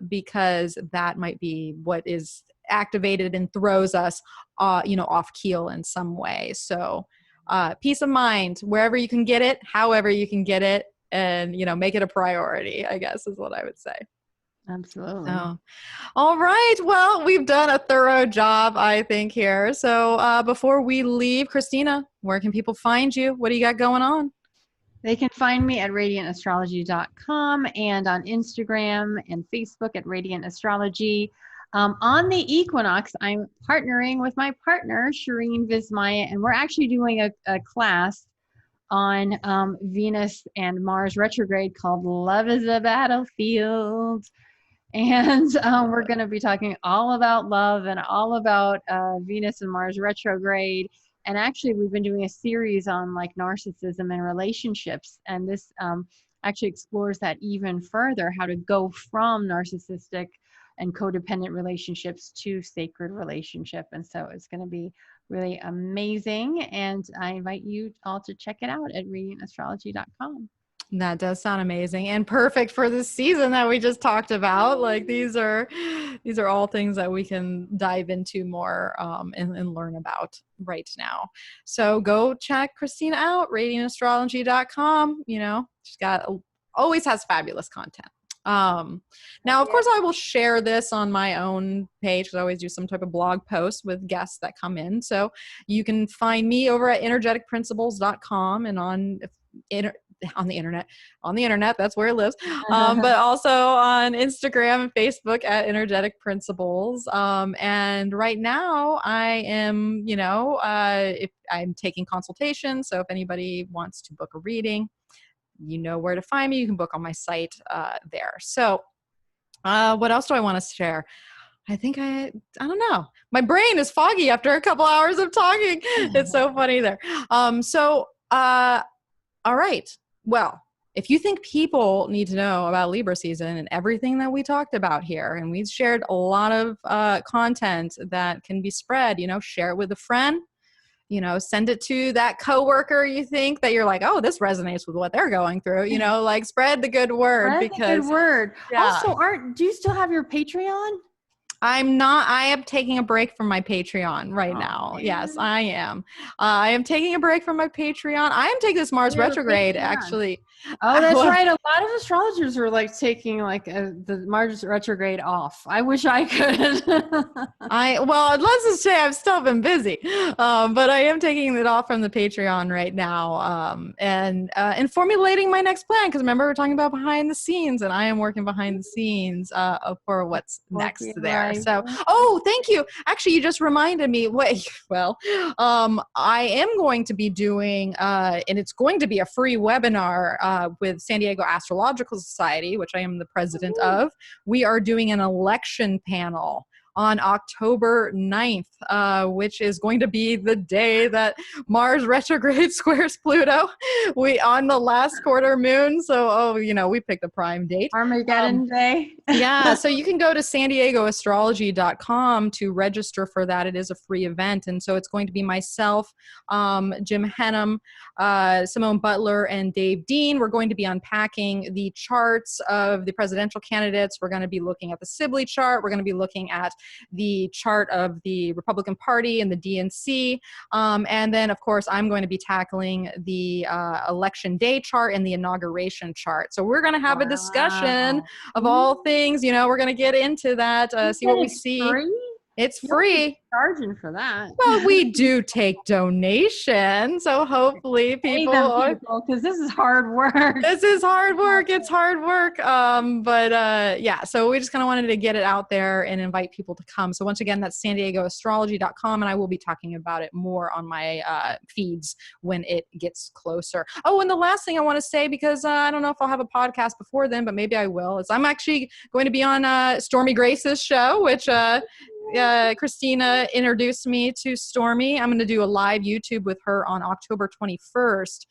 because that might be what is activated and throws us, off keel in some way. So peace of mind, wherever you can get it, however you can get it, and, make it a priority, I guess is what I would say. Absolutely. So, all right. Well, we've done a thorough job, I think, here. So before we leave, Christina, where can people find you? What do you got going on? They can find me at radiantastrology.com and on Instagram and Facebook at Radiant Astrology. On the equinox, I'm partnering with my partner, Shireen Vismaya, and we're actually doing a class on Venus and Mars retrograde called Love is a Battlefield. And we're going to be talking all about love and all about Venus and Mars retrograde. And actually, we've been doing a series on like narcissism and relationships. And this actually explores that even further, how to go from narcissistic and codependent relationships to sacred relationship. And so it's going to be really amazing. And I invite you all to check it out at radiantastrology.com. That does sound amazing and perfect for this season that we just talked about. Like these are all things that we can dive into more and learn about right now. So go check Christina out, radiantastrology.com. She's always has fabulous content. Now, of course, I will share this on my own page because I always do some type of blog post with guests that come in. So you can find me over at energeticprinciples.com and on the internet, that's where it lives. But also on Instagram and Facebook at Energetic Principles. And right now I am, if I'm taking consultations. So if anybody wants to book a reading, you know where to find me. You can book on my site there. So what else do I want to share? I think I don't know. My brain is foggy after a couple hours of talking. It's so funny there. All right. Well, if you think people need to know about Libra season and everything that we talked about here, and we've shared a lot of content that can be spread, share it with a friend, send it to that coworker you think that you're like, oh, this resonates with what they're going through, like spread the good word. Spread the good word. Yeah. Also, do you still have your Patreon? I'm not. I am taking a break from my Patreon right now. Man. Yes, I am. I am taking a break from my Patreon. I am taking this Mars retrograde, actually. Oh, that's right. A lot of astrologers are like taking like the Mars retrograde off. I wish I could. Well, let's just say I've still been busy, but I am taking it off from the Patreon right now, and formulating my next plan. Because remember, we're talking about behind the scenes, and I am working behind the scenes for what's next there. So, thank you. Actually, you just reminded me. I am going to be doing, and it's going to be a free webinar with San Diego Astrological Society, which I am the president of. We are doing an election panel on October 9th, which is going to be the day that Mars retrograde squares Pluto. On the last quarter moon. So, we picked the prime date. Armageddon Day. Yeah. So you can go to SanDiegoAstrology.com to register for that. It is a free event. And so it's going to be myself, Jim Henham, Simone Butler, and Dave Dean. We're going to be unpacking the charts of the presidential candidates. We're going to be looking at the Sibley chart. We're going to be looking at the chart of the Republican Party and the DNC. And then, of course, I'm going to be tackling the election day chart and the inauguration chart. So we're going to have a discussion of all things. We're going to get into that, see what we see. Free? It's free. Charging for that. Well, we do take donations, so hopefully people, because this is hard work. This is hard work. It's hard work. Yeah, so we just kind of wanted to get it out there and invite people to come. So once again, that's SanDiegoAstrology.com, and I will be talking about it more on my feeds when it gets closer. Oh, and the last thing I want to say, because I don't know if I'll have a podcast before then, but maybe I will, is I'm actually going to be on Stormy Grace's show, which Christina introduced me to Stormy. I'm going to do a live YouTube with her on October 21st,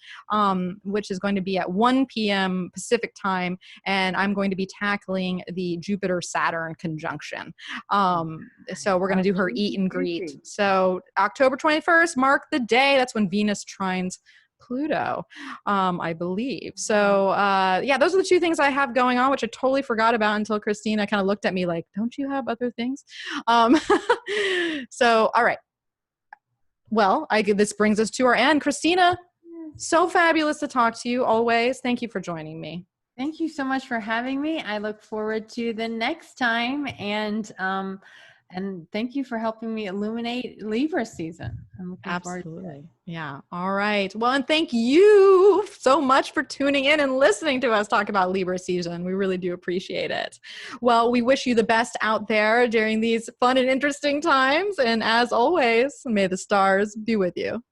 which is going to be at 1 p.m. Pacific time, and I'm going to be tackling the Jupiter-Saturn conjunction. So we're going to do her eat and greet. So October 21st, mark the day. That's when Venus trines Pluto, I believe. So yeah, those are the two things I have going on, which I totally forgot about until Christina kind of looked at me like, don't you have other things? So, all right. Well, this brings us to our end. Christina, so fabulous to talk to you always. Thank you for joining me. Thank you so much for having me. I look forward to the next time, and thank you for helping me illuminate Libra season. I'm looking forward to it. Yeah. All right. Well, and thank you so much for tuning in and listening to us talk about Libra season. We really do appreciate it. Well, we wish you the best out there during these fun and interesting times. And as always, may the stars be with you.